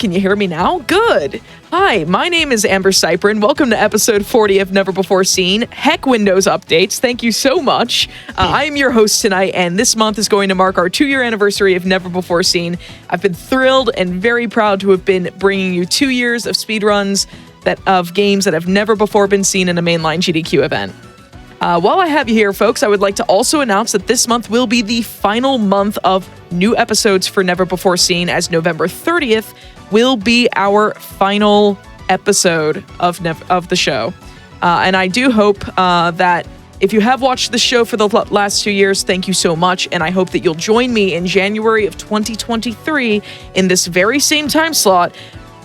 Can you hear me now? Good. Hi, my name is AmberCyprian. Welcome to episode 40 of Never Before Seen. Heck Windows updates. Thank you so much. I am your host tonight, and this month is going to mark our 2-year anniversary of Never Before Seen. I've been thrilled and very proud to have been bringing you 2 years of speedruns of games that have never before been seen in a mainline GDQ event. While I have you here, folks, I would like to also announce that this month will be the final month of new episodes for Never Before Seen, as November 30th will be our final episode of the show. And I do hope that if you have watched the show for the last 2 years, thank you so much. And I hope that you'll join me in January of 2023 in this very same time slot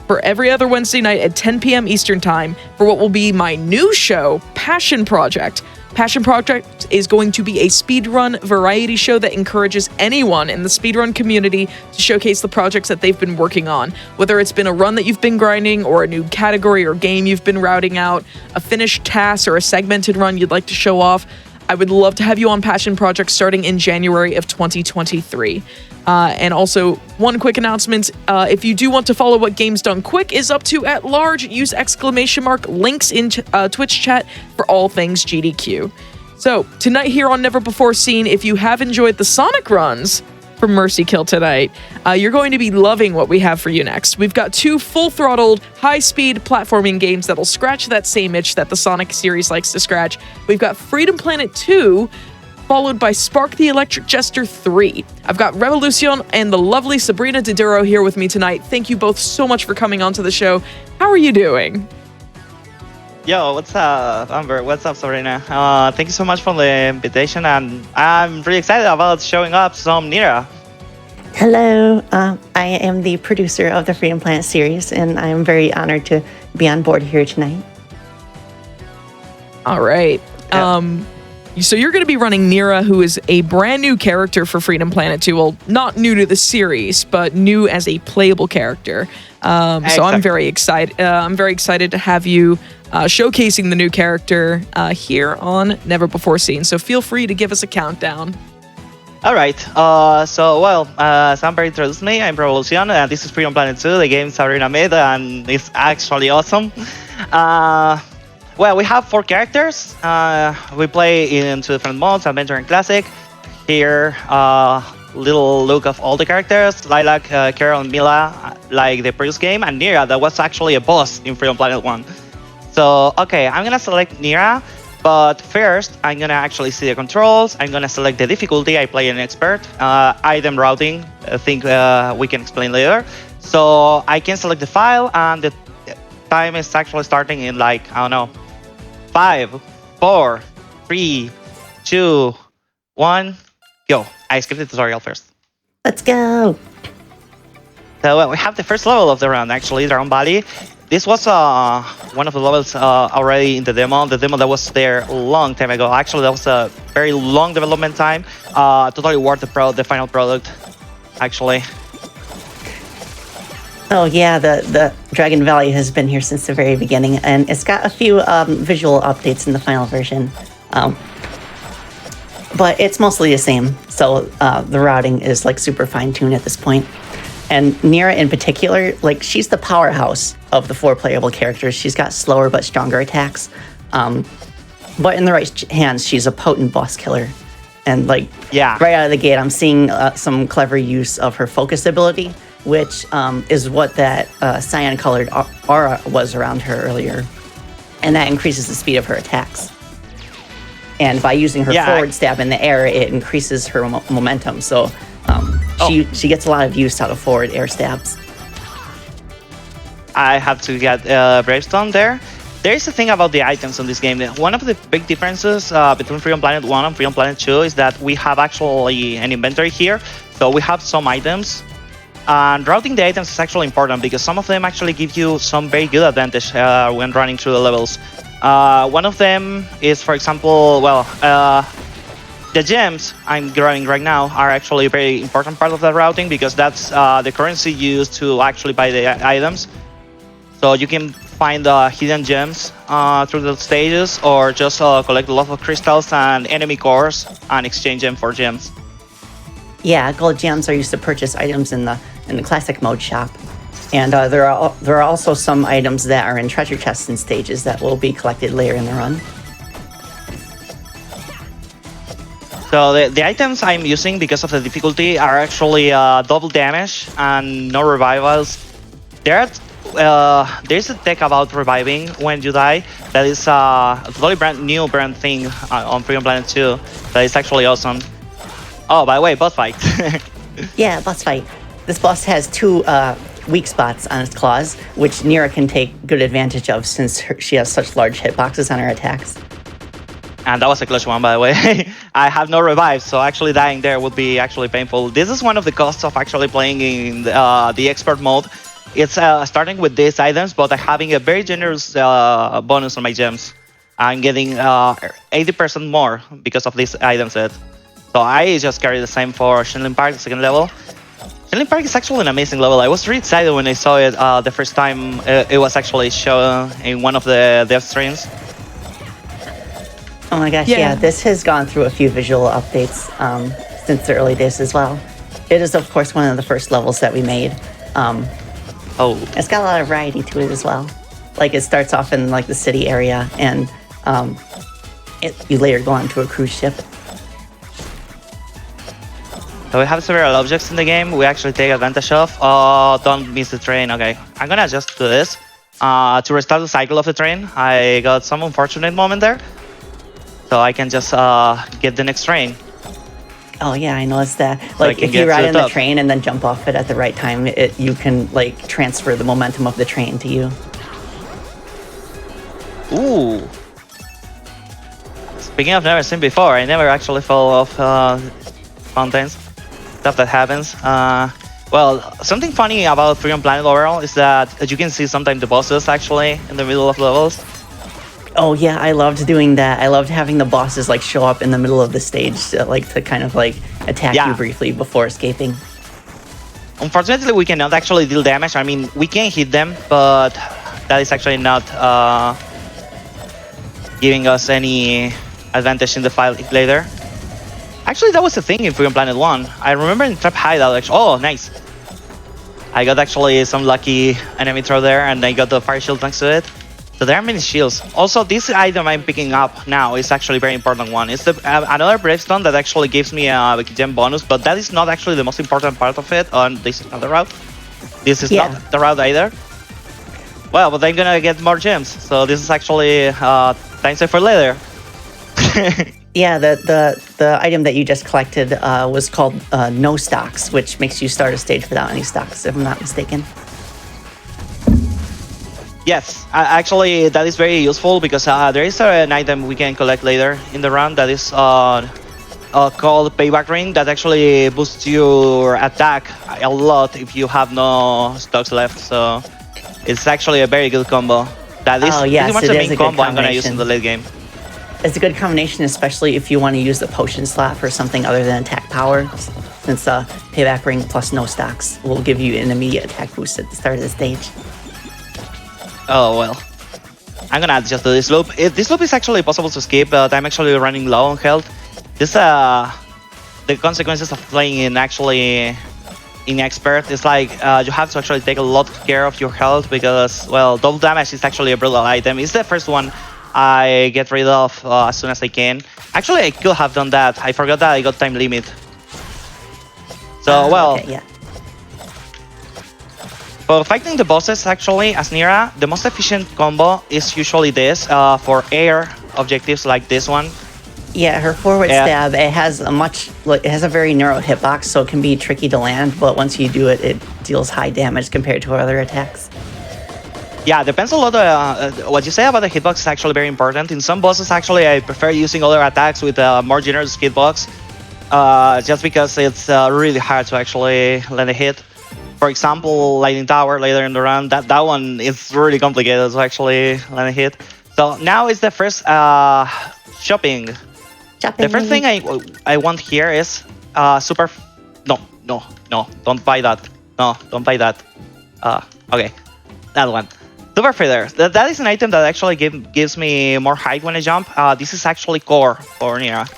for every other Wednesday night at 10 p.m. Eastern Time for what will be my new show, Passion Project. Passion Project is going to be a speedrun variety show that encourages anyone in the speedrun community to showcase the projects that they've been working on. Whether it's been a run that you've been grinding, or a new category or game you've been routing out, a finished task, or a segmented run you'd like to show off, I would love to have you on Passion Project starting in January of 2023. And also, one quick announcement, if you do want to follow what Games Done Quick is up to at large, use ! Links in Twitch chat for all things GDQ. So, tonight here on Never Before Seen, if you have enjoyed the Sonic runs from Mercy Kill tonight, you're going to be loving what we have for you next. We've got 2 full-throttled, high-speed platforming games that'll scratch that same itch that the Sonic series likes to scratch. We've got Freedom Planet 2, followed by Spark the Electric Jester 3. I've got Revolution and the lovely Sabrina Diduro here with me tonight. Thank you both so much for coming onto the show. How are you doing? Yo, what's up, Amber? What's up, Sabrina? Thank you so much for the invitation, and I'm really excited about showing up some Nira. Hello, I am the producer of the Freedom Planet series, and I am very honored to be on board here tonight. All right. Yeah. So you're going to be running Nira, who is a brand new character for Freedom Planet 2. Well, not new to the series, but new as a playable character. So I'm very excited. I'm very excited to have you showcasing the new character here on Never Before Seen. So feel free to give us a countdown. All right. As Amber introduced me, I'm Revolution, and this is Freedom Planet 2, the game Sabrina made, and it's actually awesome. Well, we have 4 characters. We play in 2 different modes, Adventure and Classic. Here, little look of all the characters, Lilac, Carol, and Mila, like the previous game, and Nira, that was actually a boss in Freedom Planet 1. So, okay, I'm gonna select Nira, but first, I'm gonna actually see the controls, I'm gonna select the difficulty, I play an expert, item routing, I think we can explain later. So, I can select the file, and the time is actually starting in like, I don't know, 5, 4, 3, 2, 1, go. I skipped the tutorial first. Let's go. So we have the first level of the round, actually, Dragon Valley. This was one of the levels already in the demo that was there a long time ago. Actually, that was a very long development time. Totally worth the final product, actually. Oh yeah, the Dragon Valley has been here since the very beginning, and it's got a few visual updates in the final version. But it's mostly the same, so the routing is like super fine-tuned at this point. And Nira in particular, like she's the powerhouse of the 4 playable characters. She's got slower but stronger attacks. But in the right hands, she's a potent boss killer. And like right out of the gate, I'm seeing some clever use of her focus ability, which is what that cyan-colored aura was around her earlier. And that increases the speed of her attacks. And by using her forward stab in the air, it increases her momentum. So she gets a lot of use out of forward air stabs. I have to get Bravestone there. There is a thing about the items in this game. One of the big differences between Freedom Planet 1 and Freedom Planet 2 is that we have actually an inventory here. So we have some items. And routing the items is actually important because some of them actually give you some very good advantage when running through the levels. One of them is, for example, the gems I'm grabbing right now are actually a very important part of the routing because that's the currency used to actually buy the items. So you can find hidden gems through the stages, or just collect a lot of crystals and enemy cores and exchange them for gems. Yeah, gold gems are used to purchase items in the classic mode shop, And there are also some items that are in treasure chests and stages that will be collected later in the run. So the items I'm using because of the difficulty are actually double damage and no revivals. There's a tech about reviving when you die that is a totally brand thing on Freedom Planet 2 that is actually awesome. Oh, by the way, boss fight. Yeah, boss fight. This boss has two weak spots on its claws, which Nira can take good advantage of since she has such large hitboxes on her attacks. And that was a clutch one, by the way. I have no revive, so actually dying there would be actually painful. This is one of the costs of actually playing in the expert mode. It's starting with these items, but having a very generous bonus on my gems. I'm getting 80% more because of this item set. So I just carry the same for Shinlin Park, second level. Shinlin Park is actually an amazing level. I was really excited when I saw it the first time it was actually shown in one of the dev streams. Oh my gosh, yeah, this has gone through a few visual updates since the early days as well. It is, of course, one of the first levels that we made. It's got a lot of variety to it as well. Like, it starts off in, like, the city area, and you later go onto a cruise ship. So we have several objects in the game we actually take advantage of. Oh, don't miss the train. Okay, I'm gonna just do this. To restart the cycle of the train, I got some unfortunate moment there. So I can just get the next train. Oh yeah, I noticed that. Like, if you ride in the train and then jump off it at the right time, you can, like, transfer the momentum of the train to you. Ooh. Speaking of never seen before, I never actually fell off fountains. Stuff that happens. Well, something funny about Freedom Planet overall is that you can see sometimes the bosses actually in the middle of levels. Oh yeah, I loved doing that. I loved having the bosses like show up in the middle of the stage, to kind of like attack you briefly before escaping. Unfortunately, we cannot actually deal damage. I mean, we can hit them, but that is actually not giving us any advantage in the fight later. Actually, that was the thing in Freedom Planet 1. I remember in Trap Hideout, actually. Oh, nice. I got actually some lucky enemy throw there, and I got the fire shield next to it. So there are many shields. Also, this item I'm picking up now is actually a very important one. It's another Bravestone that actually gives me a gem bonus, but that is not actually the most important part of it. This is not the route. This is not the route either. Well, but I'm gonna get more gems, so this is actually time save for later. Yeah, the item that you just collected was called No Stocks, which makes you start a stage without any stocks, if I'm not mistaken. Yes, actually that is very useful because there is an item we can collect later in the run that is called Payback Ring that actually boosts your attack a lot if you have no stocks left. So it's actually a very good combo. That is pretty much the main combo I'm gonna use in the late game. It's a good combination, especially if you want to use the potion slot for something other than attack power, since Payback Ring plus No Stocks will give you an immediate attack boost at the start of the stage. Oh well, I'm gonna just do this loop. This loop is actually possible to skip, but I'm actually running low on health. This the consequences of playing in expert is like you have to actually take a lot of care of your health because, well, double damage is actually a brutal item. It's the first one I get rid of as soon as I can. Actually, I could have done that. I forgot that I got time limit. So well. Okay, yeah. For fighting the bosses, actually, as Nira, the most efficient combo is usually this, for air objectives like this one. Yeah, her forward stab, it has a very narrow hitbox, so it can be tricky to land, but once you do it, it deals high damage compared to her other attacks. Yeah, depends a lot. What you say about the hitbox is actually very important. In some bosses, actually, I prefer using other attacks with a more generous hitbox, just because it's really hard to actually land a hit. For example, Lightning Tower later in the run, that one is really complicated to actually land a hit. So now is the first shopping. The first thing I want here is super. No, don't buy that. No, don't buy that. Okay, that one. Super feather. That is an item that actually gives me more height when I jump. This is actually core for Nira.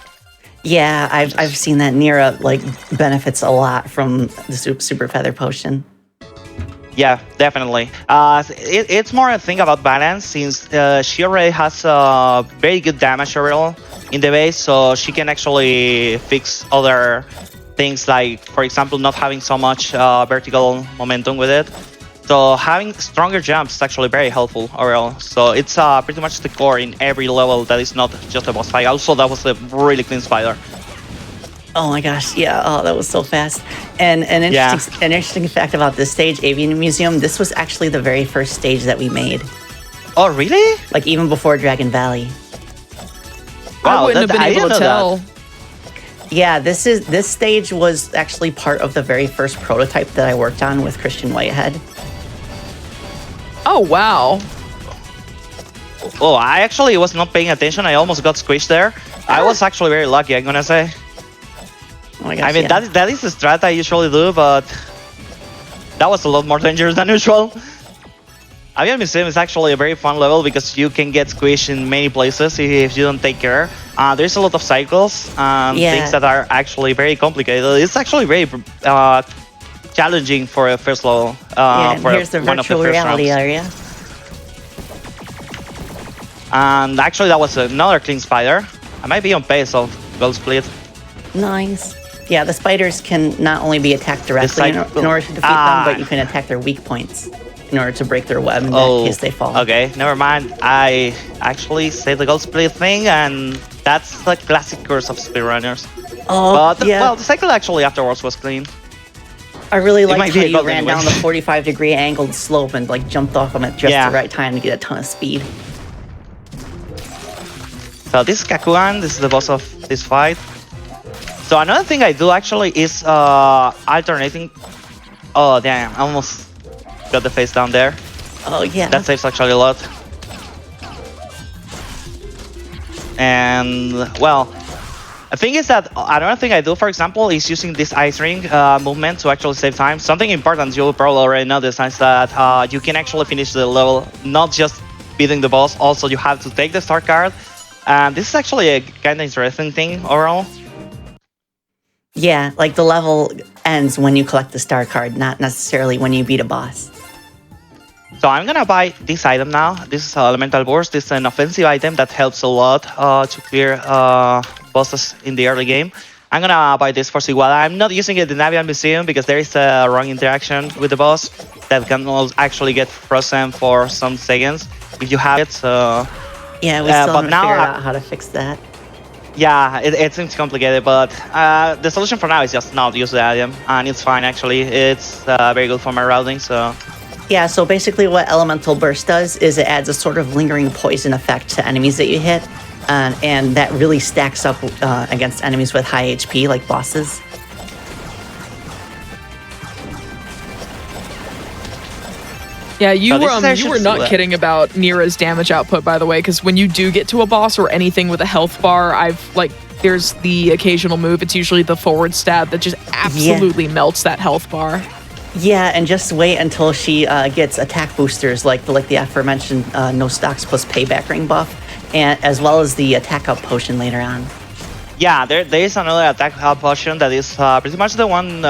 Yeah, I've seen that Nira like benefits a lot from the super feather potion. Yeah, definitely. It's more a thing about balance since she already has very good damage overall in the base, so she can actually fix other things like, for example, not having so much vertical momentum with it. So having stronger jumps is actually very helpful overall. So it's pretty much the core in every level that is not just a boss fight. Also, that was a really clean spider. Oh my gosh, yeah, oh, that was so fast. And an interesting fact about this stage, Avian Museum, this was actually the very first stage that we made. Oh, really? Like, even before Dragon Valley. I wouldn't have been able to tell. Yeah, this stage was actually part of the very first prototype that I worked on with Christian Whitehead. Oh, wow. Oh, I actually was not paying attention. I almost got squished there. I was actually very lucky, I'm gonna say. Oh my gosh, I mean, that is the strat I usually do, but that was a lot more dangerous than usual. Avian Museum is actually a very fun level because you can get squished in many places if you don't take care. There's a lot of cycles and things that are actually very complicated. It's actually very challenging for a first level. For here's the virtual reality area. And actually, that was another clean spider. I might be on pace of Gold Split. Nice. Yeah, the spiders can not only be attacked directly in order to defeat them, but you can attack their weak points in order to break their web in case they fall. Okay, never mind. I actually saved the Gold Split thing, and that's the classic curse of speedrunners. Oh, but well, the cycle actually afterwards was clean. I really liked how you ran down the 45-degree angled slope and like jumped off on it just the right time to get a ton of speed. So this is Kakuan, this is the boss of this fight. So another thing I do actually is alternating. Oh damn, I almost got the face down there. Oh yeah. That saves actually a lot. And well, the thing is that another thing I do, for example, is using this ice ring movement to actually save time. Something important you'll probably already notice is that you can actually finish the level not just beating the boss, also you have to take the star card. And this is actually a kind of interesting thing overall. Yeah, like the level ends when you collect the star card, not necessarily when you beat a boss. So I'm gonna buy this item now. This is Elemental Burst. This is an offensive item that helps a lot to clear bosses in the early game. I'm gonna buy this for Siguala. I'm not using it in Avian Museum because there is a wrong interaction with the boss that can actually get frozen for some seconds if you have it. So yeah, we still haven't figured out how to fix that. Yeah, it seems complicated, but the solution for now is just not use the item, and it's fine actually. It's very good for my routing, so... Yeah, so basically what Elemental Burst does is it adds a sort of lingering poison effect to enemies that you hit, and that really stacks up against enemies with high HP, like bosses. Yeah, you were not kidding about Nira's damage output, by the way, because when you do get to a boss or anything with a health bar, there's the occasional move. It's usually the forward stab that just absolutely melts that health bar. Yeah, and just wait until she gets attack boosters like the aforementioned no stocks plus payback ring buff, and as well as the attack up potion later on. Yeah, there is another attack up potion that is pretty much the one.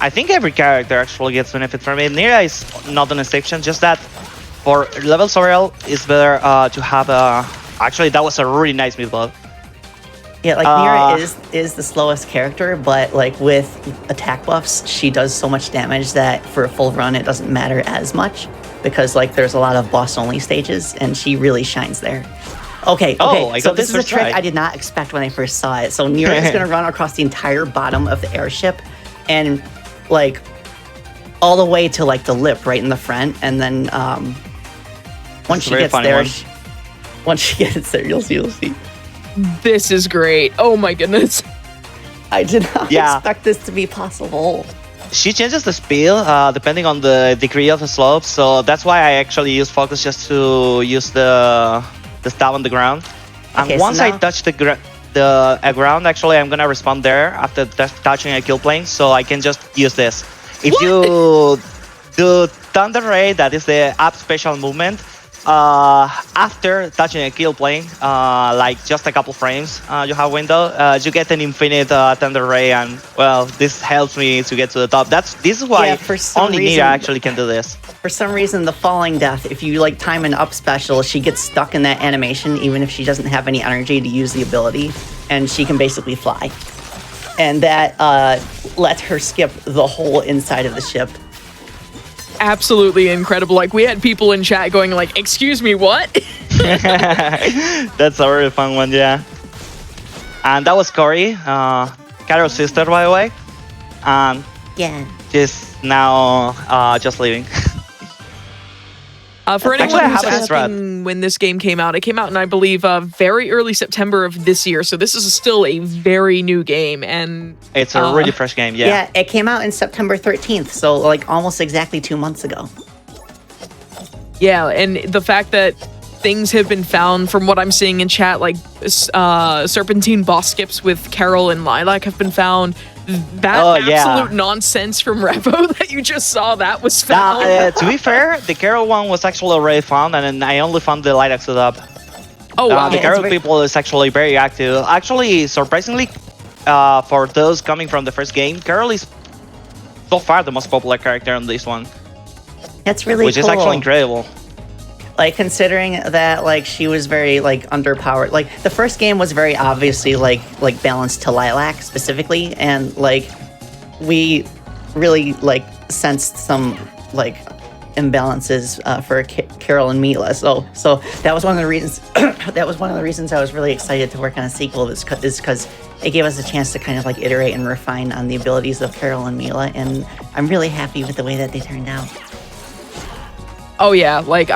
I think every character actually gets benefit from it. Nira is not an exception, just that for levels overall, it's better to have a... Actually, that was a really nice mid-buff. Yeah, like Nira is the slowest character, but like with attack buffs, she does so much damage that for a full run, it doesn't matter as much because like there's a lot of boss-only stages, and she really shines there. Okay, so this is a trick I did not expect when I first saw it. So Nira is going to run across the entire bottom of the airship and like all the way to like the lip right in the front, and then once she gets there, you'll see. This is great. Oh my goodness. I did not expect this to be possible. She changes the speed depending on the degree of the slope, so that's why I actually use focus just to use the stab on the ground. And once I touch the ground, actually I'm gonna respond there after touching a kill plane, so I can just use this. If you do Thunder Ray, that is the up special movement, after touching a kill plane, like just a couple frames, you have window, you get an infinite thunder ray, and well, this helps me to get to the top. This is why Yeah, for some only reason- Nita actually can do this. For some reason, the falling death, if you like time an up special, she gets stuck in that animation even if she doesn't have any energy to use the ability, and she can basically fly. And that lets her skip the whole inside of the ship. Absolutely incredible. Like, we had people in chat going like, excuse me, what? That's a really fun one, yeah. And that was Corey, Carol's sister, by the way. And Yeah. she's now just leaving. For anyone Actually, I who's have a thread. asking when this game came out, it came out in, I believe, very early September of this year. So this is still a very new game, and It's a really fresh game, yeah. Yeah, it came out in September 13th, so like almost exactly 2 months ago. yeah, and the fact that things have been found from what I'm seeing in chat, like serpentine boss skips with Carol and Lilac have been found. That absolute nonsense from Revo that you just saw, that was found. To be fair, the Carol one was actually already found, and then I only found the Lilac setup. Oh, wow. The Yeah, Carol it's very- people is actually very active. Actually, surprisingly, for those coming from the first game, Carol is so far the most popular character on this one, That's really which cool. is actually incredible. Like, considering that, like, she was very, like, underpowered. Like, the first game was very obviously, like balanced to Lilac specifically, and, like, we really, like, sensed some, like, imbalances for Carol and Mila. So that was one of the reasons, that was one of the reasons I was really excited to work on a sequel, is because it gave us a chance to kind of, like, iterate and refine on the abilities of Carol and Mila, and I'm really happy with the way that they turned out. Oh yeah, like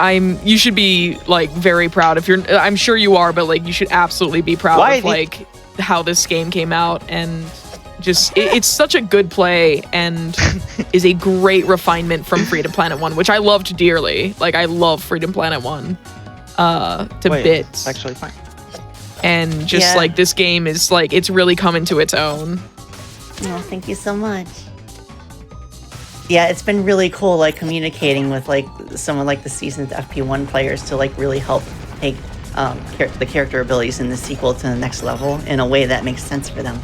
you should be like very proud if you're, I'm sure you are, but like you should absolutely be proud Why of did- like how this game came out, and just it's such a good play and is a great refinement from Freedom Planet 1, which I loved dearly. Like, I love Freedom Planet 1 to Wait, bits. it's actually fine. And just Yeah. like this game is like, it's really come into its own. Oh, thank you so much. Yeah, it's been really cool, like, communicating with, like, someone like the seasoned FP1 players to, like, really help take the character abilities in the sequel to the next level in a way that makes sense for them.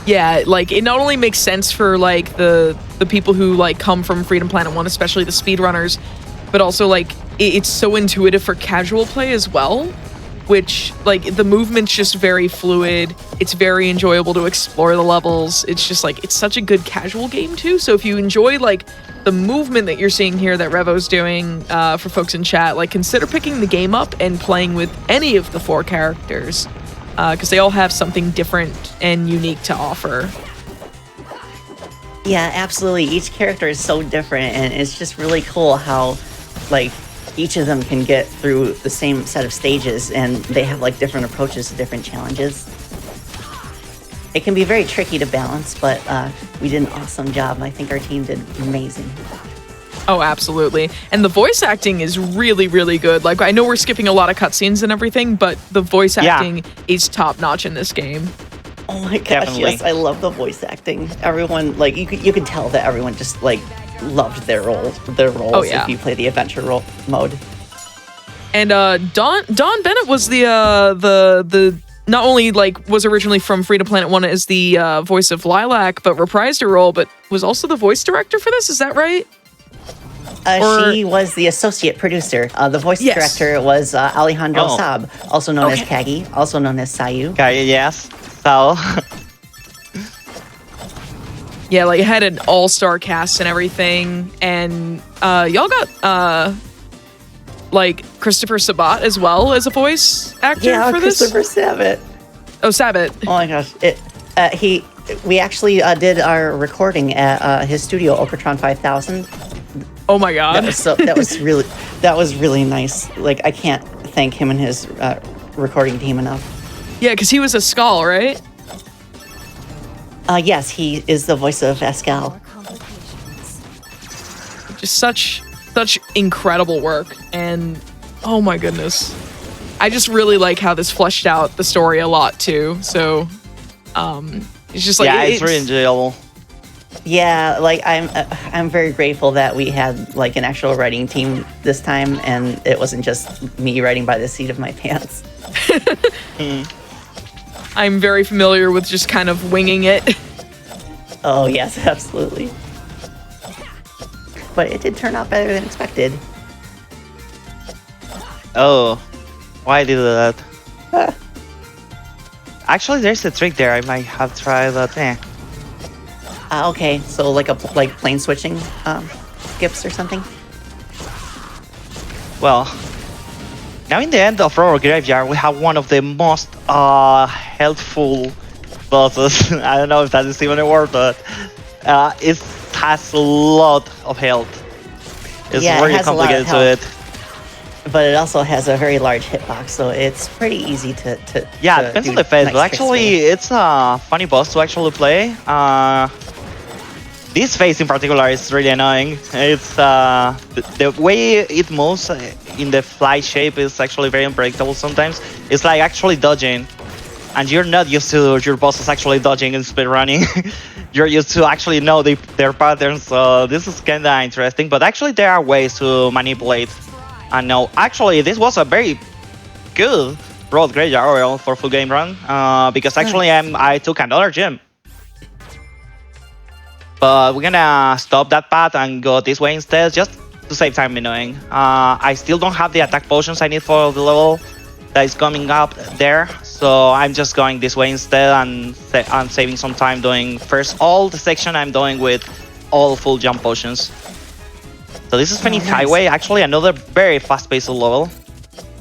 Yeah, like it not only makes sense for like the people who like come from Freedom Planet 1, especially the speedrunners, but also like it's so intuitive for casual play as well, which like the movement's just very fluid. It's very enjoyable to explore the levels. It's just like, it's such a good casual game too. So if you enjoy like the movement that you're seeing here that Revo's doing, for folks in chat, like consider picking the game up and playing with any of the 4 characters, because they all have something different and unique to offer. Yeah, absolutely. Each character is so different, and it's just really cool how, like, each of them can get through the same set of stages, and they have, like, different approaches to different challenges. It can be very tricky to balance, but we did an awesome job. I think our team did amazing. Oh, absolutely. And the voice acting is really, really good. Like, I know we're skipping a lot of cutscenes and everything, but the voice acting is top notch in this game. Oh my gosh, Definitely. yes, I love the voice acting. Everyone, like, you could tell that everyone just, like, loved their roles Oh, yeah. if you play the adventure mode. And Dawn Bennett was the not only like was originally from Freedom Planet 1 as the voice of Lilac, but reprised her role, but was also the voice director for this. Is that right? Or- She was the associate producer. The voice Yes. director was Alejandro Oh. Saab, also known as Okay. Kagi, also known as Sayu. Okay, yes. So, Yeah, like it had an all-star cast and everything, and y'all got like Christopher Sabat as well as a voice actor Yeah, for this. Christopher Sabat. Oh, Sabat. Oh my gosh, we actually did our recording at his studio, Okratron 5000. Oh my god. That was really nice. Like, I can't thank him and his recording team enough. Yeah, because he was a Skull, right? Yes, he is the voice of Pascal. Just such incredible work, and oh my goodness, I just really like how this fleshed out the story a lot too. So it's just like yeah, it's really enjoyable. Yeah, like I'm very grateful that we had like an actual writing team this time, and it wasn't just me writing by the seat of my pants. I'm very familiar with just kind of winging it. Oh yes, absolutely. But it did turn out better than expected. Oh, why did that? Actually, there's a trick there. I might have tried that. Okay, so like plane switching skips or something. Well, now in the end of our graveyard, we have one of the most healthful bosses. I don't know if that is even a word, but it has a lot of health. It's really complicated to it. But it also has a very large hitbox, so it's pretty easy to yeah, it depends on the phase, but actually it's a funny boss to actually play. This phase in particular is really annoying. It's the way it moves in the fly shape is actually very unpredictable sometimes. It's like actually dodging, and you're not used to your bosses actually dodging and speed running. You're used to actually know their patterns, so this is kinda interesting, but actually there are ways to manipulate. And no, actually, this was a very good road graveyard overall for full game run, because actually I took another gem. But we're gonna stop that path and go this way instead, just to save time annoying. I still don't have the attack potions I need for the level that is coming up there, so I'm just going this way instead and saving some time doing first all the section I'm doing with all full jump potions. So this is Phoenix Highway, actually another very fast-paced level.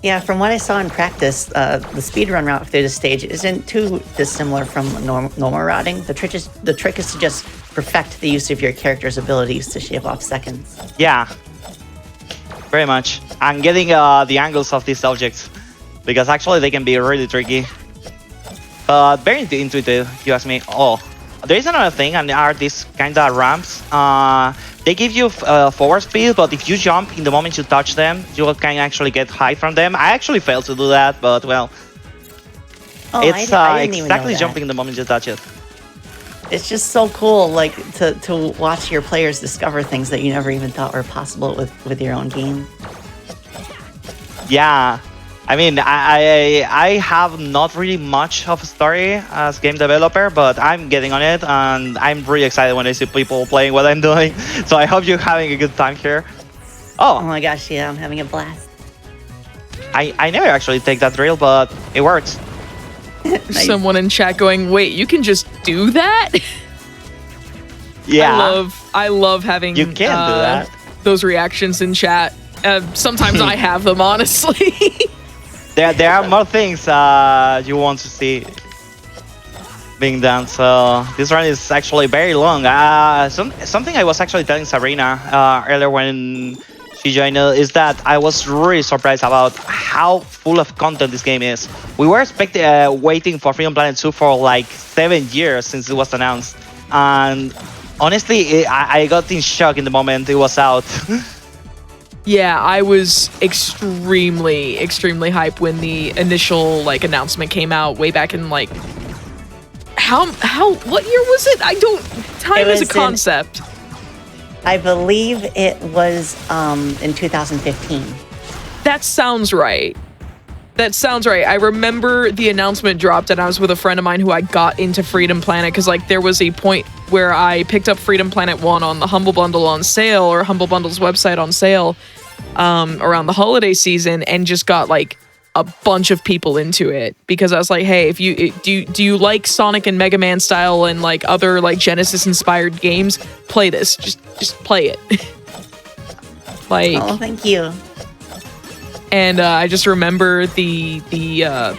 Yeah, from what I saw in practice, the speedrun route through the stage isn't too dissimilar from normal routing. The trick is to just perfect the use of your character's abilities to shave off seconds. Yeah, very much. And getting the angles of these objects, because actually they can be really tricky. But very intuitive, if you ask me. Oh, there is another thing, and there are these kind of ramps. They give you forward speed, but if you jump in the moment you touch them, you can actually get high from them. I actually failed to do that, but well, it's exactly jumping the moment you touch it. It's just so cool, like to watch your players discover things that you never even thought were possible with your own game. Yeah. I mean, I have not really much of a story as game developer, but I'm getting on it, and I'm really excited when I see people playing what I'm doing. So I hope you're having a good time here. Oh my gosh, yeah, I'm having a blast. I never actually take that drill, but it works. Nice. Someone in chat going, wait, you can just do that? Yeah. I love having you can do that. Those reactions in chat. Sometimes I have them, honestly. There are more things you want to see being done, so this run is actually very long. Something I was actually telling Sabrina earlier when she joined is that I was really surprised about how full of content this game is. We were waiting for Freedom Planet 2 for like 7 years since it was announced, and honestly, I got in shock in the moment it was out. Yeah, I was extremely hyped when the initial like announcement came out way back in like what year was it? Time is a concept. I believe it was in 2015. That sounds right. I remember the announcement dropped and I was with a friend of mine who I got into Freedom Planet because like there was a point where I picked up Freedom Planet 1 on the Humble Bundle on sale, or Humble Bundle's website on sale, around the holiday season, and just got like a bunch of people into it because I was like, hey, if you do you like Sonic and Mega Man style and like other like Genesis inspired games, play this. Just play it. Like, oh, thank you. And I just remember the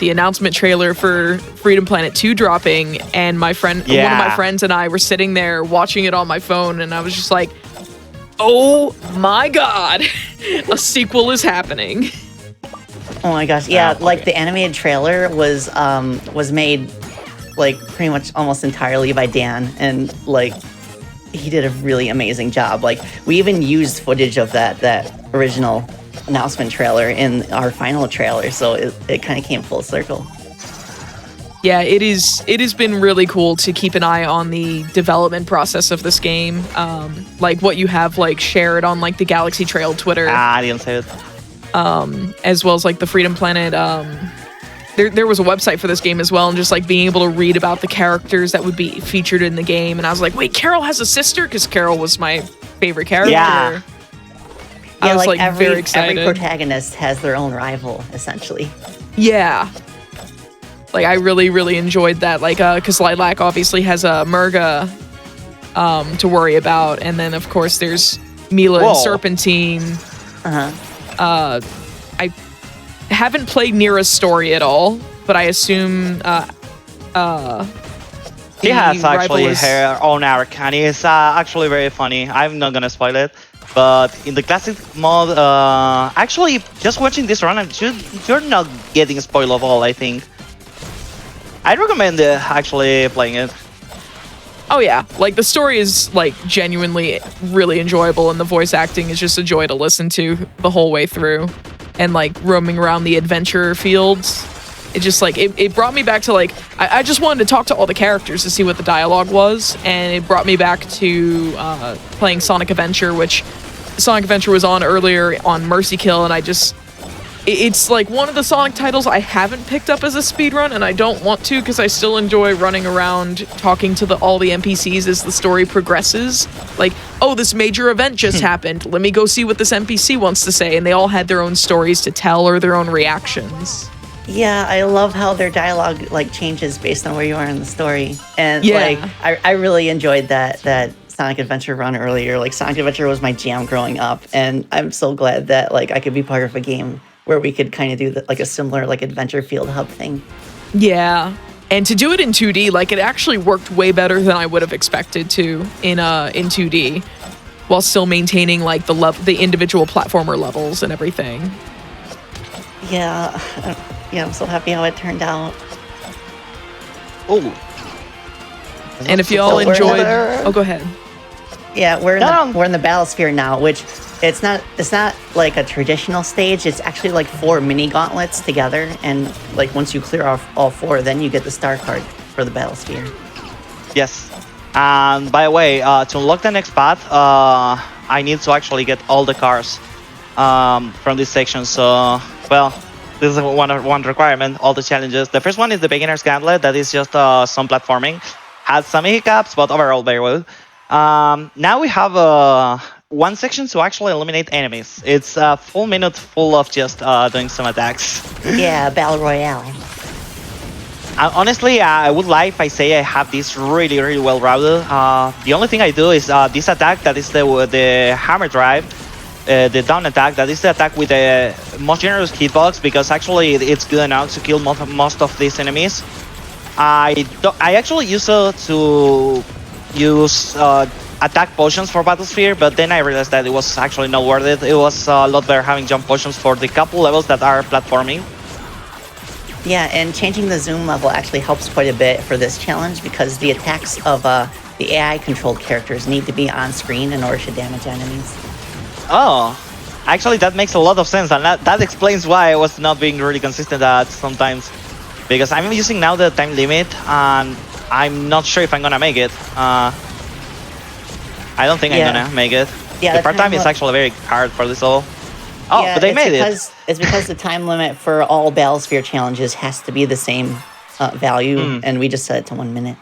announcement trailer for Freedom Planet 2 dropping, and one of my friends and I were sitting there watching it on my phone, and I was just like, oh my god, a sequel is happening. Oh my gosh, yeah, like the animated trailer was made like pretty much almost entirely by Dan, and like he did a really amazing job. Like we even used footage of that original announcement trailer in our final trailer, so it kind of came full circle. Yeah, it has been really cool to keep an eye on the development process of this game. Like what you have like shared on like the Galaxy Trail Twitter. I didn't say it. As well as like the Freedom Planet. There was a website for this game as well, and just like being able to read about the characters that would be featured in the game. And I was like, wait, Carol has a sister? Because Carol was my favorite character. Yeah. I was like every, very excited. Every protagonist has their own rival, essentially. Yeah. Like I really, really enjoyed that. Like, because Lilac obviously has a Murga to worry about, and then of course there's Mila and Serpentine. I haven't played Nira's story at all, but I assume She has actually rival is- her own arc, and it's actually very funny. I'm not gonna spoil it, but in the classic mode, actually, just watching this run, you're not getting spoiled of all, I think. I'd recommend actually playing it. Oh yeah, like the story is like genuinely really enjoyable, and the voice acting is just a joy to listen to the whole way through. And like roaming around the adventure fields, it just like it brought me back to like I just wanted to talk to all the characters to see what the dialogue was, and it brought me back to playing Sonic Adventure, which Sonic Adventure was on earlier on Mercy Kill, and it's like one of the Sonic titles I haven't picked up as a speedrun, and I don't want to because I still enjoy running around talking to all the NPCs as the story progresses. Like, oh, this major event just happened. Let me go see what this NPC wants to say. And they all had their own stories to tell or their own reactions. Yeah, I love how their dialogue like changes based on where you are in the story. And Yeah. like I really enjoyed that Sonic Adventure run earlier. Like Sonic Adventure was my jam growing up, and I'm so glad that like I could be part of a game where we could kind of do like a similar like adventure field hub thing. Yeah. And to do it in 2D, like it actually worked way better than I would have expected to in 2D, while still maintaining like the individual platformer levels and everything. Yeah, I'm so happy how it turned out. Oh. And if y'all So we're enjoyed, another- go ahead. Yeah, we're in the Battlesphere now, which it's not like a traditional stage. It's actually like 4 mini gauntlets together, and like once you clear off all 4, then you get the star card for the Battlesphere. Yes. And by the way, to unlock the next path, I need to actually get all the cars from this section. So, well, this is one requirement, all the challenges. The first one is the beginner's gauntlet. That is just some platforming. Has some hiccups, but overall very well. Now we have one section to actually eliminate enemies. It's a full minute full of just doing some attacks. Yeah, Battle Royale. Honestly, I would lie if I say I have this really, really well routed. The only thing I do is this attack, that is the hammer drive, the down attack, that is the attack with the most generous hitbox, because actually it's good enough to kill most of these enemies. I actually used to use attack potions for Battlesphere, but then I realized that it was actually not worth it. It was a lot better having jump potions for the couple levels that are platforming. Yeah, and changing the zoom level actually helps quite a bit for this challenge, because the attacks of the AI-controlled characters need to be on screen in order to damage enemies. Oh, actually that makes a lot of sense, and that explains why I was not being really consistent at sometimes. Because I'm using now the time limit, and I'm not sure if I'm gonna make it. I don't think I'm gonna make it. Yeah, the part time is actually very hard for this all. Oh, yeah, but they made it. It's because the time limit for all Battlesphere challenges has to be the same value, and we just set it to 1 minute.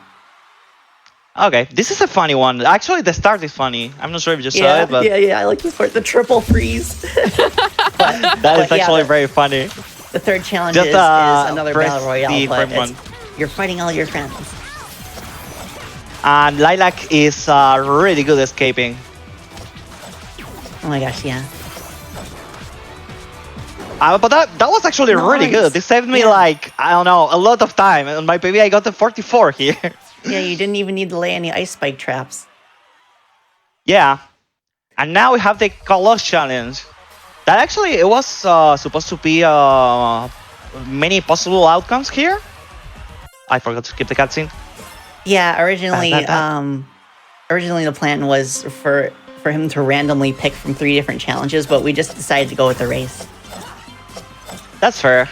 Okay, this is a funny one. Actually, the start is funny. I'm not sure if you saw it, but yeah, I like this part, the triple freeze. that is actually very funny. The third challenge Just, is another press Battle Royale, the but frame one. you're fighting all your friends. And Lilac is really good escaping. Oh my gosh, yeah. But that was actually really good. This saved me like, I don't know, a lot of time. And my PB, I got to 44 here. Yeah, you didn't even need to lay any ice spike traps. Yeah. And now we have the Colossus challenge. That actually, it was supposed to be many possible outcomes here. I forgot to skip the cutscene. Yeah, originally the plan was for him to randomly pick from 3 different challenges, but we just decided to go with the race. That's fair.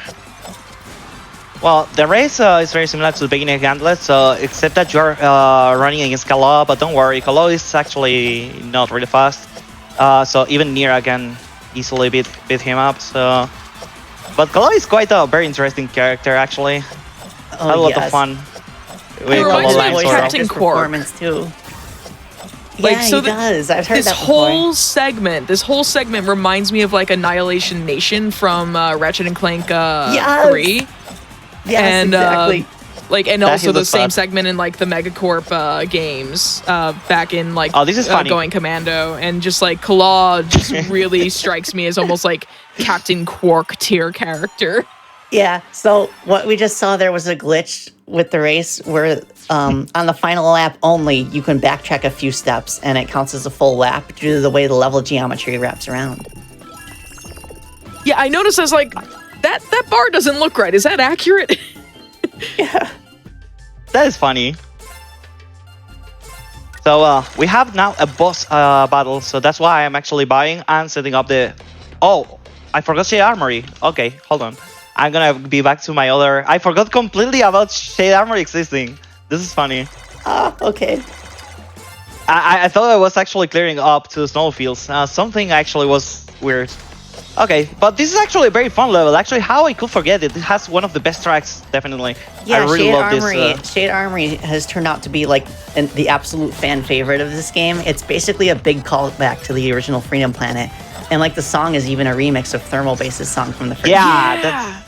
Well, the race is very similar to the beginning gauntlet, so except that you're running against Kalo, but don't worry, Kalo is actually not really fast. So even Nira can easily beat him up. So, but Kalo is quite a very interesting character actually. Oh, Had a lot of fun. With reminds Kalo me of Lines Captain his Quark. performance too. Like, Yeah, so he does. I've heard This that before. this whole segment reminds me of like Annihilation Nation from Ratchet and Clank Yes! 3. Yes, and exactly. and That also is the the same fun. segment in like the Megacorp games back in like Oh, this is funny. Going Commando, and just like Claw just really strikes me as almost like Captain Quark tier character. Yeah, so what we just saw there was a glitch with the race where on the final lap only, you can backtrack a few steps and it counts as a full lap due to the way the level geometry wraps around. Yeah, I noticed. I was like, that bar doesn't look right. Is that accurate? Yeah. That is funny. So we have now a boss battle, so that's why I'm actually buying and setting up the... Oh, I forgot Shade Armory. Okay, hold on. I'm gonna be back to my other... I forgot completely about Shade Armory existing. This is funny. Ah, okay. I thought I was actually clearing up to snowfields. Something actually was weird. Okay, but this is actually a very fun level. Actually, how I could forget it? It has one of the best tracks, definitely. Yeah, I really Shade love Armory. this. Shade Armory has turned out to be like the absolute fan favorite of this game. It's basically a big callback to the original Freedom Planet, and like the song is even a remix of Thermal Bass's song from the first. Yeah, that's...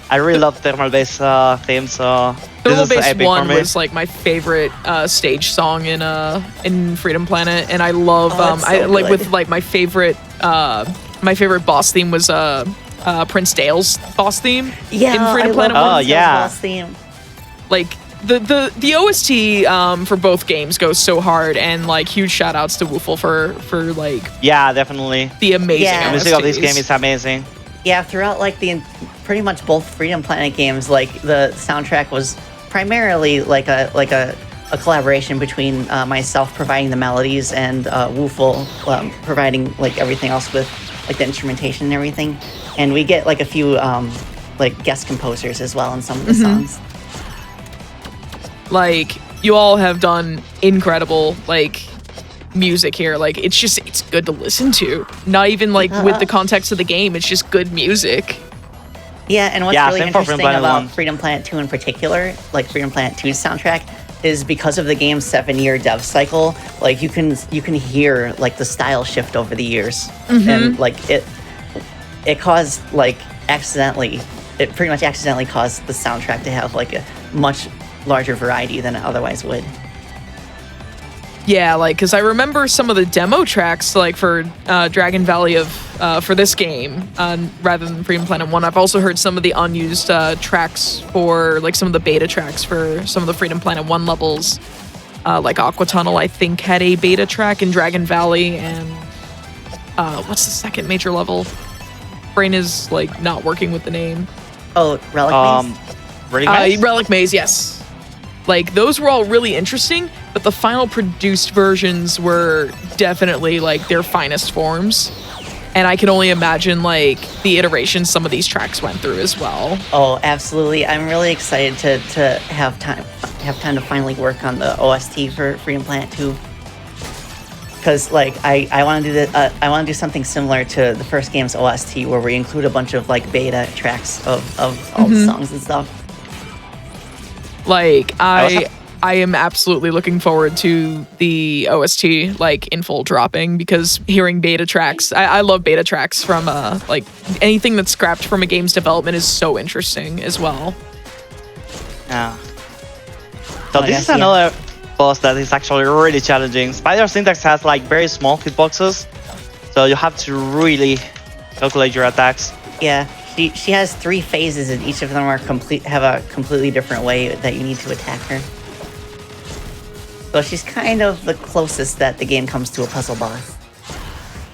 I really love Thermal Bass theme, so this Thermal is Base epic 1 for me. was like my favorite stage song in Freedom Planet, and I love Oh, it's so I like good. with like my favorite boss theme was Prince Dale's boss theme Yeah, in Freedom I Planet love 1. Oh, Prince Dale's yeah. boss theme. Like the OST for both games goes so hard, and like huge shout outs to Woofle for like Yeah, definitely. the amazing Yeah. The music of this OSTs. game is amazing. Yeah, throughout like pretty much both Freedom Planet games, like the soundtrack was primarily like a collaboration between myself providing the melodies and Woofle providing like everything else with like the instrumentation and everything. And we get like a few like guest composers as well in some of the songs. Like, you all have done incredible like music here. Like, it's good to listen to, not even like with the context of the game. It's just good music. Yeah, and what's Yeah, really same for Freedom interesting Planet about 1. Freedom Planet 2 in particular, like Freedom Planet 2's soundtrack, is because of the game's 7-year dev cycle, like you can hear like the style shift over the years. And like it caused like it pretty much accidentally caused the soundtrack to have like a much larger variety than it otherwise would. Yeah, like, because I remember some of the demo tracks, like, for Dragon Valley for this game, rather than Freedom Planet 1. I've also heard some of the unused tracks for, like, some of the beta tracks for some of the Freedom Planet 1 levels. Like, Aqua Tunnel, I think, had a beta track in Dragon Valley, and what's the second major level? Brain is, like, not working with the name. Oh, Relic Maze? Really nice. Relic Maze, yes. Like, those were all really interesting, but the final produced versions were definitely, like, their finest forms. And I can only imagine, like, the iterations some of these tracks went through as well. Oh, absolutely. I'm really excited to have time to finally work on the OST for Freedom Planet 2. Because like I want to do I want to do something similar to the first game's OST, where we include a bunch of like beta tracks of all the songs and stuff. Like, I am absolutely looking forward to the OST, like, in full dropping, because hearing beta tracks, I love beta tracks from, like, anything that's scrapped from a game's development is so interesting as well. Yeah. So Oh, this yes, is another boss that is actually really challenging. Spider Syntax has like very small hitboxes, so you have to really calculate your attacks. Yeah, she has 3 phases, and each of them are have a completely different way that you need to attack her. So she's kind of the closest that the game comes to a puzzle boss.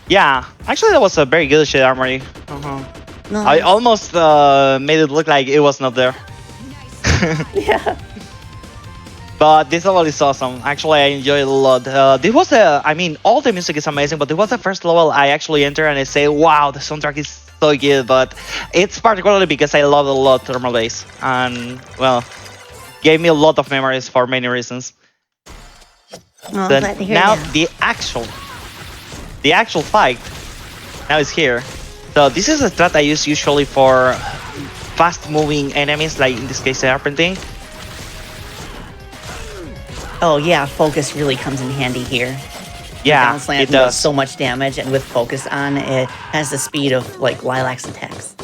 Yeah, actually that was a very good Shade Armory. No, I almost made it look like it was not there. yeah. But this level is awesome. Actually, I enjoyed it a lot. I mean, all the music is amazing, but it was the first level I actually entered and I say, wow, the soundtrack is so good, but it's particularly because I love a lot thermal base, and well, gave me a lot of memories for many reasons. Well, Then glad to hear now that. the actual fight now is here. So this is a strat I use usually for fast-moving enemies, like in this case serpenting. Oh yeah, focus really comes in handy here. Yeah, Down slam it does. so much damage, and with focus on, it has the speed of like Lilac's attacks.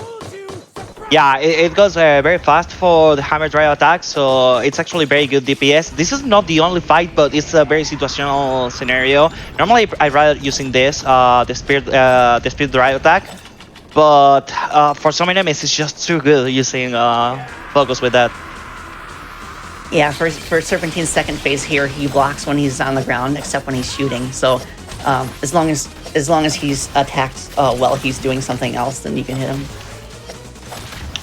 Yeah, it goes very fast for the hammer drive attack, so it's actually very good DPS. This is not the only fight, but it's a very situational scenario. Normally, I rather using this, the speed drive attack, but for some enemies, it's just too good using focus with that. Yeah, for Serpentine's second phase here, he blocks when he's on the ground, except when he's shooting. So as long as he's attacked while he's doing something else, then you can hit him.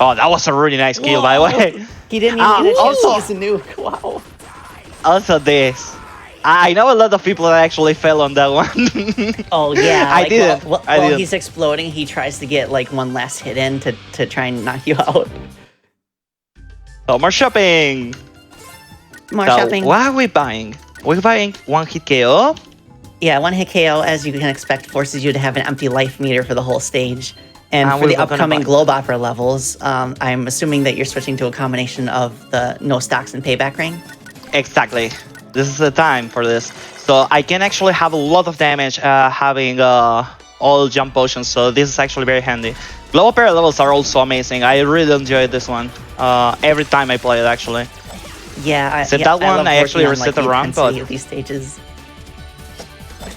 Oh, that was a really nice kill, by the way. He didn't even get a chance also- to use a nuke. Wow. Also, this. I know a lot of people that actually fell on that one. Oh yeah, I didn't. While I didn't. he's exploding, he tries to get like one last hit in to try and knock you out. So more shopping. More So shopping. what are we buying? We're buying one hit KO. Yeah, one hit KO, as you can expect, forces you to have an empty life meter for the whole stage. And for we're the not gonna upcoming buy- Globe Opera levels, I'm assuming that you're switching to a combination of the no stocks and payback ring. Exactly. This is the time for this. So I can actually have a lot of damage having all jump potions. So this is actually very handy. Glow Opera levels are also amazing. I really enjoyed this one. Every time I play it, actually. Yeah, So yeah, that one, love I actually working on, reset the the run, intensity but- of these stages.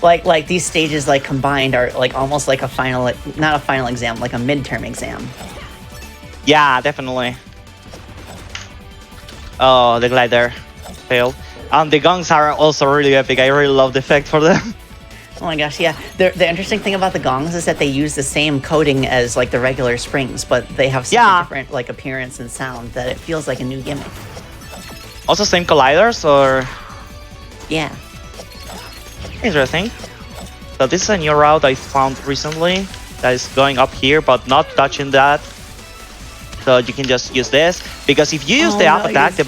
Like these stages like combined are like almost like a final, not a final exam, like a midterm exam. Yeah, definitely. Oh, the glider failed. The gongs are also really epic. I really love the effect for them. Oh my gosh, yeah. The interesting thing about the gongs is that they use the same coating as like the regular springs, but they have such a different like appearance and sound that it feels like a new gimmick. Also, same colliders, or Yeah. interesting. So this is a new route I found recently that is going up here, but not touching that. So you can just use this, because if you use the up attack, the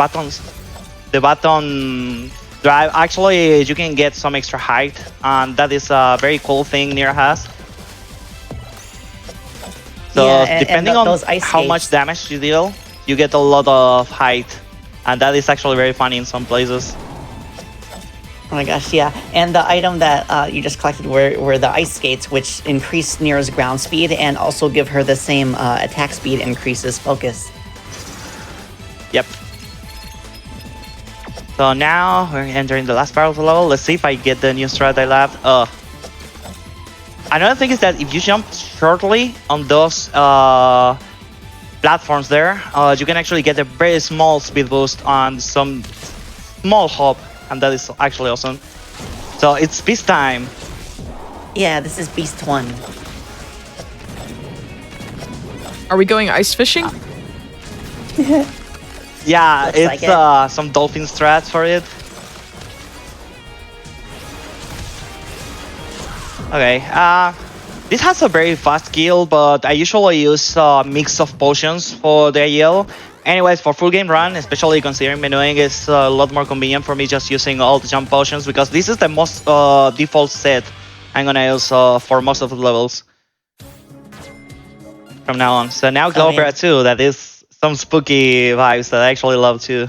button drive, actually you can get some extra height, and that is a very cool thing Nira has. So Yeah, and depending on those ice how much skates. damage you deal, you get a lot of height, and that is actually very funny in some places. Oh my gosh, yeah. And the item that you just collected were the ice skates, which increase Nira's ground speed and also give her the same attack speed increases focus. Yep. So now we're entering the last part of the level. Let's see if I get the new strat I left. Another thing is that if you jump shortly on those platforms there, you can actually get a very small speed boost on some small hop, and that is actually awesome. So it's beast time. Yeah, this is Beast 1. Are we going ice fishing? Yeah, Looks it's like some dolphin strats for it. Okay, this has a very fast kill, but I usually use a mix of potions for the IL. Anyways, for full game run, especially considering menuing, is a lot more convenient for me just using all the jump potions, because this is the most default set I'm gonna use for most of the levels from now on. So now Glow Opera 2, that is some spooky vibes that I actually love too.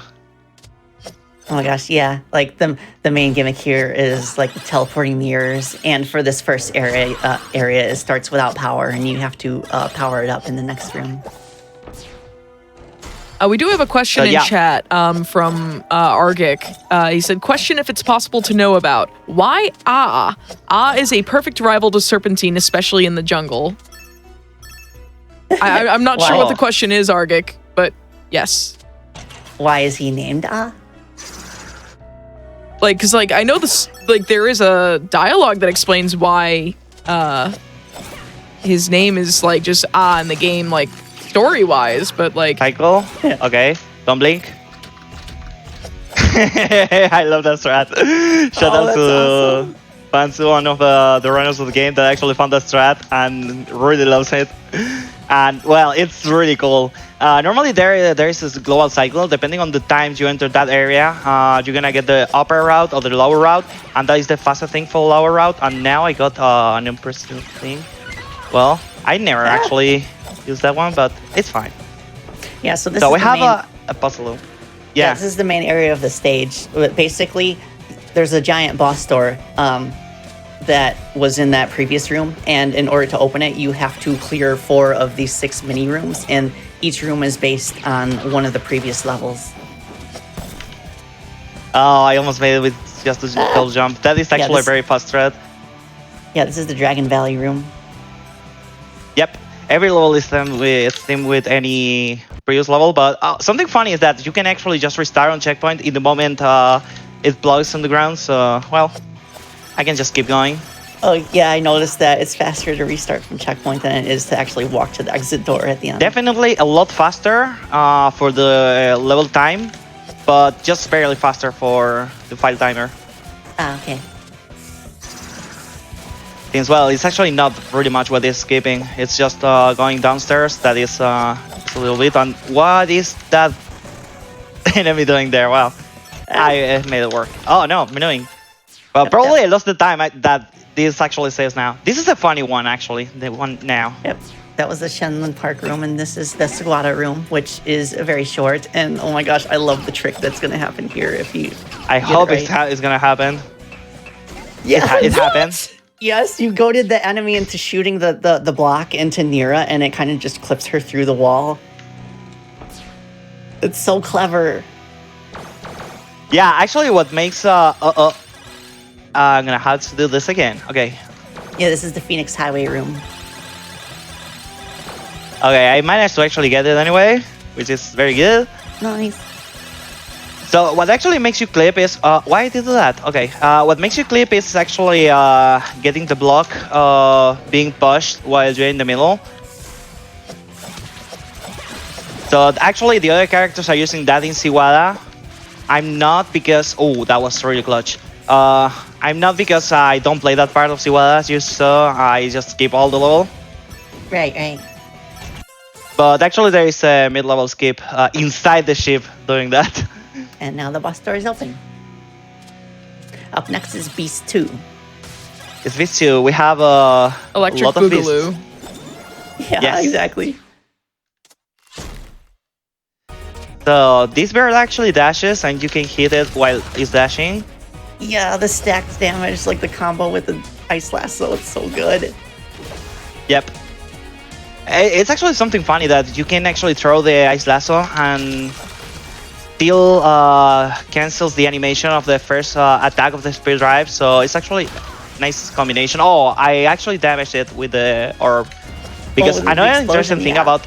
Oh my gosh, yeah. Like the main gimmick here is like the teleporting mirrors, and for this first area, it starts without power, and you have to power it up in the next room. We do have a question in yeah. chat from Argic. He said, question if it's possible to know about why Ah? Ah is a perfect rival to Serpentine, especially in the jungle. I'm not sure what the question is, Argic, but yes. Why is he named Ah? Like, cause like I know this, like there is a dialogue that explains why his name is like just Ah in the game, like story-wise, but like Cycle? Okay, don't blink. I love that strat. Shout out that's to awesome. Pansu, one of the runners of the game that actually found that strat and really loves it. And well, it's really cool. Normally there is this global cycle. Depending on the times you enter that area, you're gonna get the upper route or the lower route, and that is the fastest thing for lower route. And now I got an impressive thing. Well, I never actually used that one, but it's fine. Yeah, so this So is we the have main, a puzzle. yeah, this is the main area of the stage. But basically, there's a giant boss door that was in that previous room, and in order to open it, you have to clear 4 of these 6 mini rooms, and each room is based on one of the previous levels. Oh, I almost made it with just a double jump. That is actually a very fast thread. Yeah, this is the Dragon Valley room. Yep, every level is themed with any previous level, but something funny is that you can actually just restart on checkpoint in the moment it blows on the ground, so, well, I can just keep going. Oh, yeah, I noticed that it's faster to restart from checkpoint than it is to actually walk to the exit door at the end. Definitely a lot faster for the level time, but just barely faster for the file timer. Ah, okay. Since, well, it's actually not really much what is skipping. It's just going downstairs. That is a little bit. And what is that enemy doing there? Wow. I made it work. Oh, no, menuing. Well, probably I lost the time that this actually says now. This is a funny one, actually. The one now. Yep. That was the Shenlong Park room, and this is the Sugata room, which is very short. And oh my gosh, I love the trick that's going to happen here if you. I hope it's going to happen. Yeah, it happens. Yes, you goaded the enemy into shooting the block into Nira, and it kind of just clips her through the wall. It's so clever. Yeah, actually, what makes I'm gonna have to do this again. Okay. Yeah, this is the Phoenix Highway room. Okay, I managed to actually get it anyway, which is very good. Nice. So what actually makes you clip is why did you do that? Okay, what makes you clip is actually getting the block being pushed while you're in the middle. So actually, the other characters are using that in Siwada. I'm not because that was really clutch. I'm not because I don't play that part of Siwada as you saw. I just skip all the level. Right. But actually, there is a mid-level skip inside the ship doing that. And now the boss door is open. Up next is Beast 2. It's Beast 2. We have a Electric lot of Boogaloo. Yeah, Yes. exactly. So this bird actually dashes, and you can hit it while it's dashing. Yeah, the stacked damage, like the combo with the Ice Lasso, it's so good. Yep. It's actually something funny that you can actually throw the Ice Lasso and still cancels the animation of the first attack of the Speed Drive, so it's actually a nice combination. Oh, I actually damaged it with the orb. Because another interesting thing about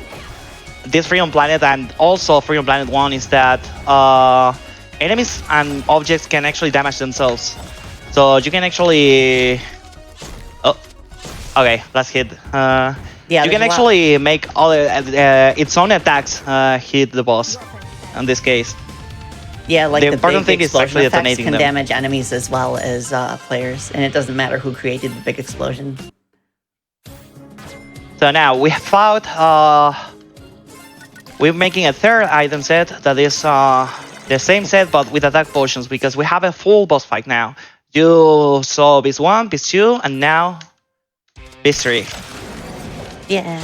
this Freedom Planet and also Freedom Planet 1 is that enemies and objects can actually damage themselves. So you can actually... Oh, okay, last hit. Yeah, you can actually make all its own attacks hit the boss in this case. Yeah, like the the important big thing is actually explosion effects detonating can them. damage enemies as well as players, and it doesn't matter who created the big explosion. So now we have found we're making a third item set that is the same set but with attack potions because we have a full boss fight now. You saw Beast 1, Beast 2, and now Beast 3. Yeah,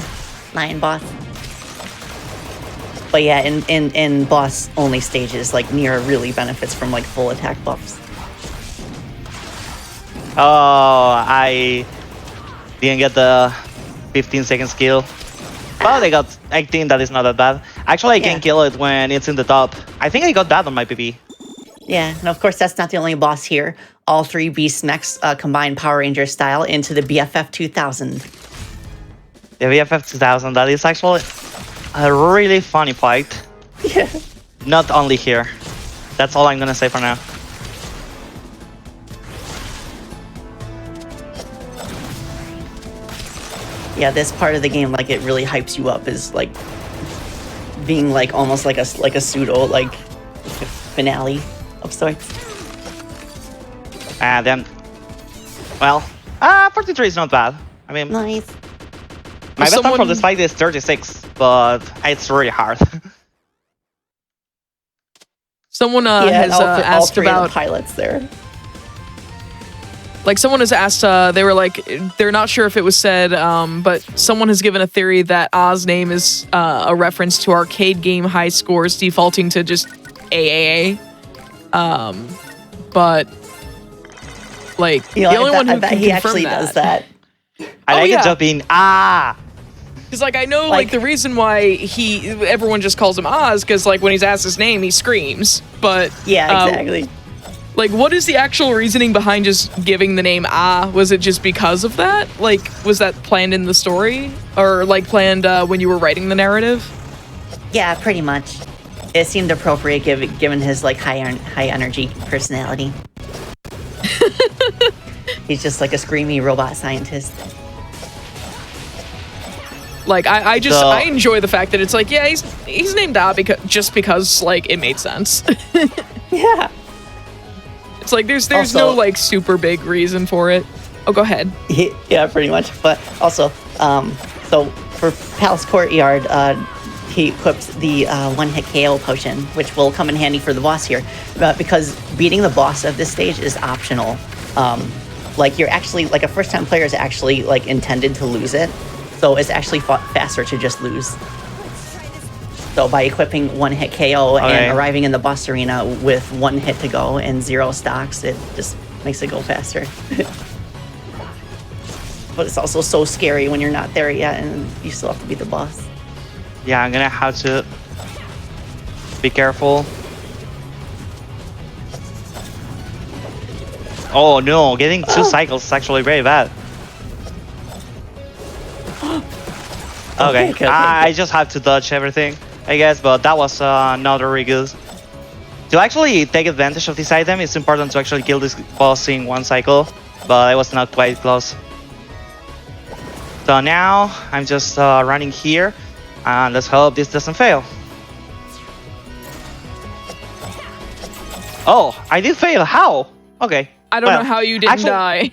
Lion Boss. But yeah, in boss only stages, like Nira really benefits from like full attack buffs. Oh, I didn't get the 15-second skill. But I got 18, that is not that bad. Actually, I can kill it when it's in the top. I think I got that on my PB. Yeah, and of course that's not the only boss here. All 3 beast mechs combine Power Ranger style into the BFF 2000. The BFF 2000, that is actually a really funny fight. Yeah. Not only here. That's all I'm gonna say for now. Yeah, this part of the game, like, it really hypes you up, is like being like almost like a pseudo like finale of sorts. And then, Well, 43 is not bad. I mean, Nice. my best time for Someone- this fight is 36, but it's really hard. Someone Yeah, has all asked three of about the pilots there. like someone has asked. They were like they're not sure if it was said, but someone has given a theory that Oz name is a reference to arcade game high scores defaulting to just AAA. But like You know, the only one I who bet can he confirm actually does that. I Oh, like yeah. it just being Because like I know Like- like the reason why everyone just calls him Oz because like when he's asked his name he screams. But Yeah, exactly. like what is the actual reasoning behind just giving the name Ah? Was it just because of that? Like was that planned in the story or like planned when you were writing the narrative? Yeah, pretty much. It seemed appropriate given his like high energy personality. He's just like a screamy robot scientist. Like I just So- I enjoy the fact that it's like yeah he's named Ah because like it made sense. Yeah. It's like there's Also- no like super big reason for it. Oh, go ahead. Yeah, pretty much. But also, so for Palace Courtyard, he equips the one-hit KO potion, which will come in handy for the boss here, because beating the boss of this stage is optional. Like you're actually like a first-time player is actually like intended to lose it, so it's actually faster to just lose. So by equipping one-hit KO Okay. and arriving in the boss arena with 1 hit to go and 0 stocks, it just makes it go faster. But it's also so scary when you're not there yet and you still have to beat the boss. Yeah, I'm gonna have to be careful. Oh no, getting 2 cycles is actually very bad. Okay, Okay. I just have to dodge everything, I guess, but that was not very good. To actually take advantage of this item, it's important to actually kill this boss in 1 cycle, but I was not quite close. So now I'm just running here, and let's hope this doesn't fail. Oh, I did fail. How? Okay. I don't Well, know how you didn't actually- die.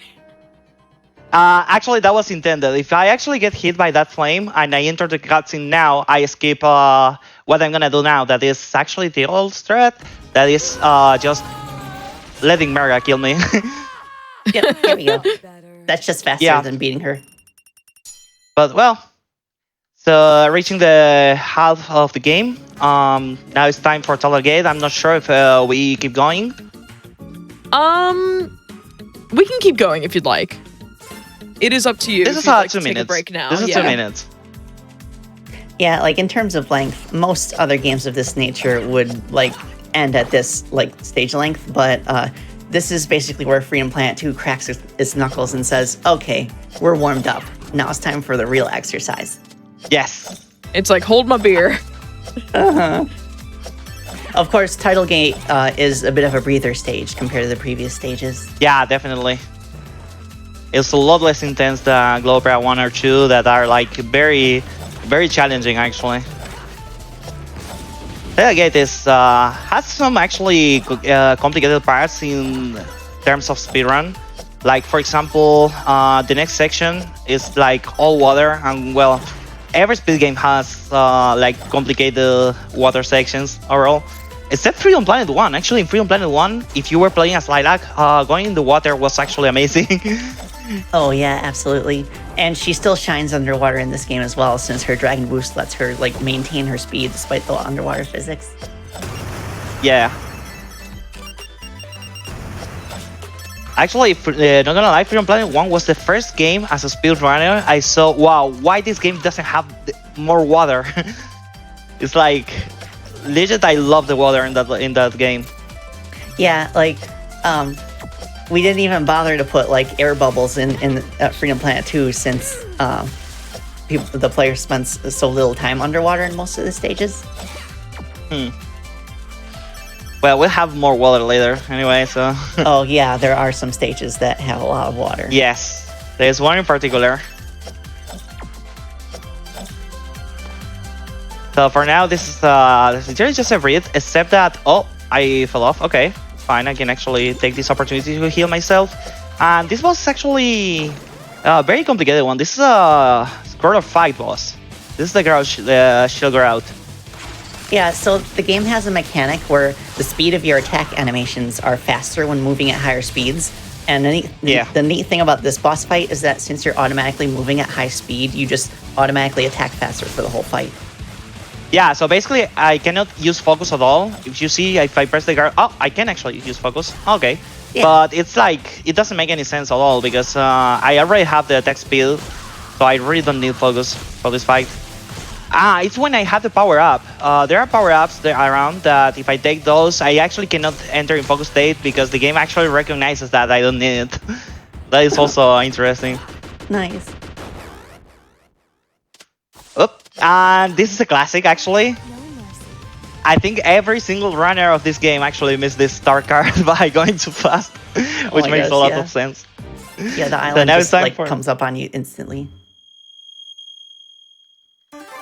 Actually, that was intended. If I actually get hit by that flame and I enter the cutscene now, I skip what I'm gonna do now. That is actually the old strat. That is just letting Merga kill me. Yep, here we go. That's just faster Yeah. than beating her. But well, so reaching the half of the game. Now it's time for Total Gate. I'm not sure if we keep going. We can keep going if you'd like. It is up to you. This if is you'd like 2 to take minutes. a break now. This is yeah. 2 minutes. Yeah, like in terms of length, most other games of this nature would like end at this like stage length, but this is basically where Freedom Planet 2 cracks its knuckles and says, okay, we're warmed up. Now it's time for the real exercise. Yes. It's like hold my beer. Of course, Title Gate is a bit of a breather stage compared to the previous stages. Yeah, definitely. It's a lot less intense than Globra 1 or 2 that are like very, very challenging actually. Tailgate is has some actually complicated parts in terms of speedrun. Like for example, the next section is like all water, and well, every speed game has like complicated water sections overall. Except Freedom Planet 1. Actually, in Freedom Planet 1, if you were playing as Lilac, going in the water was actually amazing. Oh yeah, absolutely. And she still shines underwater in this game as well, since her Dragon Boost lets her like maintain her speed despite the underwater physics. Yeah. Actually, not gonna lie, Freedom Planet 1 was the first game as a speedrunner I saw, wow, why this game doesn't have more water. It's like, legit, I love the water in that game. Yeah, like we didn't even bother to put like air bubbles in Freedom Planet 2 since the player spends so little time underwater in most of the stages. Well, we'll have more water later anyway, so... Oh yeah, there are some stages that have a lot of water. Yes, there's one in particular. So for now, this is just a breathe, except that, oh, I fell off. Okay, fine, I can actually take this opportunity to heal myself. And this boss is actually a very complicated one. This is a Scroll of Fight boss. This is the girl, Shield Grout. Yeah, so the game has a mechanic where the speed of your attack animations are faster when moving at higher speeds. And the neat thing about this boss fight is that since you're automatically moving at high speed, you just automatically attack faster for the whole fight. Yeah, so basically I cannot use focus at all. If you see, if I press the guard, oh, I can actually use focus. Okay. Yeah. But it's like, it doesn't make any sense at all because I already have the attack speed, so I really don't need focus for this fight. It's when I have the power up. There are power ups there around that if I take those, I actually cannot enter in focus state because the game actually recognizes that I don't need it. That is also interesting. Nice. Oop. And this is a classic actually. I think every single runner of this game actually missed this star card by going too fast, which makes a lot of sense. Yeah, the island so just like comes up on you instantly.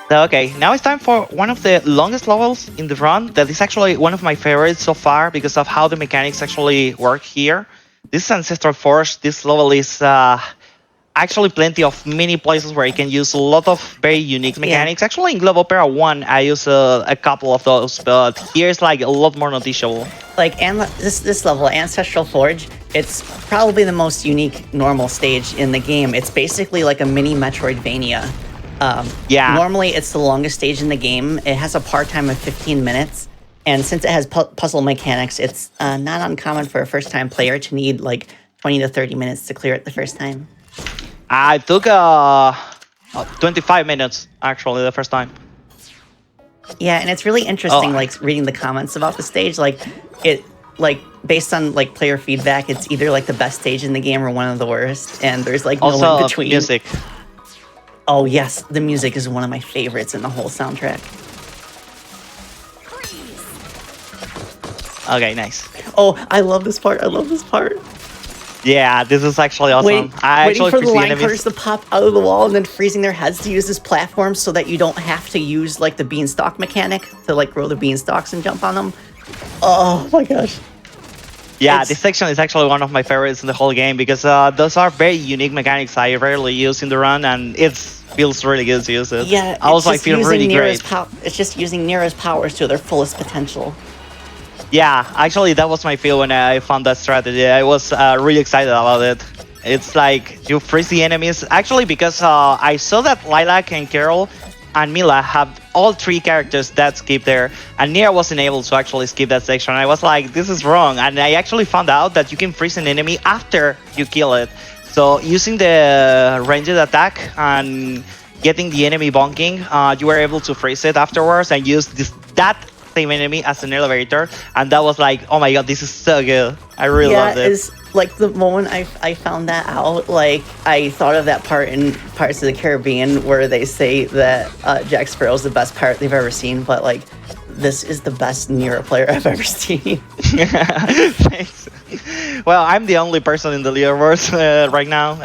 So, okay, now it's time for one of the longest levels in the run. That is actually one of my favorites so far because of how the mechanics actually work here. This is Ancestral Forge. This level is actually plenty of mini places where you can use a lot of very unique mechanics. Actually, in Globe Opera 1, I use a couple of those, but here's like a lot more noticeable. Like, and this level, Ancestral Forge, it's probably the most unique normal stage in the game. It's basically like a mini Metroidvania. Normally, it's the longest stage in the game. It has a part time of 15 minutes. And since it has puzzle mechanics, it's not uncommon for a first-time player to need like 20 to 30 minutes to clear it the first time. I took 25 minutes, actually, the first time. Yeah, and it's really interesting, like, reading the comments about the stage. Like, based on, like, player feedback, it's either, like, the best stage in the game or one of the worst. And there's, like, no in between. Music. Oh, yes, the music is one of my favorites in the whole soundtrack. Okay, nice. Oh, I love this part. I love this part. Yeah, this is actually awesome. Waiting for the line cutters to pop out of the wall and then freezing their heads to use this platform so that you don't have to use, like, the beanstalk mechanic to, like, grow the beanstalks and jump on them. Oh, my gosh. Yeah, this section is actually one of my favorites in the whole game because those are very unique mechanics I rarely use in the run, and it feels really good to use it. Yeah, also, I feel really great. It's just using Nira's powers to their fullest potential. Yeah, actually, that was my feel when I found that strategy. I was really excited about it. It's like you freeze the enemies. Actually, because I saw that Lilac and Carol and Mila have all three characters that skip there, and Nira wasn't able to actually skip that section. I was like, this is wrong, and I actually found out that you can freeze an enemy after you kill it. So using the ranged attack and getting the enemy bonking, you were able to freeze it afterwards and use that same enemy as an elevator, and that was like, oh my god, this is so good. I really loved it. It's like the moment I found that out, like I thought of that part in Pirates of the Caribbean where they say that Jack Sparrow's the best pirate they've ever seen, but like this is the best Nira player I've ever seen. Thanks. Well, I'm the only person in the leaderboards right now.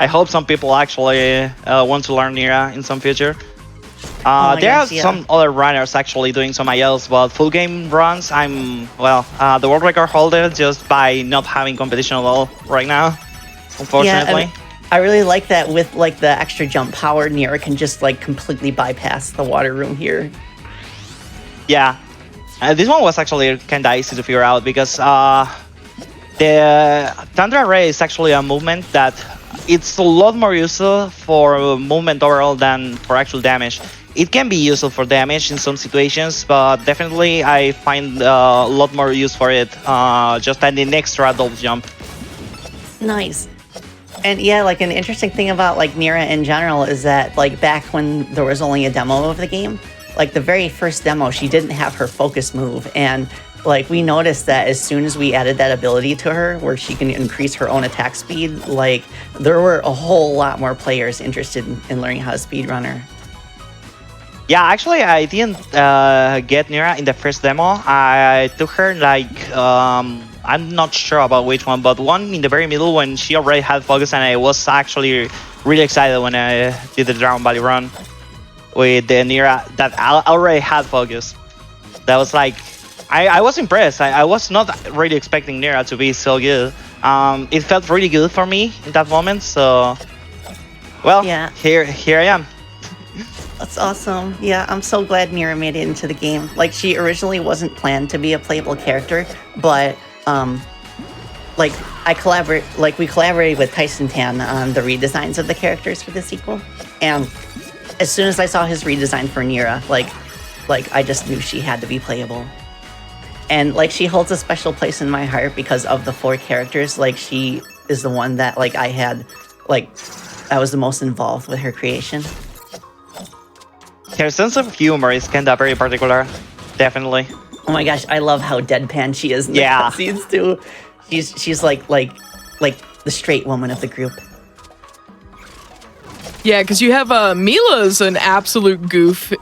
I hope some people actually want to learn Nira in some future. There are some other runners actually doing some ILs, but full game runs, I'm, the world record holder just by not having competition at all right now, unfortunately. Yeah, I really like that with like the extra jump power, Nira can just like completely bypass the water room here. Yeah, this one was actually kind of easy to figure out because the Thunder Ray is actually a movement that it's a lot more useful for movement overall than for actual damage. It can be useful for damage in some situations, but definitely I find a lot more use for it just at an extra double jump. Nice. And yeah, like an interesting thing about like Nira in general is that like back when there was only a demo of the game, like the very first demo, she didn't have her focus move, and like we noticed that as soon as we added that ability to her where she can increase her own attack speed, like there were a whole lot more players interested in learning how to speedrun her. Yeah, actually I didn't get Nira in the first demo. I took her like, I'm not sure about which one, but one in the very middle when she already had focus, and I was actually really excited when I did the Drown Valley run with the Nira that already had focus. That was like, I was impressed. I was not really expecting Nira to be so good. It felt really good for me in that moment. So, well, Yeah. here I am. That's awesome. Yeah, I'm so glad Mira made it into the game. Like, she originally wasn't planned to be a playable character, but like we collaborated with Tyson Tan on the redesigns of the characters for the sequel. And as soon as I saw his redesign for Nira, like I just knew she had to be playable. And like, she holds a special place in my heart because of the 4 characters. Like, she is the one that like I was the most involved with her creation. Her sense of humor is kind of very particular, definitely. Oh my gosh, I love how deadpan she is in the Yeah. cutscenes too. She's like the straight woman of the group. Yeah, because you have Mila's an absolute goof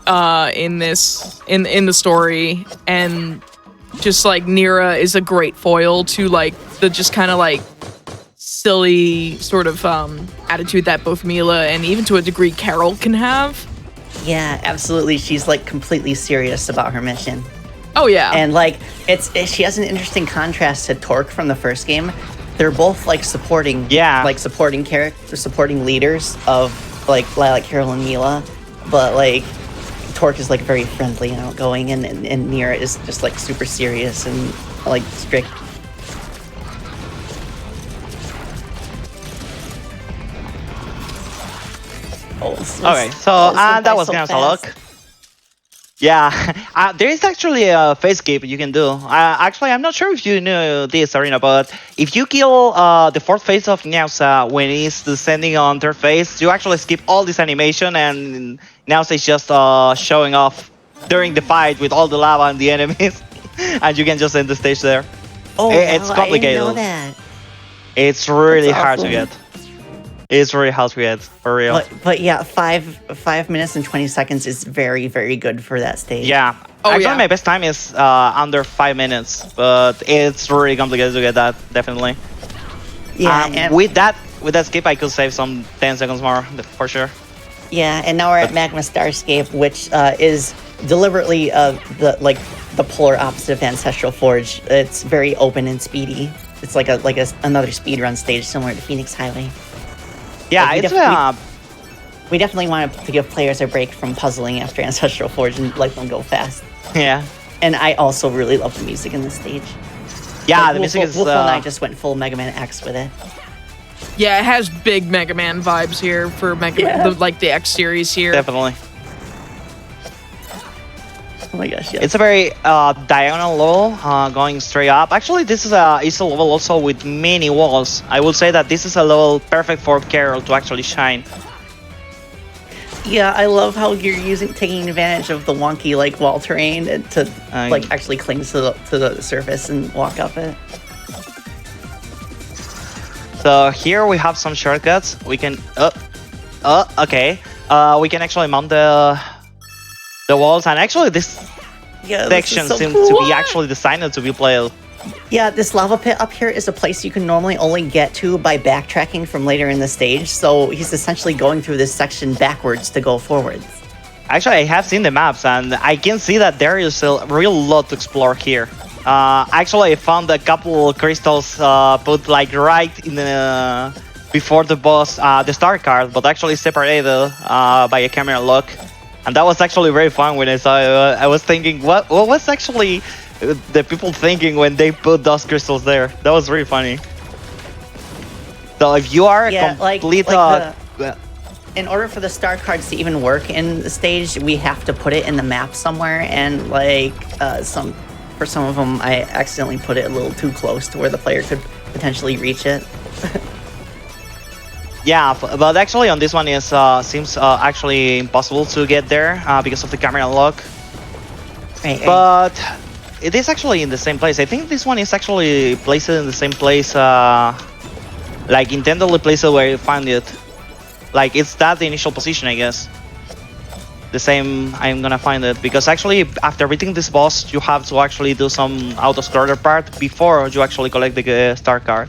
in this in the story, and just like Nira is a great foil to like the just kind of like silly sort of attitude that both Mila and even to a degree Carol can have. Yeah, absolutely. She's like completely serious about her mission. Oh yeah, And like she has an interesting contrast to Torque from the first game. They're both like supporting supporting leaders of like Lilac, Carol, and Mila, but like Torque is like very friendly and outgoing, and Nira is just like super serious and like strict. Okay, so that was kind of a look. Yeah, there is actually a face skip you can do. Actually, I'm not sure if you knew this, Arena, but if you kill the 4th phase of Nyausa when he's descending on their face, you actually skip all this animation, and Nyausa is just showing off during the fight with all the lava and the enemies, and you can just end the stage there. Oh, It's complicated. I didn't know that. It's really That's hard to awesome. get. It's really hard to get, for real. But yeah, 5 minutes and 20 seconds is very, very good for that stage. Yeah. Oh, Actually, yeah. my best time is under 5 minutes, but it's really complicated to get that, definitely. Yeah, and with that skip, I could save some 10 seconds more, for sure. yeah, and now we're at Magma Starscape, which is deliberately the polar opposite of Ancestral Forge. It's very open and speedy. It's like another speedrun stage similar to Phoenix Highway. Yeah, Like, it's we definitely wanted to give players a break from puzzling after Ancestral Forge and let them go fast. yeah. And I also really love the music in this stage. Yeah, Like, the music is Wolf and I just went full Mega Man X with it. yeah, it has big Mega Man vibes here for Mega Man, like the X series here. definitely. Oh my gosh, yes. It's a very diagonal level, going straight up. Actually, this is a level also with many walls. I will say that this is a level perfect for Carol to actually shine. Yeah, I love how you're taking advantage of the wonky like wall terrain and to like actually cling to the surface and walk up it. So here we have some shortcuts. We can okay. We can actually mount the walls, and actually this Yeah, section so seems cool. to be actually designed to be played. Yeah, this lava pit up here is a place you can normally only get to by backtracking from later in the stage. So he's essentially going through this section backwards to go forwards. Actually, I have seen the maps, and I can see that there is a real lot to explore here. Actually, I found a couple crystals put like right in the before the boss, the star card, but actually separated by a camera lock. And that was actually very fun when I saw it. I was thinking, what was actually the people thinking when they put those crystals there? That was really funny. So if you are a complete... in order for the star cards to even work in the stage, we have to put it in the map somewhere. And like for some of them, I accidentally put it a little too close to where the player could potentially reach it. Yeah, but actually on this one is seems actually impossible to get there because of the camera lock. Right. But it is actually in the same place. I think this one is actually placed in the same place, like intentionally placed where you find it. Like it's that the initial position, I guess. The same, I'm gonna find it because actually after beating this boss, you have to actually do some auto-scroller part before you actually collect the star card.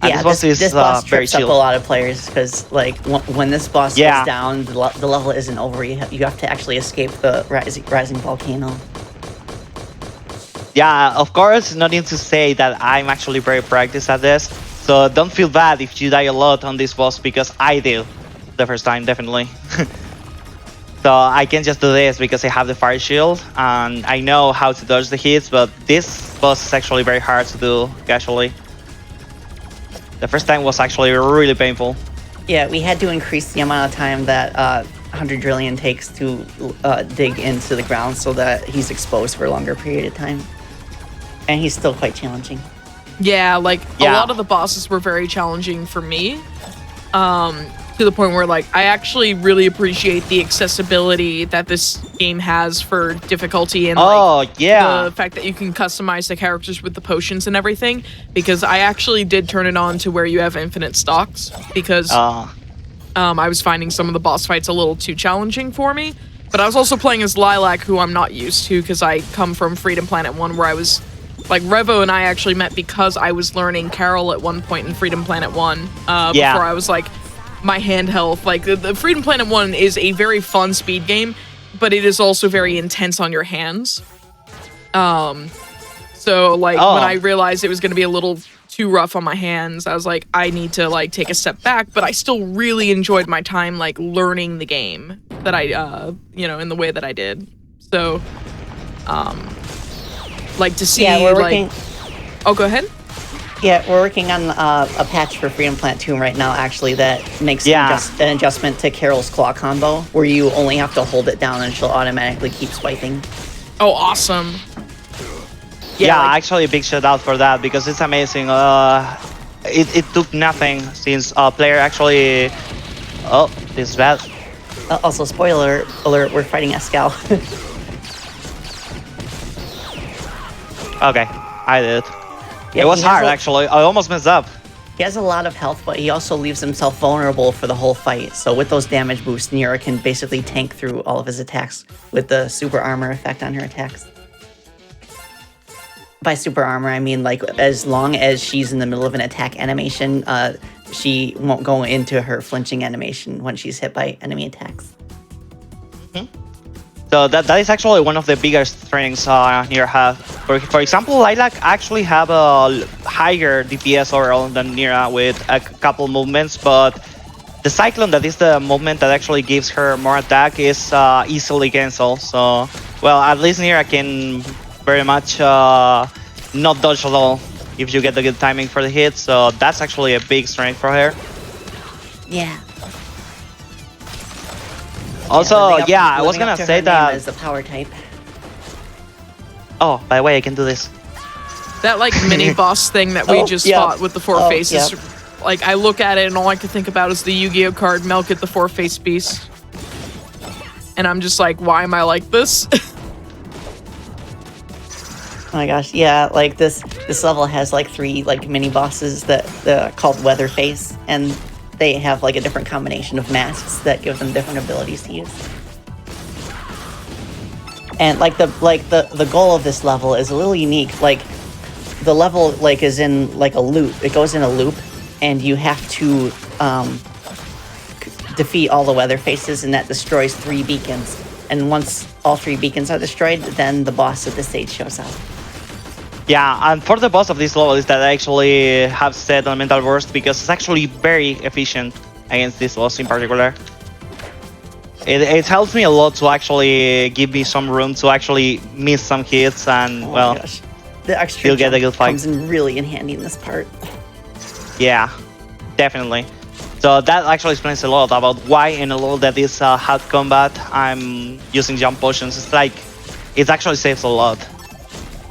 Yeah, this boss very trips up a chill. lot of players because, like, when this boss goes down, the level isn't over. You have to actually escape the rising volcano. Yeah, of course, no need to say that I'm actually very practiced at this. So don't feel bad if you die a lot on this boss, because I do the first time, definitely. So I can just do this because I have the fire shield and I know how to dodge the hits, but this boss is actually very hard to do casually. The first time was actually really painful. Yeah, we had to increase the amount of time that 100 Drillion takes to dig into the ground so that he's exposed for a longer period of time. And he's still quite challenging. Yeah, like a lot of the bosses were very challenging for me. To the point where like I actually really appreciate the accessibility that this game has for difficulty and the fact that you can customize the characters with the potions and everything, because I actually did turn it on to where you have infinite stocks because I was finding some of the boss fights a little too challenging for me. But I was also playing as Lilac, who I'm not used to because I come from Freedom Planet 1, where I was like Revo and I actually met because I was learning Carol at one point in Freedom Planet 1 before I was like my hand health. Like the Freedom Planet 1 is a very fun speed game, but it is also very intense on your hands. So like when I realized it was going to be a little too rough on my hands, I was like, I need to like take a step back, but I still really enjoyed my time like learning the game that I in the way that I did. So like to see oh, go ahead. Yeah, we're working on a patch for Freedom Planet 2 right now, actually, that makes an adjustment to Carol's claw combo, where you only have to hold it down and she'll automatically keep swiping. Oh, awesome. Yeah, actually a big shout out for that, because it's amazing. It took nothing since player actually... Oh, this is bad. Also, spoiler alert, we're fighting Escal. Okay, I did. Yeah, it was hard, actually. I almost messed up. He has a lot of health, but he also leaves himself vulnerable for the whole fight. So with those damage boosts, Nira can basically tank through all of his attacks with the super armor effect on her attacks. By super armor, I mean like as long as she's in the middle of an attack animation, she won't go into her flinching animation when she's hit by enemy attacks. So that is actually one of the biggest strengths Nira have. For example, Lilac actually have a higher DPS overall than Nira with a couple movements, but the Cyclone, that is the movement that actually gives her more attack, is easily cancelled. So, well, at least Nira can very much not dodge at all if you get the good timing for the hit. So that's actually a big strength for her. Yeah. Also, I was gonna say that is the power type. Oh, by the way, I can do this. That like mini boss thing that we just fought with the four faces. Like I look at it and all I can think about is the Yu-Gi-Oh card Melkit the four-faced beast. And I'm just like, why am I like this? Oh my gosh, yeah, like this level has like 3 like mini bosses that are called Weatherface, and they have like a different combination of masks that give them different abilities to use. And like the goal of this level is a little unique. Like the level like is in like a loop. It goes in a loop, and you have to defeat all the weather faces, and that destroys 3 beacons. And once all 3 beacons are destroyed, then the boss of the stage shows up. Yeah, and for the boss of this level is that I actually have set on Mental Burst, because it's actually very efficient against this boss in particular. It helps me a lot to actually give me some room to actually miss some hits and, well, the extra still get a good fight. Comes in really in handy in this part. Yeah, definitely. So that actually explains a lot about why in a level that is hard combat, I'm using jump potions. It's like, it actually saves a lot.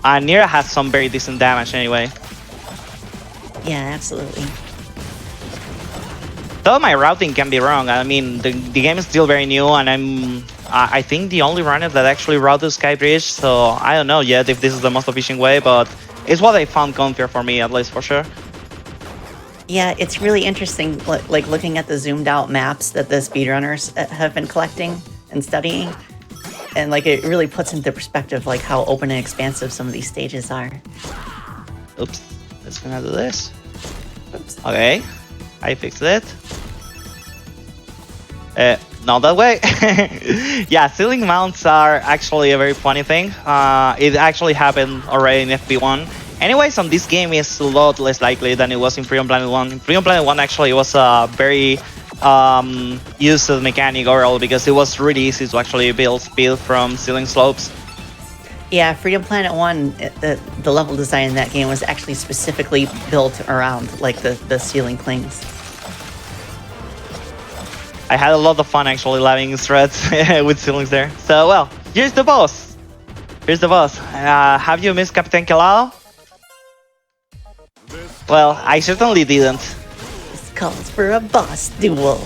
And Nira has some very decent damage anyway. Yeah, absolutely. Though my routing can be wrong. I mean, the game is still very new, and I think the only runner that actually routed Skybridge, so I don't know yet if this is the most efficient way, but it's what I found comfier for me, at least for sure. Yeah, it's really interesting, like looking at the zoomed out maps that the speedrunners have been collecting and studying. And like it really puts into perspective like how open and expansive some of these stages are. Oops, let's gonna do this. Oops. Okay, I fixed it. not that way. Yeah, ceiling mounts are actually a very funny thing. It actually happened already in FP1. Anyways, on this game is a lot less likely than it was in Freedom Planet 1. In Freedom Planet 1 actually was a very used mechanic overall because it was really easy to actually build speed from ceiling slopes. Yeah, Freedom Planet 1, the level design in that game was actually specifically built around like the ceiling clings. I had a lot of fun actually leveling threads with ceilings there. So, well, here's the boss. Here's the boss. Have you missed Captain Kelao? Well, I certainly didn't. This calls for a boss duel.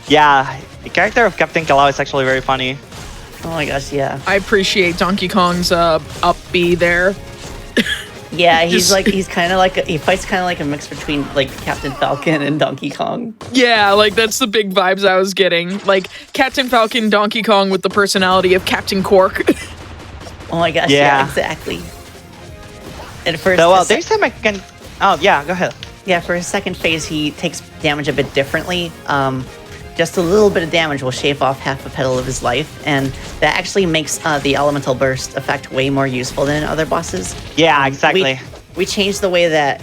Yeah, the character of Captain Kelao is actually very funny. Oh my gosh, yeah. I appreciate Donkey Kong's up B there. Yeah, he's kind of like he fights kind of like a mix between like Captain Falcon and Donkey Kong. Yeah, like that's the big vibes I was getting. Like Captain Falcon, Donkey Kong with the personality of Captain Cork. Oh my gosh, yeah, exactly. And for so, well, there's a mechanic. Oh yeah, go ahead. Yeah, for his second phase, he takes damage a bit differently. Just a little bit of damage will shave off half a petal of his life, and that actually makes the elemental burst effect way more useful than other bosses. Yeah, exactly. We changed the way that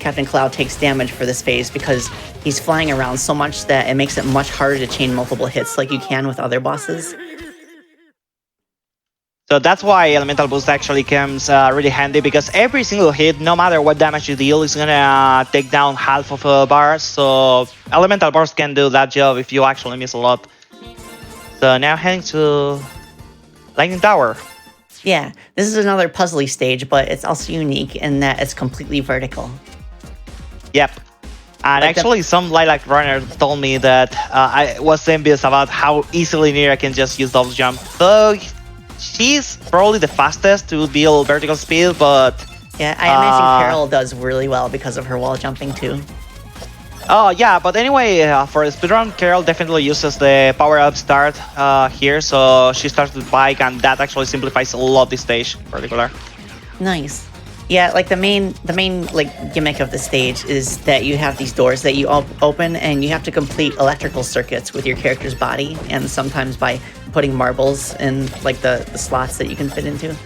Captain Cloud takes damage for this phase because he's flying around so much that it makes it much harder to chain multiple hits like you can with other bosses. So that's why Elemental Boost actually comes really handy, because every single hit, no matter what damage you deal, is gonna take down half of a bar. So Elemental Burst can do that job if you actually miss a lot. So now heading to Lightning Tower. Yeah, this is another puzzly stage, but it's also unique in that it's completely vertical. Yep. And like actually, some Lilac Runner told me that I was envious about how easily Nira can just use double jump. So she's probably the fastest to build vertical speed, but... Yeah, I imagine Carol does really well because of her wall jumping too. Oh, yeah, but anyway, for the speedrun, Carol definitely uses the power-up start here, so she starts with bike, and that actually simplifies a lot this stage in particular. Nice. Yeah, like the main like gimmick of the stage is that you have these doors that you open, and you have to complete electrical circuits with your character's body, and sometimes by putting marbles in like the slots that you can fit into.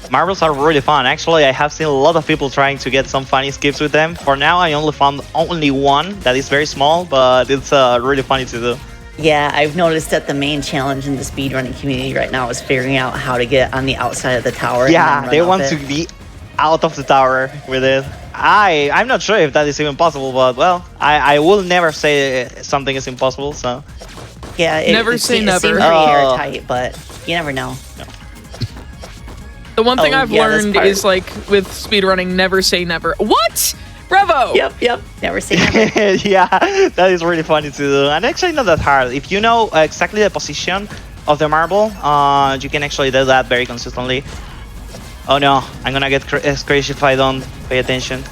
Marbles are really fun. Actually, I have seen a lot of people trying to get some funny skips with them. For now, I only found one that is very small, but it's really funny to do. Yeah, I've noticed that the main challenge in the speedrunning community right now is figuring out how to get on the outside of the tower. Yeah, they want to be out of the tower with it. I'm not sure if that is even possible, but well, I will never say something is impossible, so... Yeah, never say never. It seems pretty airtight, but you never know. No. The one thing I've learned is, like, with speedrunning, never say never. What? Bravo! Yep. Never say never. Yeah, that is really funny to do. And actually not that hard. If you know exactly the position of the marble, you can actually do that very consistently. Oh no, I'm gonna get crazy if I don't pay attention.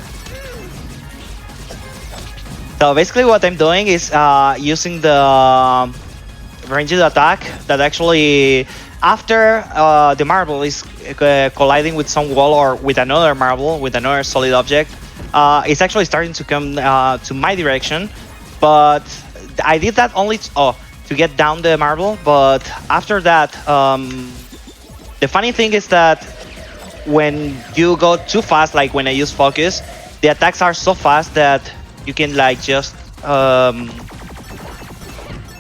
So basically what I'm doing is using the ranged attack that actually... After the marble is colliding with some wall or with another marble, with another solid object, it's actually starting to come to my direction. But I did that only to get down the marble. But after that, the funny thing is that when you go too fast, like when I use focus, the attacks are so fast that you can like just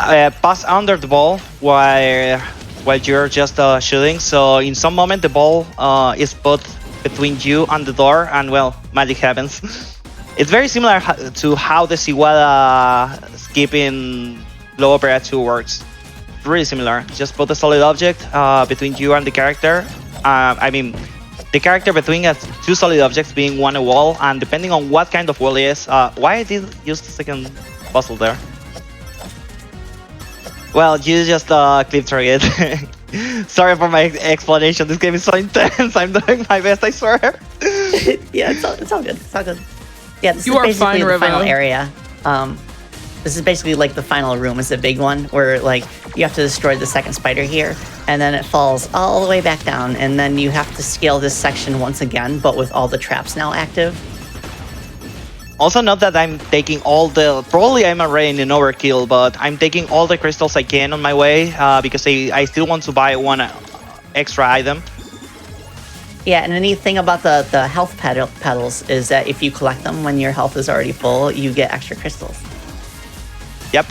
pass under the ball while you're just shooting. So in some moment the ball is put between you and the door, and well, magic happens. It's very similar to how the Siwada skip in Low Opera 2 works. Really similar. Just put a solid object between you and the character. I mean, the character between two solid objects being one a wall, and depending on what kind of wall it is. Why I did use the second puzzle there? Well, you just clip through it. Sorry for my explanation. This game is so intense. I'm doing my best, I swear. Yeah, it's all good. It's all good. Yeah, this you is basically the fine, final area. This is basically like the final room. It's a big one where like you have to destroy the second spider here, and then it falls all the way back down, and then you have to scale this section once again, but with all the traps now active. Also note that I'm taking all the, probably I'm already in overkill, but I'm taking all the crystals I can on my way because I still want to buy one extra item. Yeah, and the neat thing about the health petals is that if you collect them when your health is already full, you get extra crystals. Yep.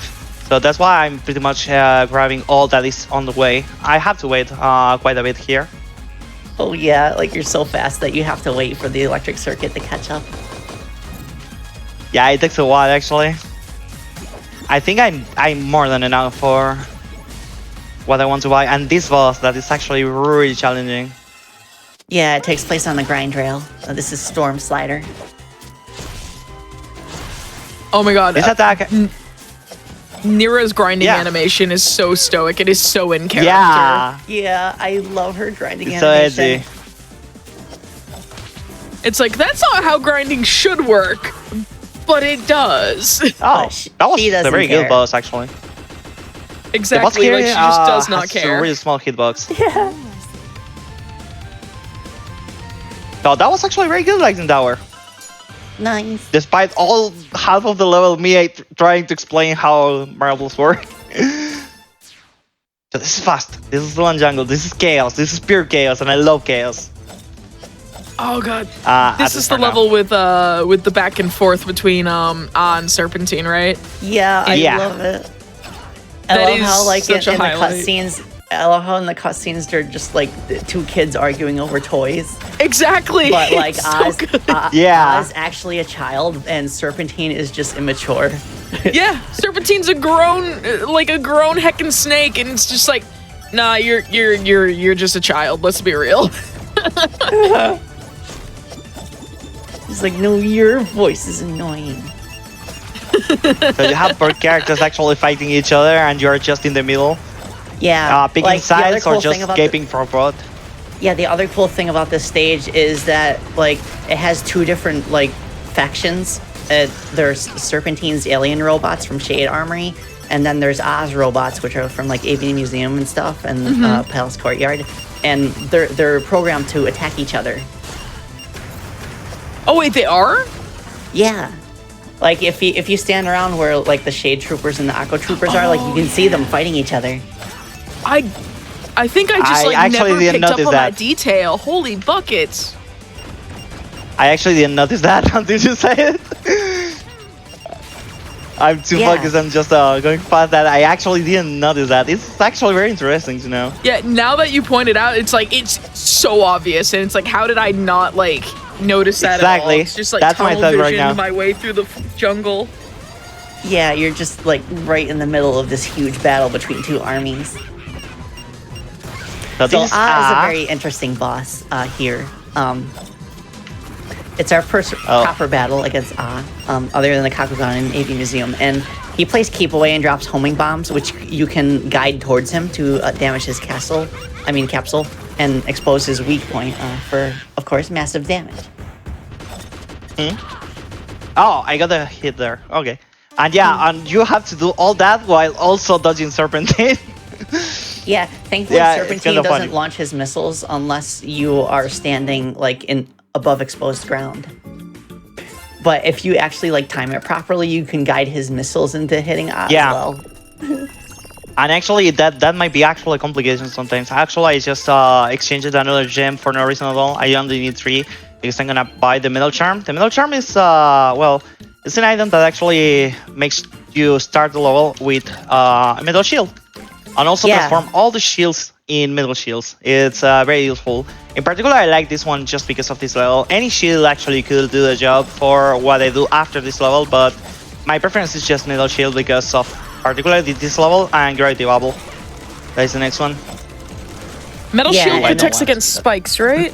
So that's why I'm pretty much grabbing all that is on the way. I have to wait quite a bit here. Oh yeah, like you're so fast that you have to wait for the electric circuit to catch up. Yeah, it takes a while actually. I think I'm more than enough for what I want to buy, and this boss that is actually really challenging. Yeah, it takes place on the grind rail. This is Storm Slider. Oh my god. This attack. Nira's grinding animation is so stoic. It is so in character. Yeah. Yeah, I love her grinding It's so animation. edgy. It's like, that's not how grinding should work, but it does. Oh, that was she a doesn't very care. good boss actually. Exactly, like she just does not care. A really small hitbox. Yeah. So that was actually very good, Lightning Tower. Nice. Despite all half of the level me trying to explain how marbles work. So this is fast. This is Land Jungle. This is chaos. This is pure chaos, and I love chaos. Oh god. At This is the level with the back and forth between and Serpentine, right? Yeah, I Yeah. love it. I That love how is like in such a the highlight. cutscenes, I love how in the cutscenes they're just like the two kids arguing over toys. Exactly. But like It's so Oz, good. Yeah. Oz actually a child and Serpentine is just immature. Yeah, Serpentine's a grown heckin' snake, and it's just like, nah, you're just a child. Let's be real. He's like, no, your voice is annoying. So you have both characters actually fighting each other, and you're just in the middle, Yeah, picking like, the other sides cool or just thing about gaping for both. Yeah, the other cool thing about this stage is that like it has two different like factions. There's Serpentine's alien robots from Shade Armory, and then there's Oz robots, which are from like AV Museum and stuff, and Palace Courtyard, and they're programmed to attack each other. Oh wait, they are? Yeah, like if you stand around where like the Shade Troopers and the Aqua Troopers are, like you can see them fighting each other. I think I just like actually never didn't picked up notice on that that. detail. Holy buckets. I actually didn't notice that until you say it. I'm too Yeah. focused on just going past that. I actually didn't notice that. It's actually very interesting to know. Yeah, now that you point it out, it's like it's so obvious, and it's like, how did I not like notice that at all? Exactly. It's just like That's my tunnel thought right vision now. my way through the jungle. Yeah, you're just like right in the middle of this huge battle between two armies. So So this Ah is a very interesting boss here. It's our first proper battle against Ah, other than the Kakugan in AV Museum. And he plays keep away and drops homing bombs, which you can guide towards him to damage his capsule, and expose his weak point for, of course, massive damage. Oh, I got a hit there. Okay. And yeah, and you have to do all that while also dodging Serpentine. Yeah, thankfully Yeah, it's Serpentine kinda doesn't funny. launch his missiles unless you are standing like in above exposed ground. But if you actually like time it properly, you can guide his missiles into hitting Oz Yeah. well. And actually, that might be actually a complication sometimes. Actually, I just exchanged another gem for no reason at all. I only need 3 because I'm gonna buy the Metal Charm. The Metal Charm is, well, it's an item that actually makes you start the level with a Metal Shield. And also Yeah. transform all the shields in Metal Shields. It's very useful. In particular, I like this one just because of this level. Any shield actually could do the job for what I do after this level, but my preference is just Metal Shield because of particularly this level and Gravity Bubble. That is the next one. Metal Yeah, Shield I know protects one. against spikes, right?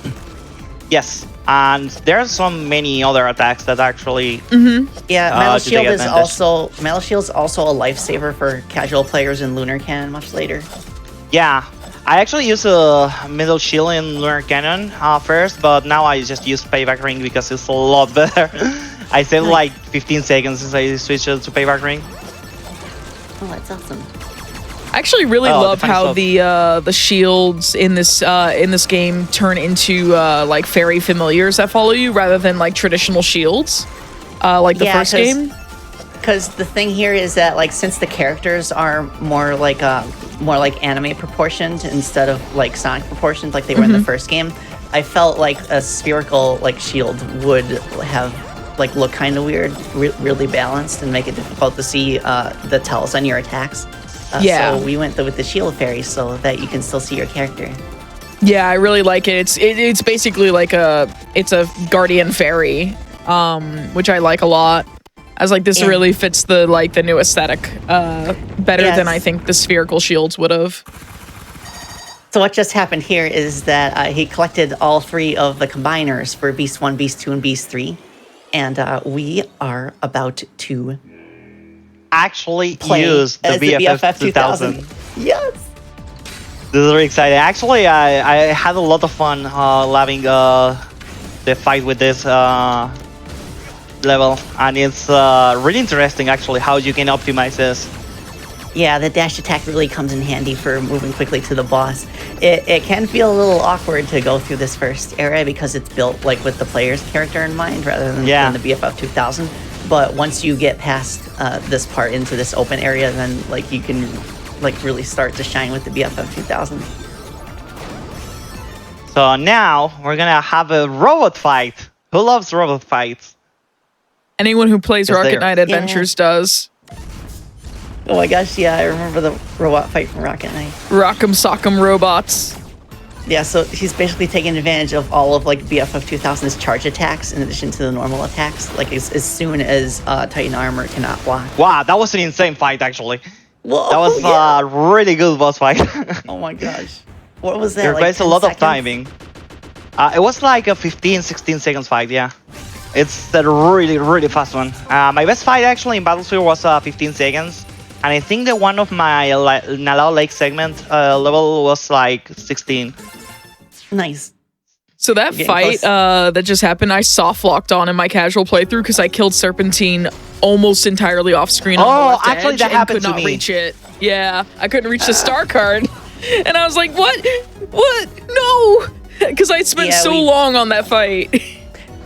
Yes, and there are so many other attacks that actually Yeah, Metal to take Shield is advantage. Metal Shield's also a lifesaver for casual players in Lunar Cannon much later. Yeah, I actually use a Metal Shield in Lunar Cannon first, but now I just use Payback Ring because it's a lot better. I saved like 15 seconds since I switched to Payback Ring. Oh, that's awesome. I actually really Oh, love defense how of- the shields in this game turn into like fairy familiars that follow you rather than like traditional shields. like the first game. Because the thing here is that, like, since the characters are more like anime proportioned instead of like Sonic proportioned, like they were in the first game, I felt like a spherical like shield would have like look kind of weird, really balanced, and make it difficult to see the tells on your attacks. So we went with the shield fairy so that you can still see your character. Yeah, I really like it. It's basically like a guardian fairy, which I like a lot. I was like, this really fits the new aesthetic better than I think the spherical shields would have. So what just happened here is that he collected all 3 of the combiners for Beast 1, Beast 2, and Beast 3. And we are about to actually use the BFF 2000. Yes! This is very exciting. Actually, I had a lot of fun loving the fight with this level, and it's really interesting actually how you can optimize this. Yeah, the dash attack really comes in handy for moving quickly to the boss. It can feel a little awkward to go through this first area because it's built like with the player's character in mind rather than the BFF 2000. But once you get past this part into this open area, then like you can like really start to shine with the BFF 2000. So now we're gonna have a robot fight. Who loves robot fights? Anyone who plays Rocket Knight Adventures does. Oh my gosh, yeah, I remember the robot fight from Rocket Knight. Rock'em sock'em robots. Yeah, so he's basically taking advantage of all of like BFF 2000's charge attacks in addition to the normal attacks. Like as soon as Titan Armor cannot block. Wow, that was an insane fight actually. Whoa, that was a really good boss fight. Oh my gosh. What was that? It requires like a lot seconds? of timing. It was like a 15-16 seconds fight, yeah. It's a really fast one. My best fight actually in Battlefield was 15 seconds. And I think that one of my Nalao Lake segment level was like 16. Nice. So that fight that just happened, I soft locked on in my casual playthrough because I killed Serpentine almost entirely off screen. On the left actually, edge that happened could not to me. reach it. Yeah, I couldn't reach the star card, and I was like, "What? What? No!" Because I spent so long on that fight.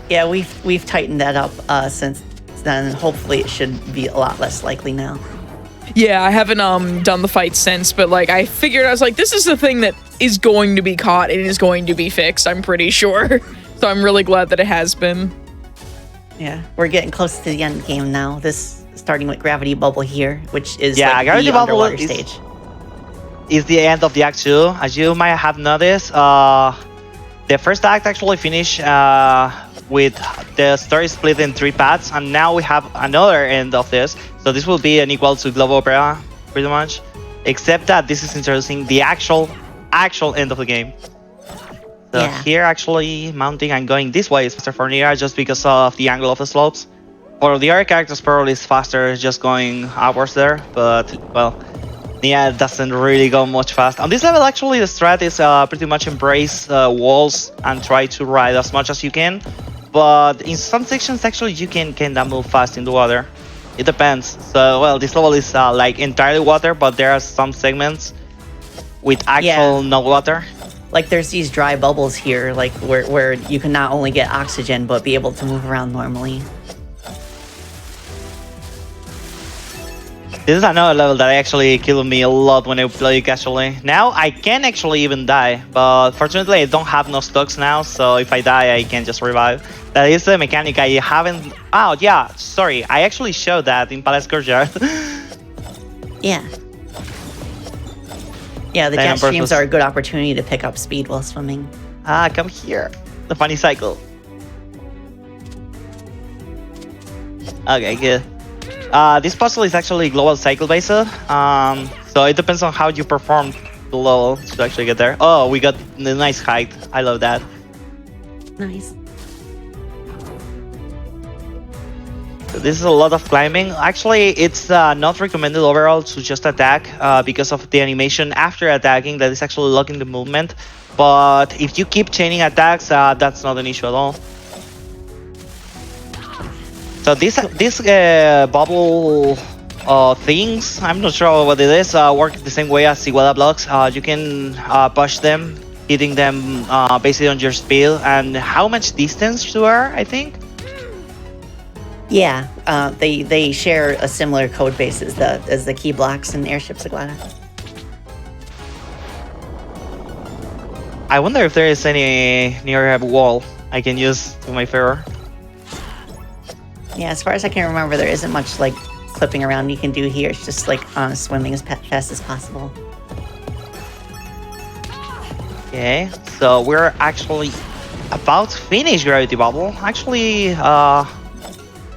Yeah, we've tightened that up since then. Hopefully, it should be a lot less likely now. Yeah, I haven't done the fight since, but like I figured, I was like, this is the thing that is going to be caught and is going to be fixed, I'm pretty sure. So I'm really glad that it has been. Yeah, we're getting close to the end game now. This starting with Gravity Bubble here, which is like Gravity the Bubble underwater stage. Is the end of the Act 2. As you might have noticed, the first act actually finished with the story split in 3 parts, and now we have another end of this. So this will be an equal to Global Opera, pretty much, except that this is introducing the actual end of the game. So here, actually mounting and going this way is faster for Nia just because of the angle of the slopes. For the other characters, probably it's faster just going upwards there, but well, Nia doesn't really go much fast. On this level, actually, the strat is pretty much embrace walls and try to ride as much as you can. But in some sections, actually, you can kinda move fast in the water. It depends. So, well, this level is like entirely water, but there are some segments with actual no water. Like there's these dry bubbles here, like where you can not only get oxygen, but be able to move around normally. This is another level that actually killed me a lot when I play casually. Now I can actually even die, but fortunately I don't have no stocks now, so if I die I can just revive. That is the mechanic I haven't... Oh yeah, sorry, I actually showed that in Palace Courtyard. Yeah. Yeah, the jet streams are a good opportunity to pick up speed while swimming. Ah, come here. The funny cycle. Okay, good. This puzzle is actually global cycle based, so it depends on how you perform the level to actually get there. Oh, we got the nice height. I love that. Nice. This is a lot of climbing. Actually, it's not recommended overall to just attack because of the animation after attacking that is actually locking the movement. But if you keep chaining attacks, that's not an issue at all. So this bubble things, I'm not sure what it is, work the same way as Iguala blocks. You can push them, hitting them based on your speed and how much distance you are, I think. Yeah, they share a similar code base as the key blocks in Airship Sagrada. I wonder if there is any near wall I can use to my favor. Yeah, as far as I can remember, there isn't much like clipping around you can do here. It's just like swimming as fast as possible. Okay, so we're actually about to finish Gravity Bubble. Actually,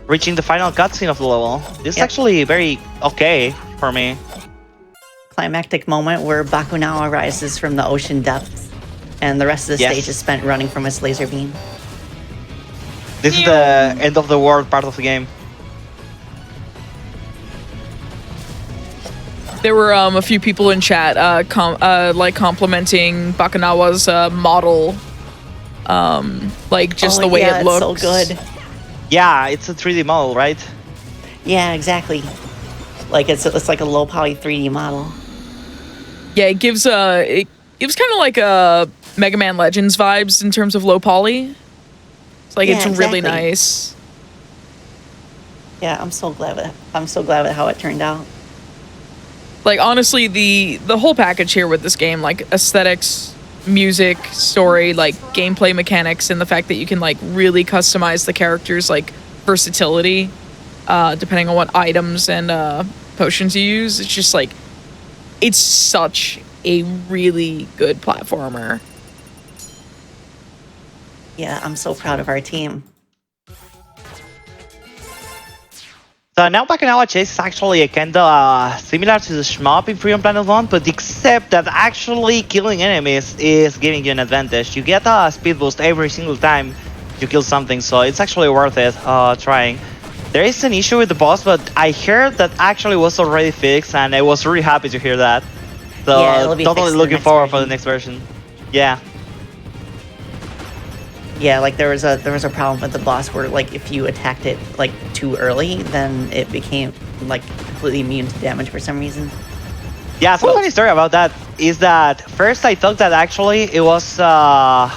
reaching the final cutscene of the level. This is actually very okay for me. Climactic moment where Bakunawa rises from the ocean depths, and the rest of the stage is spent running from its laser beam. This is the end of the world part of the game. There were a few people in chat like complimenting Bakunawa's model, like just the way it looks. It's so good. Yeah, it's a 3D model, right? Yeah, exactly. Like it's like a low poly 3D model. Yeah, it gives kind of like a Mega Man Legends vibes in terms of low poly. It's like it's really nice. Yeah, I'm so glad with how it turned out. Like honestly, the whole package here with this game, like aesthetics, music, story, like gameplay mechanics, and the fact that you can like really customize the characters, like versatility, depending on what items and potions you use. It's just like, it's such a really good platformer. Yeah, I'm so proud of our team. So now Bakunawa Chase is actually a kinda similar to the shmup in Free on Planet 1, but except that actually killing enemies is giving you an advantage. You get a speed boost every single time you kill something, so it's actually worth it trying. There is an issue with the boss, but I heard that actually was already fixed, and I was really happy to hear that. So totally looking forward for the next version. Yeah. Yeah, like there was a problem with the boss where like if you attacked it like too early, then it became like completely immune to damage for some reason. Yeah, so funny story about that is that first I thought that actually it was a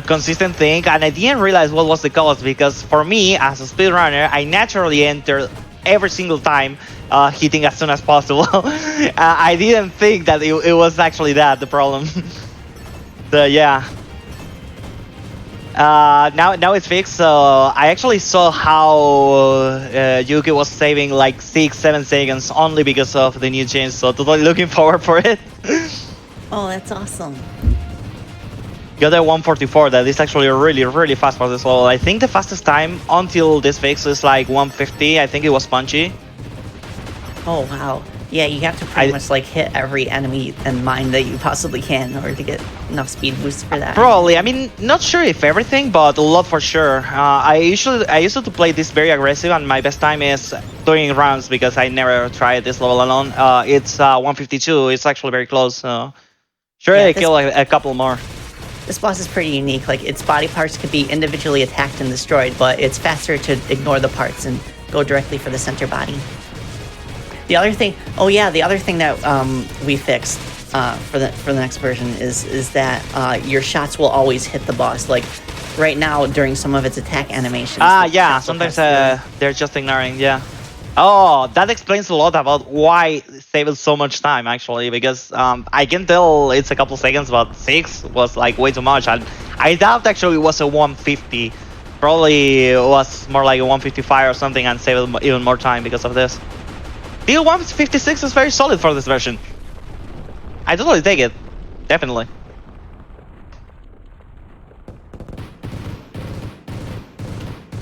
consistent thing, and I didn't realize what was the cause, because for me as a speedrunner, I naturally enter every single time hitting as soon as possible. I didn't think that it was actually that the problem. So yeah. Now it's fixed, so I actually saw how Yuki was saving like 6-7 seconds only because of the new change, so totally looking forward for it. Oh, that's awesome. Got a 144, that is actually really fast for this level. I think the fastest time until this fix is like 150, I think it was Punchy. Oh wow. Yeah, you have to pretty much like hit every enemy and mine that you possibly can in order to get enough speed boosts for that. Probably. I mean, not sure if everything, but a lot for sure. I used to play this very aggressive, and my best time is doing rounds because I never tried this level alone. It's 152. It's actually very close. So sure, I kill a couple more. This boss is pretty unique. Like its body parts could be individually attacked and destroyed, but it's faster to ignore the parts and go directly for the center body. The other thing, the other thing that we fixed for the next version is that your shots will always hit the boss. Like right now during some of its attack animations. Yeah, sometimes they're just ignoring. Yeah. Oh, that explains a lot about why it saved so much time actually, because I can tell it's a couple seconds, but 6 was like way too much, and I doubt actually it was a 150. Probably it was more like a 155 or something, and saved even more time because of this. The 156 is very solid for this version. I totally take it. Definitely.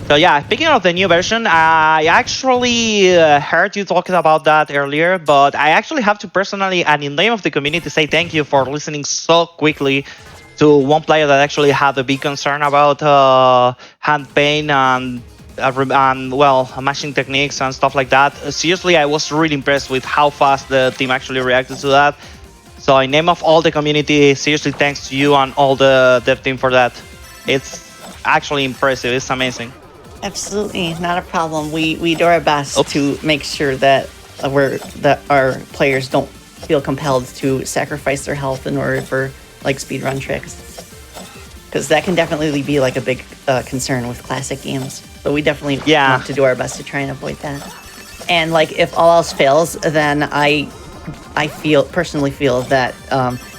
So yeah, speaking of the new version, I actually heard you talking about that earlier, but I actually have to personally, and in the name of the community, say thank you for listening so quickly to one player that actually had a big concern about hand pain and well, mashing techniques and stuff like that. Seriously, I was really impressed with how fast the team actually reacted to that. So in name of all the community, seriously thanks to you and all the dev team for that. It's actually impressive. It's amazing. Absolutely, not a problem. We do our best to make sure that our players don't feel compelled to sacrifice their health in order for like speedrun tricks, because that can definitely be like a big concern with classic games. So we definitely Yeah. want to do our best to try and avoid that. And like if all else fails, then I personally feel that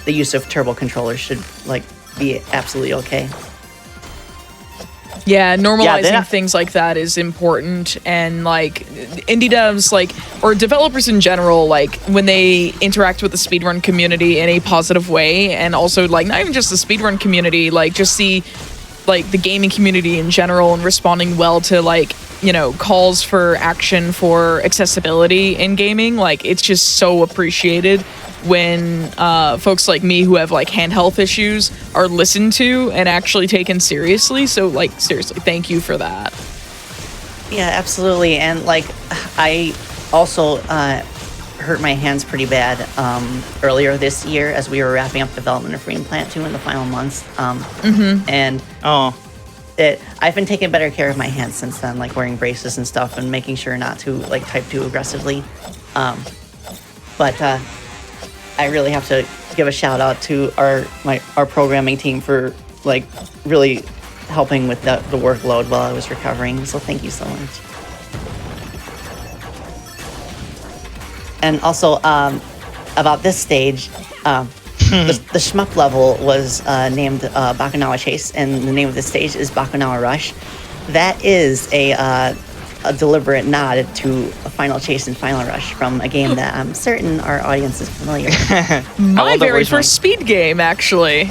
the use of turbo controllers should like be absolutely okay. Yeah, normalizing then things like that is important, and like indie devs, like, or developers in general, like when they interact with the speedrun community in a positive way, and also like not even just the speedrun community, like just the gaming community in general, and responding well to like, you know, calls for action for accessibility in gaming, like it's just so appreciated when folks like me who have like hand health issues are listened to and actually taken seriously. So like seriously, thank you for that. Yeah, absolutely. And like I also hurt my hands pretty bad earlier this year as we were wrapping up development of Freedom Planet 2 in the final months. And I've been taking better care of my hands since then, like wearing braces and stuff and making sure not to like type too aggressively. But I really have to give a shout out to our programming team for like really helping with the workload while I was recovering. So thank you so much. And also about this stage, the shmup level was named Bakunawa Chase, and the name of the stage is Bakunawa Rush. That is a deliberate nod to a Final Chase and Final Rush from a game that I'm certain our audience is familiar with. My very first speed game, actually.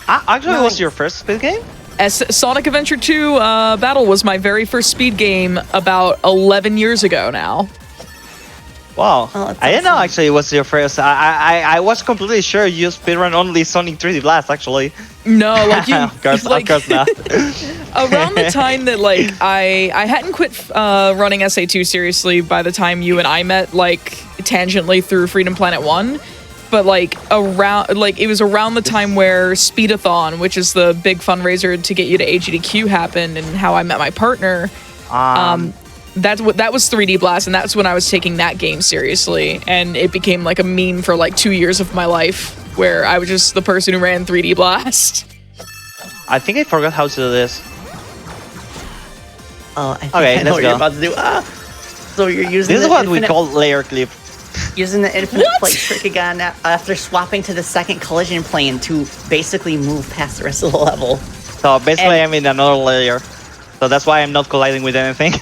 Actually, it was your first speed game? Sonic Adventure 2 Battle was my very first speed game about 11 years ago now. Wow. Oh, that's I didn't know awesome. actually it was your first. I was completely sure you speedrun only Sonic 3D Blast actually. No, like you, of course not. around the time that like I hadn't quit running SA2 seriously by the time you and I met, like tangentially through Freedom Planet 1, but like it was around the time where Speedathon, which is the big fundraiser to get you to AGDQ, happened, and how I met my partner. That was 3D Blast, and that's when I was taking that game seriously, and it became like a meme for like 2 years of my life, where I was just the person who ran 3D Blast. I think I forgot how to do this. Oh, I think Okay, I know let's what you're go. about to do. So you're using This is the what we infinite- call layer clip. using the infinite What? flight trick again after swapping to the second collision plane to basically move past the rest of the level. So basically, And- I'm in another layer. So that's why I'm not colliding with anything.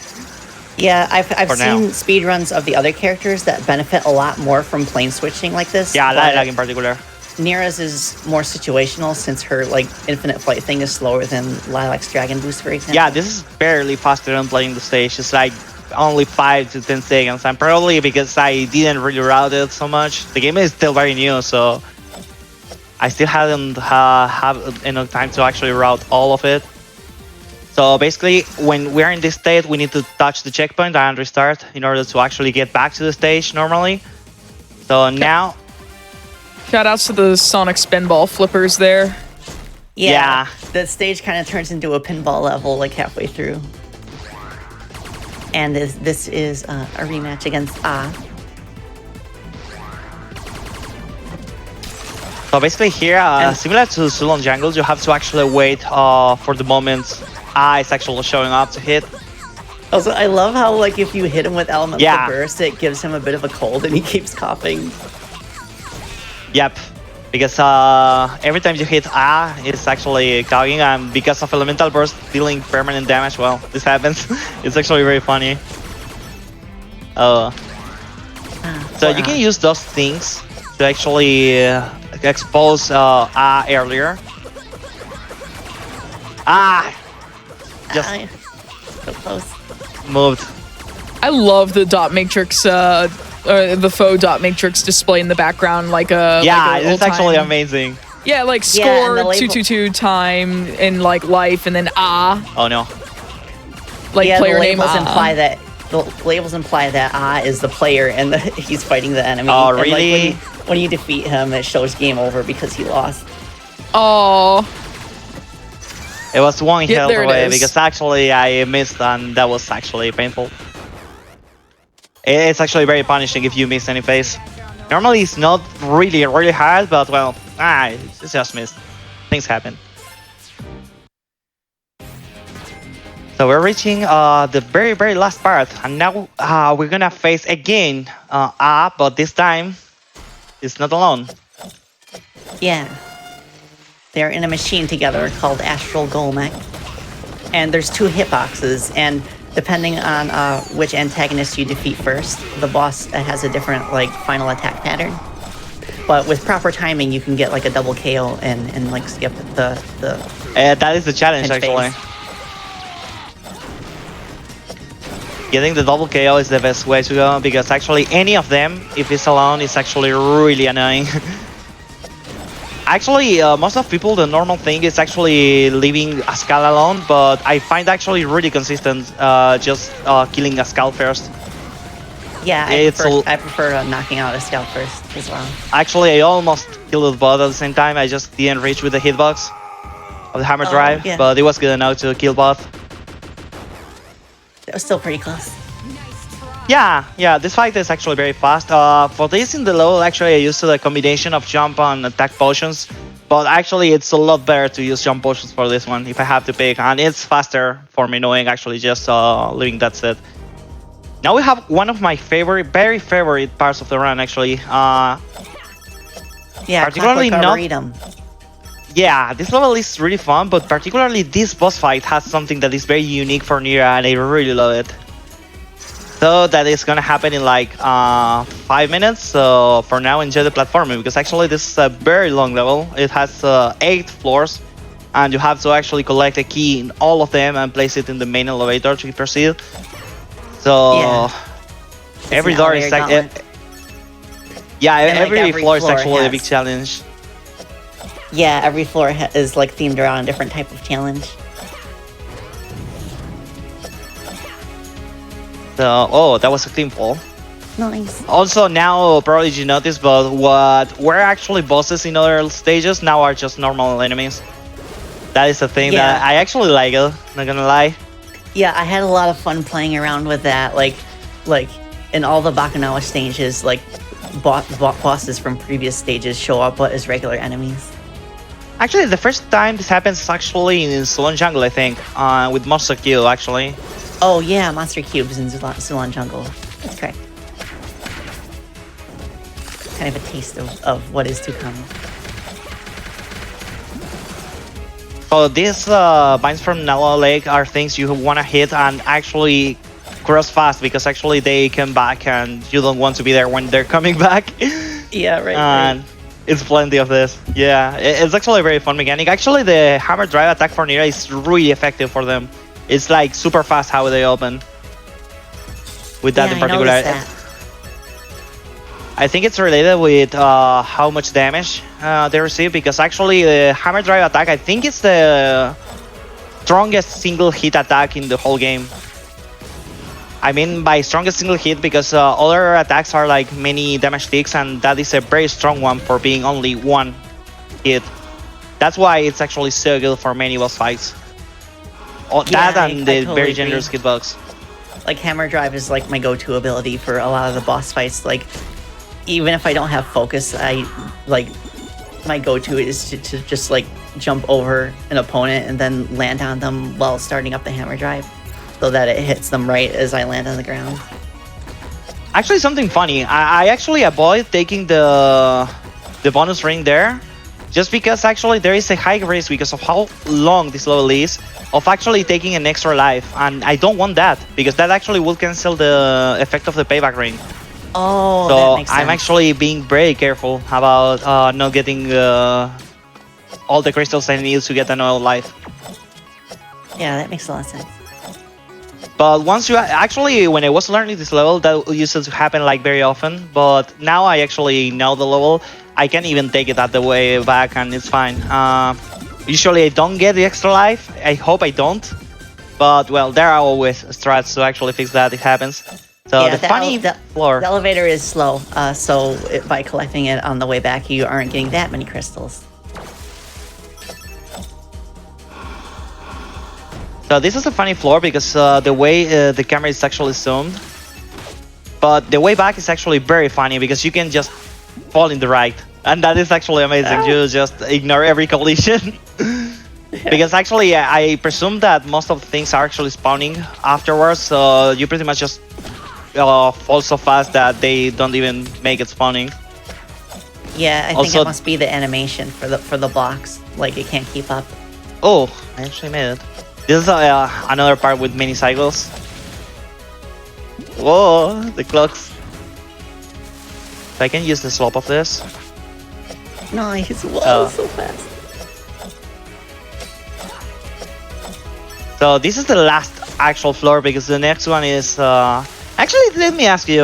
Yeah, I've For seen now. speedruns of the other characters that benefit a lot more from plane switching like this. Yeah, but Lilac in particular. Nira's is more situational since her like infinite flight thing is slower than Lilac's Dragon Boost, for example. Yeah, this is barely faster than playing the stage. It's like only 5 to 10 seconds. And probably because I didn't really route it so much. The game is still very new, so I still haven't have enough time to actually route all of it. So basically, when we're in this state, we need to touch the checkpoint and restart in order to actually get back to the stage normally. So now, Shoutouts to the Sonic Spinball flippers there. Yeah. The stage kind of turns into a pinball level like halfway through. And this is a rematch against so basically here, similar to Sulon Jungles, you have to actually wait for the moment is actually showing up to hit. Also, I love how like if you hit him with Elemental Yeah. Burst, it gives him a bit of a cold and he keeps coughing. Yep, because every time you hit it's actually cogging, and because of Elemental Burst dealing permanent damage, well, this happens. It's actually very funny. So you can use those things to actually expose earlier. Just So close. moved. I love the dot matrix, the faux dot matrix display in the background, like a Yeah, like it's actually amazing. Yeah, like Yeah, and score the label- 222 time in like life, and then Oh no. like Yeah, player the name labels imply that is the player and he's fighting the enemy. Oh, And, like, really? when you defeat him, it shows game over because he lost. Oh, It was one Yeah, health there it away is. because actually I missed, and that was actually painful. It's actually very punishing if you miss any phase. Normally it's not really hard, but well, it's just missed. Things happen. So we're reaching the very last part, and now we're gonna face again but this time it's not alone. Yeah. They're in a machine together called Astral Golmek. And there's 2 hitboxes, and depending on which antagonist you defeat first, the boss has a different like final attack pattern. But with proper timing, you can get like a double KO and like skip the That is the challenge actually. phase. Getting the double KO is the best way to go, because actually any of them, if it's alone, is actually really annoying. Actually, most of people, the normal thing is actually leaving Ascal alone, but I find actually really consistent just killing Ascal first. Yeah, I prefer knocking out a scout first as well. Actually, I almost killed both at the same time. I just didn't reach with the hitbox of the hammer drive, yeah. but it was good enough to kill both. It was still pretty close. Yeah, this fight is actually very fast. For this in the low, actually I used the combination of jump and attack potions, but actually it's a lot better to use jump potions for this one if I have to pick, and it's faster for me knowing actually just leaving that set. Now we have one of my very favorite parts of the run actually. Yeah, particularly not. Arboretum. Yeah, this level is really fun, but particularly this boss fight has something that is very unique for Nira, and I really love it. So that is gonna happen in like 5 minutes. So for now, enjoy the platforming, because actually this is a very long level. It has 8 floors, and you have to actually collect a key in all of them and place it in the main elevator to proceed. So Yeah. every an door is elevator like gauntlet. every floor is floor actually a has- big challenge. Yeah, every floor is like themed around a different type of challenge. So oh, that was a clean fall. Nice. Also now, probably you noticed, but what were actually bosses in other stages now are just normal enemies. That is the thing that I actually like it, not gonna lie. Yeah, I had a lot of fun playing around with that. Like in all the Bakunawa stages, like bosses from previous stages show up as regular enemies. Actually, the first time this happens is actually in Sulon Jungle, I think, with Monster Q, actually. Oh yeah, Monster Cubes in Sulon Jungle. That's correct. Kind of a taste of what is to come. So these vines from Nala Lake are things you want to hit and actually cross fast, because actually they come back and you don't want to be there when they're coming back. Yeah, right. And it's plenty of this. Yeah, it's actually a very fun mechanic. Actually, the hammer drive attack for Nira is really effective for them. It's like super fast how they open. With that in particular. I think it's related with how much damage they receive, because actually the hammer drive attack, I think it's the strongest single hit attack in the whole game. I mean by strongest single hit because other attacks are like many damage ticks, and that is a very strong one for being only one hit. That's why it's actually so good for many boss fights. That and the totally very agree. generous hitbox. Like Hammer Drive is like my go-to ability for a lot of the boss fights. Like even if I don't have focus, I like my go-to is to just like jump over an opponent and then land on them while starting up the Hammer Drive, so that it hits them right as I land on the ground. Actually, something funny. I actually avoid taking the bonus ring there, just because actually there is a high risk, because of how long this level is, of actually taking an extra life, and I don't want that, because that actually will cancel the effect of the payback ring. Oh, So that makes sense. I'm actually being very careful about not getting all the crystals I need to get another life. Yeah, that makes a lot of sense. But once you actually, when I was learning this level, that used to happen like very often. But now I actually know the level. I can even take it at the way back, and it's fine. Usually I don't get the extra life. I hope I don't. But well, there are always strats to actually fix that. It happens. So Yeah, the funny floor. The elevator is slow, so by collecting it on the way back, you aren't getting that many crystals. So this is a funny floor because the way the camera is actually zoomed. But the way back is actually very funny because you can just fall in the right. And that is actually amazing. You just ignore every collision. Because actually, I presume that most of the things are actually spawning afterwards, so you pretty much just fall so fast that they don't even make it spawning. Yeah, I think Also- it must be the animation for the blocks. Like, it can't keep up. Oh, I actually made it. This is another part with many cycles. Whoa, the clocks. So I can use the slope of this. Nice. Whoa, Oh. so fast. So this is the last actual floor because the next one is... Actually, let me ask you,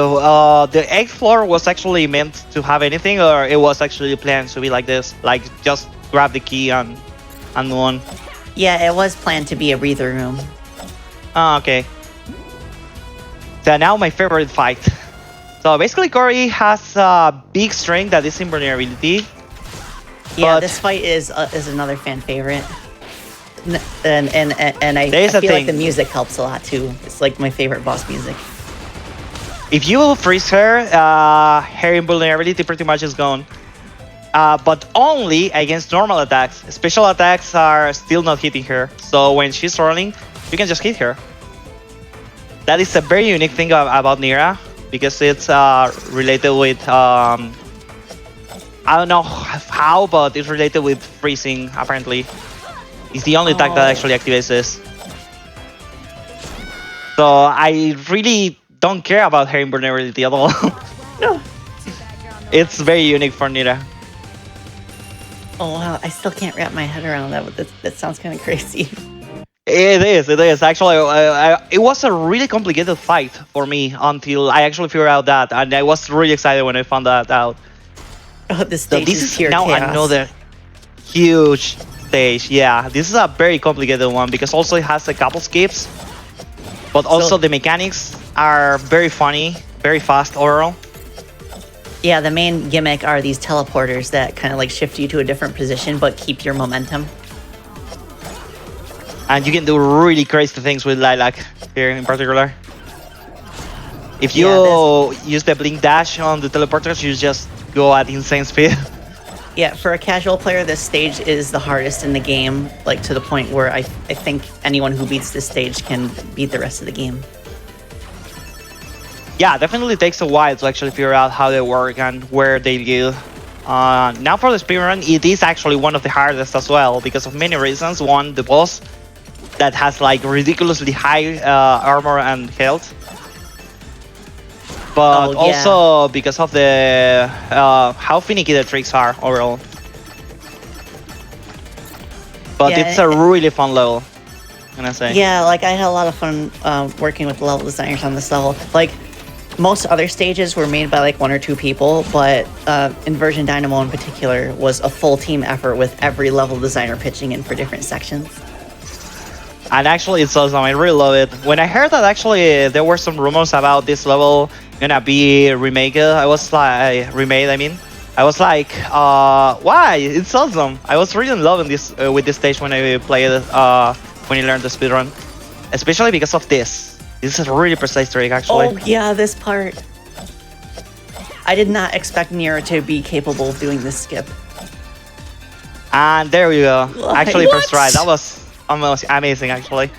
the 8th floor was actually meant to have anything, or it was actually planned to be like this? Like, just grab the key and move on? Yeah, it was planned to be a breather room. Oh, okay. So now my favorite fight. So basically Cory has a big strength that is invulnerability. Yeah, But- this fight is another fan favorite. And I There's a feel like thing. the music helps a lot too. It's like my favorite boss music. If you freeze her, her invulnerability pretty much is gone. But only against normal attacks. Special attacks are still not hitting her. So when she's rolling, you can just hit her. That is a very unique thing about Nira, because it's related with... I don't know how, but it's related with freezing, apparently. It's the only attack that Oh. actually activates this. So I really don't care about her invulnerability at all. No. It's very unique for Nira. Oh wow, I still can't wrap my head around that. But that sounds kind of crazy. It is. Actually, it was a really complicated fight for me until I actually figured out that, and I was really excited when I found that out. Oh, this So stage this is is pure now chaos. another huge stage. Yeah, this is a very complicated one because also it has a couple skips, but also the mechanics are very funny, very fast overall. Yeah, the main gimmick are these teleporters that kind of like shift you to a different position but keep your momentum. And you can do really crazy things with Lilac here in particular. If you use the blink dash on the teleporters, you just go at insane speed. Yeah, for a casual player, this stage is the hardest in the game, like to the point where I think anyone who beats this stage can beat the rest of the game. Yeah, definitely takes a while to actually figure out how they work and where they go. Now for the speedrun, it is actually one of the hardest as well because of many reasons. One, the boss that has like ridiculously high armor and health. But also because of the how finicky the tricks are overall. But Yeah, it's a really fun level, can I say? Yeah, like I had a lot of fun working with the level designers on this level. Like most other stages were made by like 1 or 2 people, but Inversion Dynamo in particular was a full team effort with every level designer pitching in for different sections. And actually, it's awesome. I really love it. When I heard that actually there were some rumors about this level gonna be remade, I was like, I was like, why? It's awesome. I was really in love in this with this stage when I played it, when I learned the speedrun, especially because of this. This is a really precise trick, actually. Oh yeah, this part. I did not expect Nira to be capable of doing this skip. And there we go. What? Actually, What? first try. That was almost amazing, actually.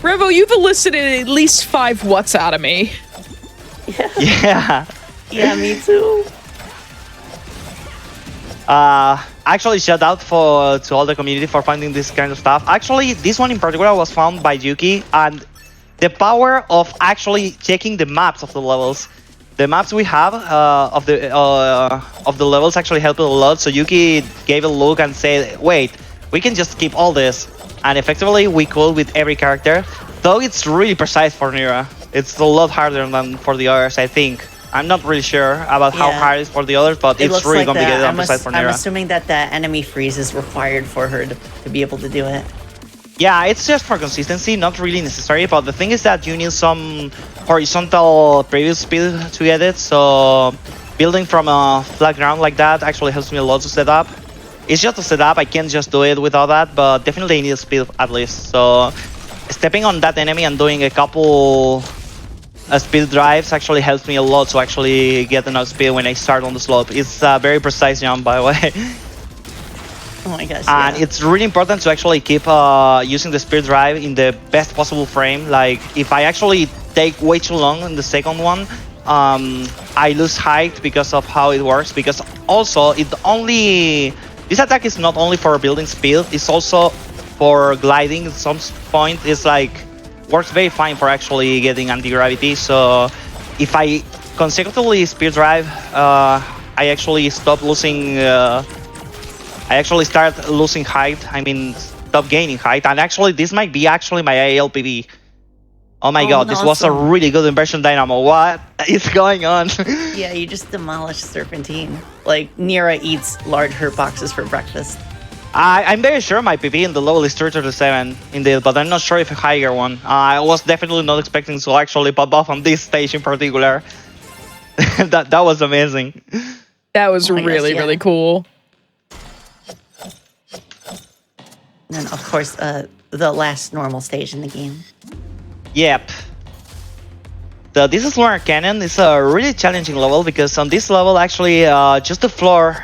Revo, you've elicited at least 5 whats out of me. Yeah. Yeah, me too. Actually, shout out to all the community for finding this kind of stuff. Actually, this one in particular was found by Yuki, and the power of actually checking the maps of the levels. The maps we have of the levels actually helped a lot. So Yuki gave a look and said, "Wait, we can just keep all this," and effectively we could with every character. Though it's really precise for Nira. It's a lot harder than for the others, I think. I'm not really sure about how Yeah. hard it is for the others, but It it's looks really like complicated that. and precise for I'm Nira. assuming that the enemy freeze is required for her to be able to do it. Yeah, it's just for consistency, not really necessary, but the thing is that you need some horizontal previous speed to get it, so building from a flat ground like that actually helps me a lot to set up. It's just a setup, I can't just do it without that, but definitely I need speed at least, so stepping on that enemy and doing a couple speed drives actually helps me a lot to actually get enough speed when I start on the slope. It's a very precise jump, by the way. Oh my gosh. And Yeah. it's really important to actually keep using the speed drive in the best possible frame. Like, if I actually take way too long in the second one, I lose height because of how it works. Because also, this attack is not only for building speed, it's also for gliding. At some point, it's like works very fine for actually getting anti-gravity. So if I consecutively speed drive, I actually stop losing. I actually start losing height. I mean, stop gaining height. And actually, this might be actually my ALPB. Oh my god, this was a awesome. really good inversion dynamo. What is going on? Yeah, you just demolished Serpentine. Like, Nira eats large hurt boxes for breakfast. I'm very sure my PB in the level is 337 indeed, but I'm not sure if a higher one. I was definitely not expecting to actually pop off on this stage in particular. that was amazing. That was Oh my gosh, really, yeah. really cool. And then, of course, the last normal stage in the game. Yep. So this is Lunar Canyon. It's a really challenging level because on this level, actually, just the floor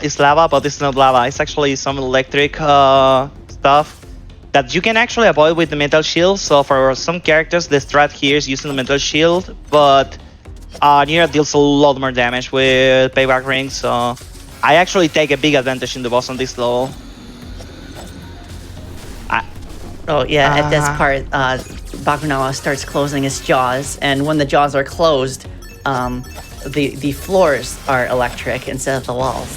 is lava, but it's not lava. It's actually some electric stuff that you can actually avoid with the metal shield. So for some characters, the strat here is using the metal shield, but Nira deals a lot more damage with payback rings. So I actually take a big advantage in the boss on this level. Oh yeah, at this part, Bakunawa starts closing his jaws, and when the jaws are closed, the floors are electric instead of the walls.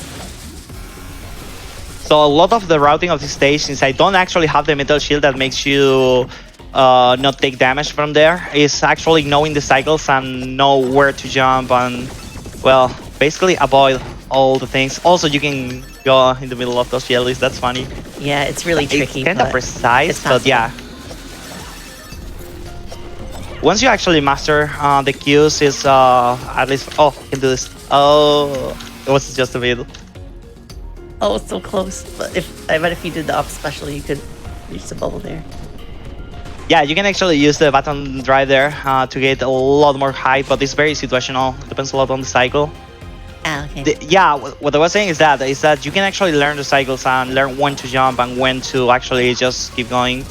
So a lot of the routing of this stage, since I don't actually have the metal shield that makes you not take damage from there, is actually knowing the cycles and know where to jump and, well, basically avoid all the things. Also, you can go in the middle of those jellies. That's funny. Yeah, it's really tricky. It's kind of but precise, it's but possible. yeah. Once you actually master the Qs, is at least... Oh, I can do this. Oh, it was just a bit. Oh, it's so close. But I bet if you did the up special, you could reach the bubble there. Yeah, you can actually use the button drive there to get a lot more height, but it's very situational. Depends a lot on the cycle. Ah, okay. Yeah, what I was saying is that you can actually learn the cycles and learn when to jump and when to actually just keep going.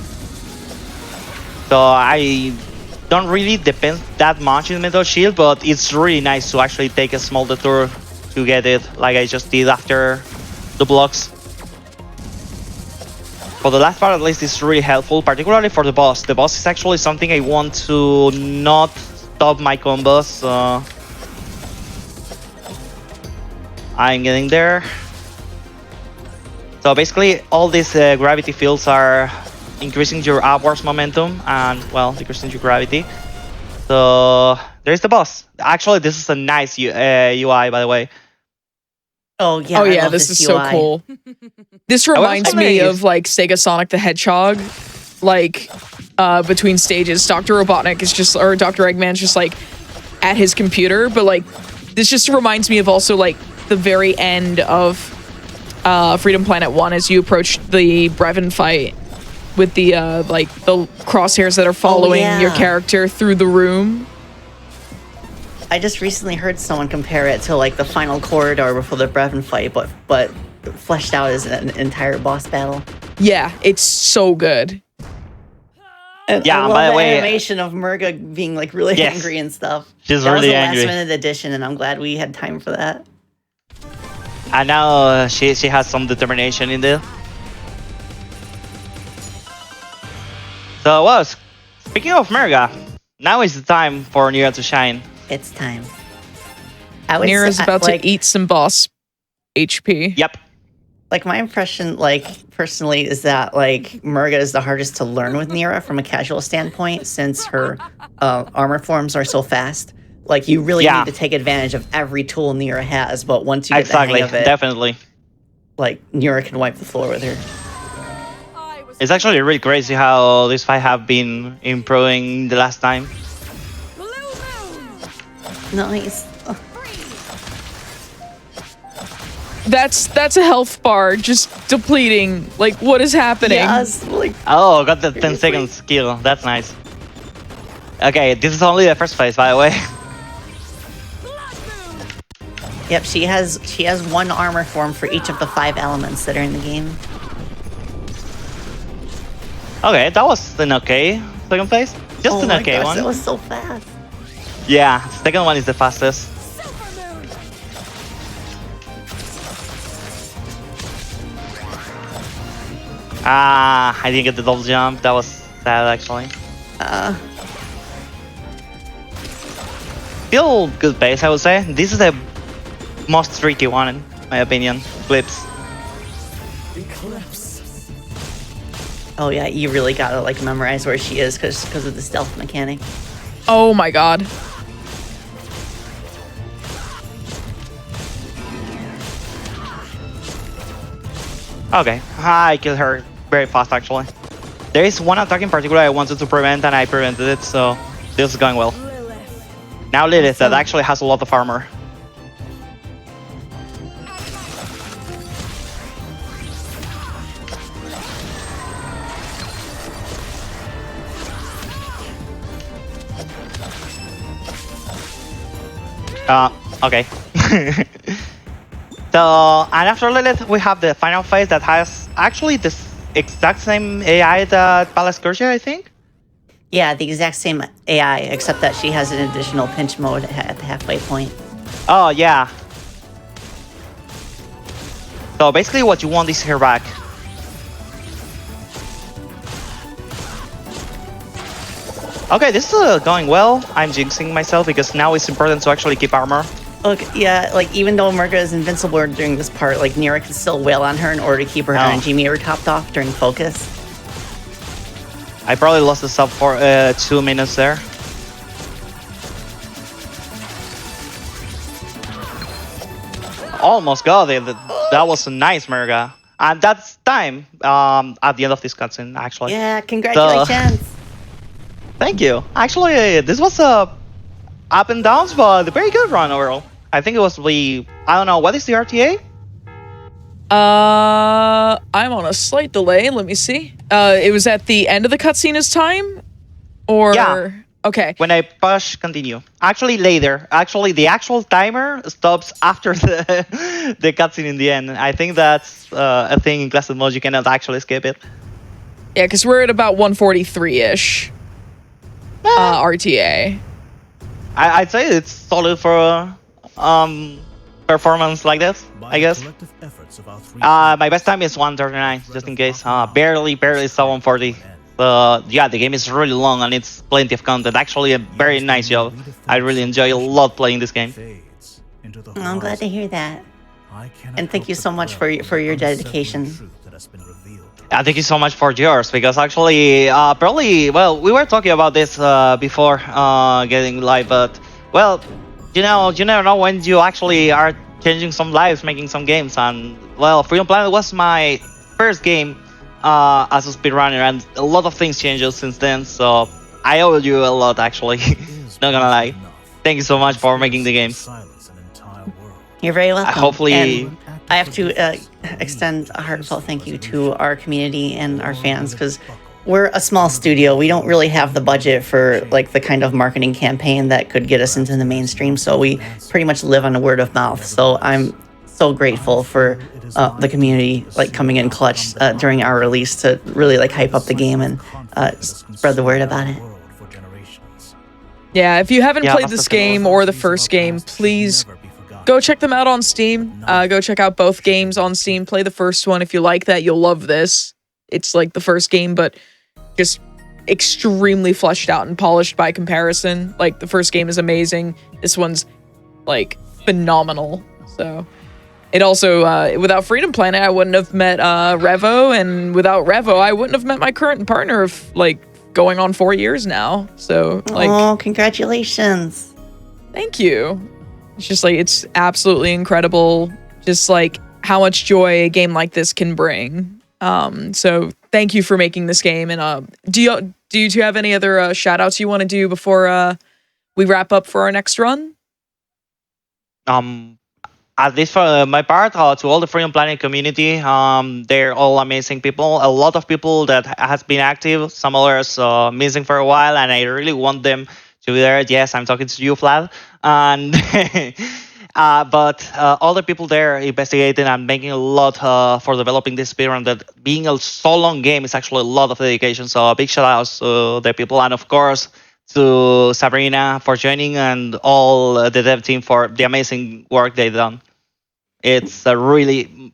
So I don't really depend that much in Metal Shield, but it's really nice to actually take a small detour to get it, like I just did after the blocks. For the last part, at least, it's really helpful, particularly for the boss. The boss is actually something I want to not stop my combos, so I'm getting there. So basically, all these gravity fields are increasing your upwards momentum and, well, decreasing your gravity. So there's the boss. Actually, this is a nice UI, by the way. Oh yeah. Oh I yeah, love this is UI. so cool. This reminds me wondering of like Sega Sonic the Hedgehog, like between stages. Dr. Robotnik is just, or Dr. Eggman's just like at his computer, but like this just reminds me of also like the very end of Freedom Planet 1 as you approach the Brevin fight with the like the crosshairs that are following your yeah. character through the room. I just recently heard someone compare it to like the final corridor before the Brevin fight, but fleshed out as an entire boss battle. Yeah, it's so good. And Yeah, I love by the way, animation of Murga being like really Yes. angry and stuff. She's that really was a angry. last minute addition, and I'm glad we had time for that. And now she has some determination in there. So, well, speaking of Merga, now is the time for Nira to shine. It's time. I would Nira's say, about like, to eat some boss HP. Yep. Like my impression, like personally, is that like Murga is the hardest to learn with Nira from a casual standpoint, since her armor forms are so fast. Like you really need to take advantage of every tool Nira has, but once you get the hang of it, definitely. like Nira can wipe the floor with her. It's actually really crazy how this fight have been improving the last time. Nice. That's a health bar just depleting. Like, what is happening? Yes, like Oh, got the 10 Seriously? second skill. That's nice. Okay, this is only the first phase, by the way. Yep, she has one armor form for each of the 5 elements that are in the game. Okay, that was an okay second place. Just an okay one. That was so fast. Yeah, second one is the fastest. Ah, I didn't get the double jump. That was sad, actually. Still good pace, I would say. This is the most tricky one, in my opinion. Flips. Oh yeah, you really gotta like memorize where she is because of the stealth mechanic. Oh my god. Okay, I killed her very fast, actually. There is one attack in particular I wanted to prevent, and I prevented it, so this is going well. Now Lilith, that actually has a lot of armor. Okay. So, and after Lilith, we have the final phase that has actually this exact same AI that Palace Cursia, I think? Yeah, the exact same AI, except that she has an additional pinch mode at the halfway point. Oh, yeah. So basically what you want is her back. Okay, this is going well. I'm jinxing myself because now it's important to actually keep armor. Look, yeah, like even though Merga is invincible during this part, like Nira can still wail on her in order to keep her energy meter topped off during focus. I probably lost the sub for 2 minutes there. Almost got it. That was a nice Merga. And that's time at the end of this cutscene, actually. Yeah, congratulations. Thank you. Actually, this was a up and downs, but a very good run overall. I think it was the, I don't know, what is the RTA? I'm on a slight delay. Let me see. It was at the end of the cutscene's time? Or... Yeah. Okay. When I push continue. Actually, later. Actually, the actual timer stops after the cutscene in the end. I think that's a thing in classic mode. You cannot actually skip it. Yeah, because we're at about 143-ish. RTA. I'd say it's solid for performance like this, I guess. My best time is 139, just in case. Barely saw 140. Yeah, the game is really long and it's plenty of content. Actually, a very nice job. I really enjoy a lot playing this game. I'm glad to hear that. And thank you so much for your dedication. Thank you so much for yours, because actually, probably, well, we were talking about this before getting live, but, well, you never know when you actually are changing some lives, making some games, and, well, Freedom Planet was my first game as a speedrunner, and a lot of things changed since then, so I owe you a lot, actually. Not gonna lie. Thank you so much for making the game. You're very welcome. Hopefully... And I have to extend a heartfelt thank you to our community and our fans, because we're a small studio. We don't really have the budget for like the kind of marketing campaign that could get us into the mainstream, so we pretty much live on a word of mouth. So I'm so grateful for the community like coming in clutch during our release to really like hype up the game and spread the word about it. Yeah, if you haven't played this game or the first game, please go check them out on Steam. Go check out both games on Steam. Play the first one. If you like that, you'll love this. It's like the first game, but just extremely fleshed out and polished by comparison. Like, the first game is amazing. This one's, like, phenomenal. So, it also, without Freedom Planet, I wouldn't have met Revo, and without Revo, I wouldn't have met my current partner of, like, going on 4 years now. So, like... Oh, congratulations. Thank you. It's just like, it's absolutely incredible, just like how much joy a game like this can bring. So thank you for making this game. And do you two have any other shout outs you want to do before we wrap up for our next run? At least for my part, to all the Freedom Planet community, they're all amazing people. A lot of people that has been active, some others missing for a while, and I really want them to be there. Yes, I'm talking to you, Vlad. And But all the people there investigating and making a lot for developing this speedrun. That being a so long game is actually a lot of dedication. So a big shout out to the people, and of course to Sabrina for joining, and all the dev team for the amazing work they've done. It's a really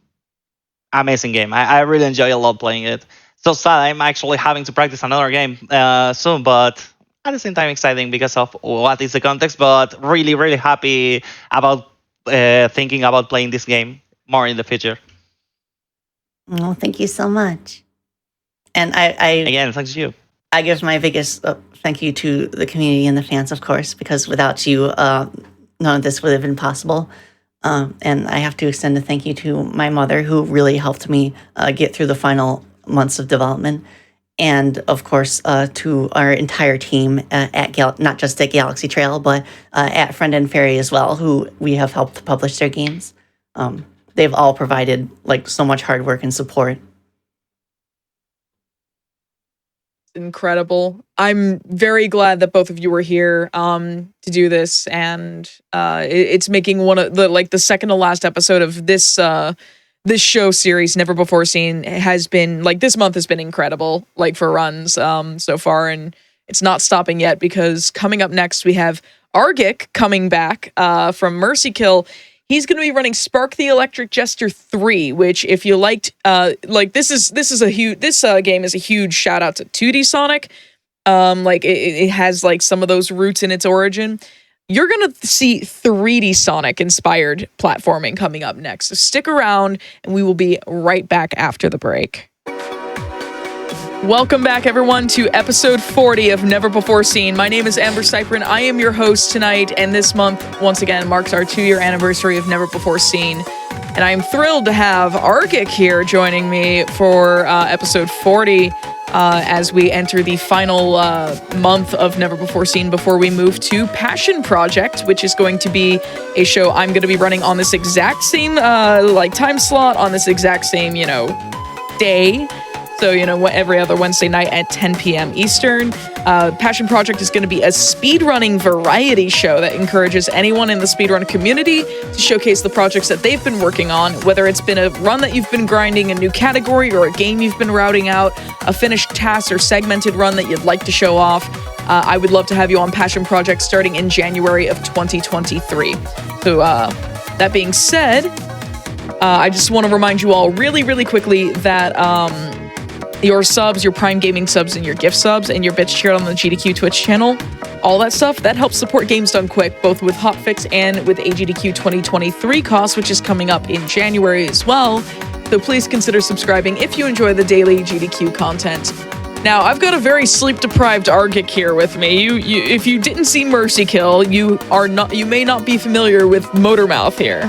amazing game. I really enjoy a lot playing it. So sad I'm actually having to practice another game soon, but at the same time exciting because of what is the context. But really, really happy about thinking about playing this game more in the future. Oh, thank you so much. And Again, thanks to you. I give my biggest thank you to the community and the fans, of course, because without you, none of this would have been possible. And I have to extend a thank you to my mother, who really helped me get through the final months of development. And of course, to our entire team at not just at Galaxy Trail, but at Friend and Fairy as well, who we have helped publish their games. They've all provided like so much hard work and support. Incredible. I'm very glad that both of you were here to do this, and it's making one of the second to last episode of this this show series, Never Before Seen, has been this month has been incredible, for runs so far, and it's not stopping yet, because coming up next we have AGDQ coming back from Mercy Kill. He's going to be running Spark the Electric Jester 3, which, if you liked, this game is a huge shout out to 2D Sonic. It has some of those roots in its origin. You're going to see 3D Sonic inspired platforming coming up next. So stick around, and we will be right back after the break. Welcome back, everyone, to episode 40 of Never Before Seen. My name is AmberCyprian. I am your host tonight, and this month, once again, marks our 2-year anniversary of Never Before Seen. And I am thrilled to have AGDQ here joining me for episode 40 as we enter the final month of Never Before Seen before we move to Passion Project, which is going to be a show I'm going to be running on this exact same time slot, on this exact same, day. So, every other Wednesday night at 10 p.m. Eastern. Passion Project is going to be a speedrunning variety show that encourages anyone in the speedrun community to showcase the projects that they've been working on, whether it's been a run that you've been grinding, a new category, or a game you've been routing out, a finished task or segmented run that you'd like to show off. I would love to have you on Passion Project starting in January of 2023. So, that being said, I just want to remind you all really, really quickly that your subs, your Prime Gaming subs, and your gift subs, and your bits shared on the GDQ Twitch channel, all that stuff, that helps support Games Done Quick, both with Hotfix and with AGDQ 2023 costs, which is coming up in January as well. So please consider subscribing if you enjoy the daily GDQ content. Now, I've got a very sleep-deprived AGDQ here with me. If you didn't see Mercy Kill, you may not be familiar with Motormouth here.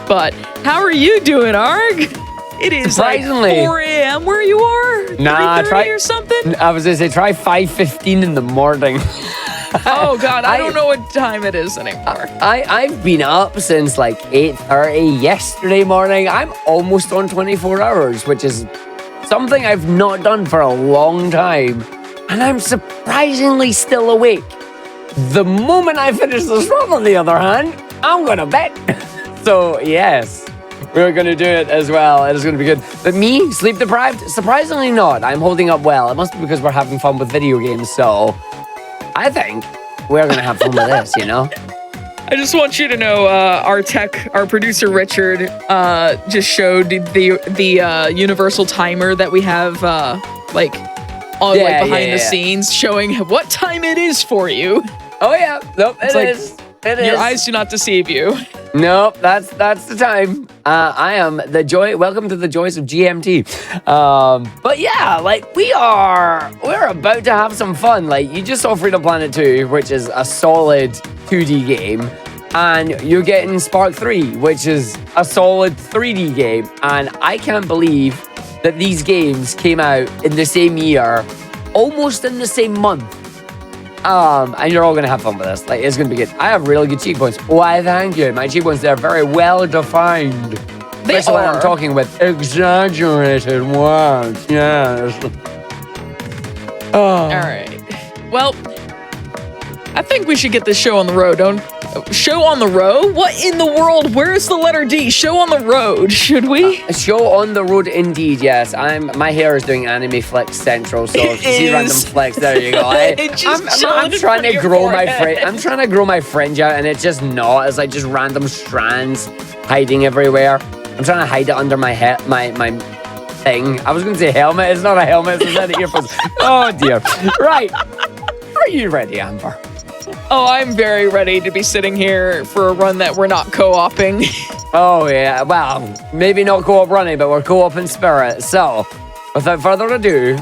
But how are you doing, ARG? It is like 4 a.m. where you are? Nah, 3:30 or something? I was going to say, try 5:15 in the morning. Oh, God, I don't know what time it is anymore. I've been up since 8:30 yesterday morning. I'm almost on 24 hours, which is something I've not done for a long time. And I'm surprisingly still awake. The moment I finish this run, on the other hand, I'm going to bed. So, yes. We're going to do it as well. It is going to be good. But me, sleep deprived? Surprisingly not. I'm holding up well. It must be because we're having fun with video games. So I think we're going to have fun with this, I just want you to know, our producer Richard just showed the universal timer that we have behind the scenes, showing what time it is for you. Oh, yeah. Nope, it is. Your eyes do not deceive you. Nope, that's the time. I am the joy. Welcome to the joys of GMT. But yeah, we're about to have some fun. You just saw Freedom Planet 2, which is a solid 2D game, and you're getting Spark 3, which is a solid 3D game. And I can't believe that these games came out in the same year, almost in the same month. And you're all going to have fun with this. It's going to be good. I have really good cheekbones. Why, thank you. My cheekbones, they're very well defined. Especially when I'm talking with exaggerated words. Yes. All right. Well, I think we should get this show on the road, Show on the road? What in the world? Where is the letter D? Show on the road, should we? Show on the road, indeed, yes. My hair is doing anime flex central, so if you see random flex, there you go. I'm trying to grow my I'm trying to grow my fringe out, and it's just not. It's like just random strands hiding everywhere. I'm trying to hide it under my head, my thing. I was going to say helmet. It's not a helmet. It's a set of earphones. Oh dear. Right. Are you ready, Amber? Oh, I'm very ready to be sitting here for a run that we're not co-oping. Oh, yeah. Well, maybe not co-op running, but we're co-op in spirit. So, without further ado,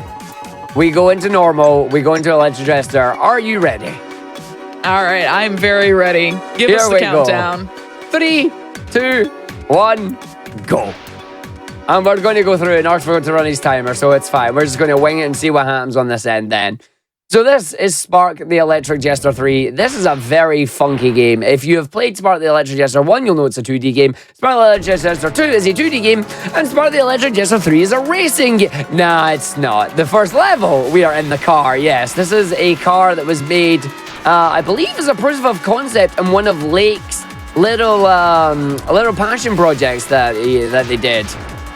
we go into normal. We go into Electric Jester. Are you ready? All right, I'm very ready. Give us the countdown. 3, 2, 1, go. And we're going to go through it. Narc's going to run his timer, so it's fine. We're just going to wing it and see what happens on this end then. So this is Spark the Electric Jester 3. This is a very funky game. If you have played Spark the Electric Jester 1, you'll know it's a 2D game. Spark the Electric Jester 2 is a 2D game. And Spark the Electric Jester 3 is a racing game. Nah, it's not. The first level, we are in the car, yes. This is a car that was made, I believe, as a proof of concept in one of Lake's little passion projects that they did.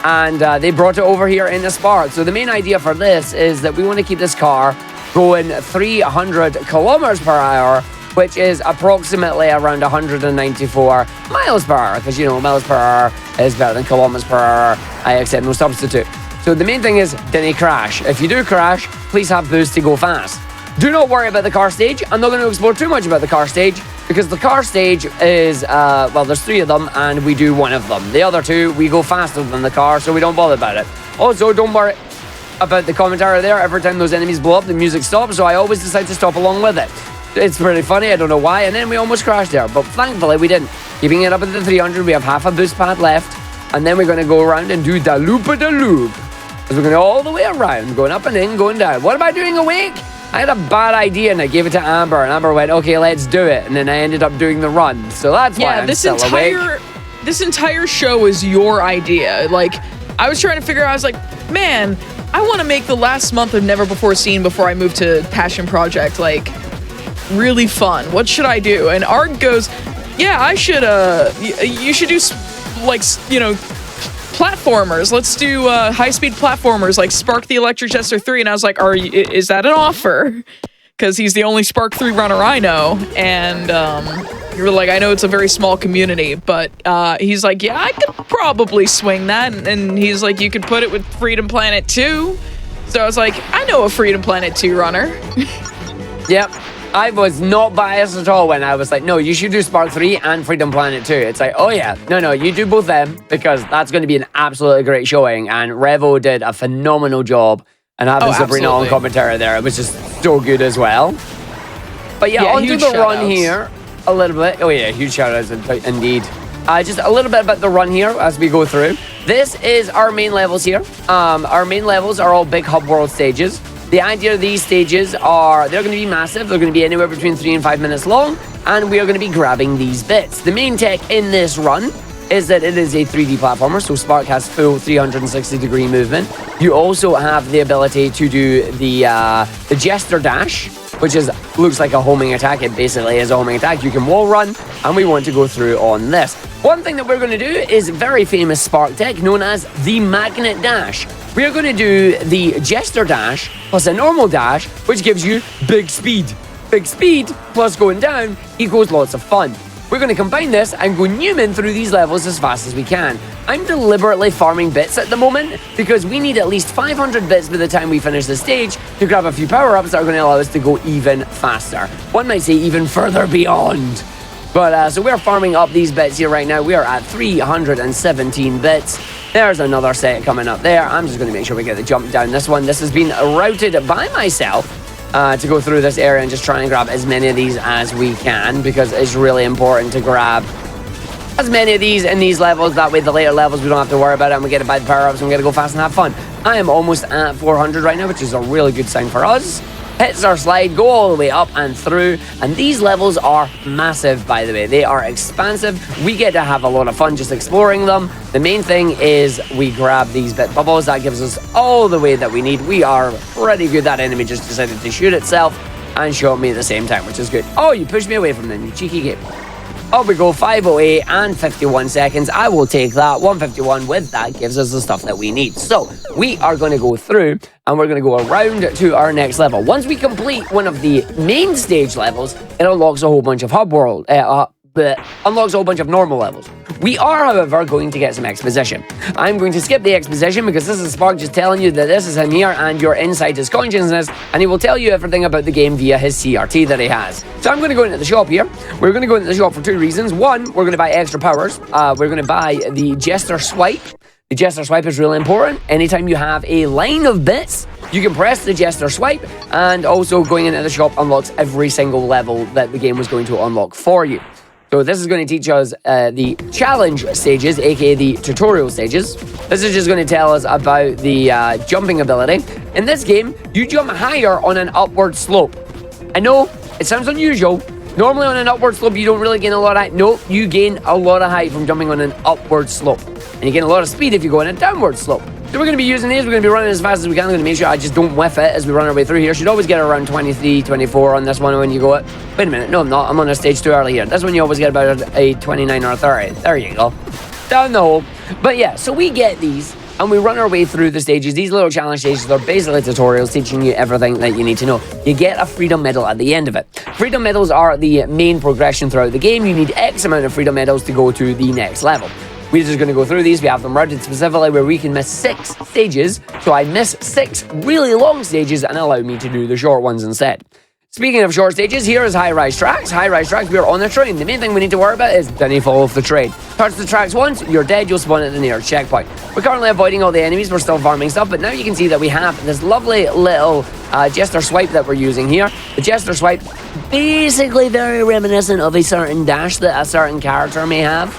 And they brought it over here in the Spark. So the main idea for this is that we want to keep this car going 300 kilometers per hour, which is approximately around 194 miles per hour, because, you know, miles per hour is better than kilometers per hour. I accept no substitute. So the main thing is, didn't crash. If you do crash, please have boost to go fast. Do not worry about the car stage. I'm not going to explore too much about the car stage, because the car stage is, well, there's 3 of them, and we do 1 of them. The other 2, we go faster than the car, so we don't bother about it. Also, don't worry about the commentary there. Every time those enemies blow up, the music stops, so I always decide to stop along with it. It's pretty funny, I don't know why, and then we almost crashed there, but thankfully we didn't. Keeping it up at the 300, we have half a boost pad left, and then we're going to go around and do the loop-a-da-loop. Because we're going all the way around, going up and in, going down. What am I doing awake? I had a bad idea and I gave it to Amber, and Amber went, okay, let's do it, and then I ended up doing the run, so that's why I'm still awake. This entire show is your idea. Like, I was trying to figure out, I was like, man, I want to make the last month of Never Before Seen before I move to Passion Project, like, really fun. What should I do? And Arg goes, yeah, I should, you should do, like, you know, platformers. Let's do high-speed platformers, like Spark the Electric Jester 3. And I was like, is that an offer? Because he's the only Spark 3 runner I know. And you're like, I know it's a very small community, but he's like, yeah, I could probably swing that. And he's like, you could put it with Freedom Planet 2. So I was like, I know a Freedom Planet 2 runner. Yep. I was not biased at all when I was like, no, you should do Spark 3 and Freedom Planet 2. It's like, oh yeah, no, you do both them, because that's going to be an absolutely great showing. And Revo did a phenomenal job. And having Sabrina on commentary there, it was just so good as well. But yeah, onto the run here a little bit. Oh yeah, huge shout outs indeed. Just a little bit about the run here as we go through. This is our main levels here. Our main levels are all big hub world stages. The idea of these stages are, they're going to be massive. They're going to be anywhere between 3 and 5 minutes long, and we are going to be grabbing these bits. The main tech in this run is that it is a 3D platformer, so Spark has full 360-degree movement. You also have the ability to do the Jester Dash, which looks like a homing attack. It basically is a homing attack. You can wall run, and we want to go through on this. One thing that we're going to do is very famous Spark tech known as the Magnet Dash. We are going to do the Jester Dash plus a normal dash, which gives you big speed. Big speed plus going down equals lots of fun. We're going to combine this and go Newman through these levels as fast as we can. I'm deliberately farming bits at the moment because we need at least 500 bits by the time we finish the stage to grab a few power-ups that are going to allow us to go even faster. One might say even further beyond. But so we're farming up these bits here right now. We are at 317 bits. There's another set coming up there. I'm just going to make sure we get the jump down this one. This has been routed by myself to go through this area and just try and grab as many of these as we can, because it's really important to grab as many of these in these levels. That way the later levels we don't have to worry about it, and we get to buy the power-ups and we get to go fast and have fun. I am almost at 400 right now, which is a really good sign for us. Hits our slide, go all the way up and through, and these levels are massive, by the way. They are expansive. We get to have a lot of fun just exploring them. The main thing is we grab these bit bubbles. That gives us all the way that we need. We are pretty good. That enemy just decided to shoot itself and show me at the same time, which is good. Oh, you pushed me away from them, you cheeky git. Up we go, 5:08 and 51 seconds. I will take that. 151 with that gives us the stuff that we need. So we are going to go through and we're going to go around to our next level. Once we complete one of the main stage levels, it unlocks a whole bunch of hub world, unlocks a whole bunch of normal levels. We are, however, going to get some exposition. I'm going to skip the exposition because this is Spark just telling you that this is him here and you're inside his consciousness, and he will tell you everything about the game via his CRT that he has. So I'm going to go into the shop here. We're going to go into the shop for 2 reasons. One, we're going to buy extra powers. We're going to buy the Jester Swipe. The Jester Swipe is really important. Anytime you have a line of bits, you can press the Jester Swipe, and also going into the shop unlocks every single level that the game was going to unlock for you. So this is going to teach us the challenge stages, aka the tutorial stages. This is just going to tell us about the jumping ability. In this game, you jump higher on an upward slope. I know, it sounds unusual. Normally on an upward slope, you don't really gain a lot of height. No, you gain a lot of height from jumping on an upward slope. And you gain a lot of speed if you go on a downward slope. So we're going to be using these. We're going to be running as fast as we can. I'm going to make sure I just don't whiff it as we run our way through here. Should always get around 23, 24 on this one when you go it. Wait a minute. No, I'm not. I'm on a stage too early here. That's when you always get about a 29 or a 30. There you go. Down the hole. But yeah, so we get these and we run our way through the stages. These little challenge stages, they're basically tutorials teaching you everything that you need to know. You get a freedom medal at the end of it. Freedom medals are the main progression throughout the game. You need X amount of freedom medals to go to the next level. We're just going to go through these. We have them routed specifically where we can miss 6 stages. So I miss 6 really long stages and allow me to do the short ones instead. Speaking of short stages, here is high-rise tracks. High-rise tracks, we are on a train. The main thing we need to worry about is don't you fall off the train. Touch the tracks once, you're dead, you'll spawn at the nearest checkpoint. We're currently avoiding all the enemies, we're still farming stuff, but now you can see that we have this lovely little Jester Swipe that we're using here. The Jester Swipe, basically very reminiscent of a certain dash that a certain character may have.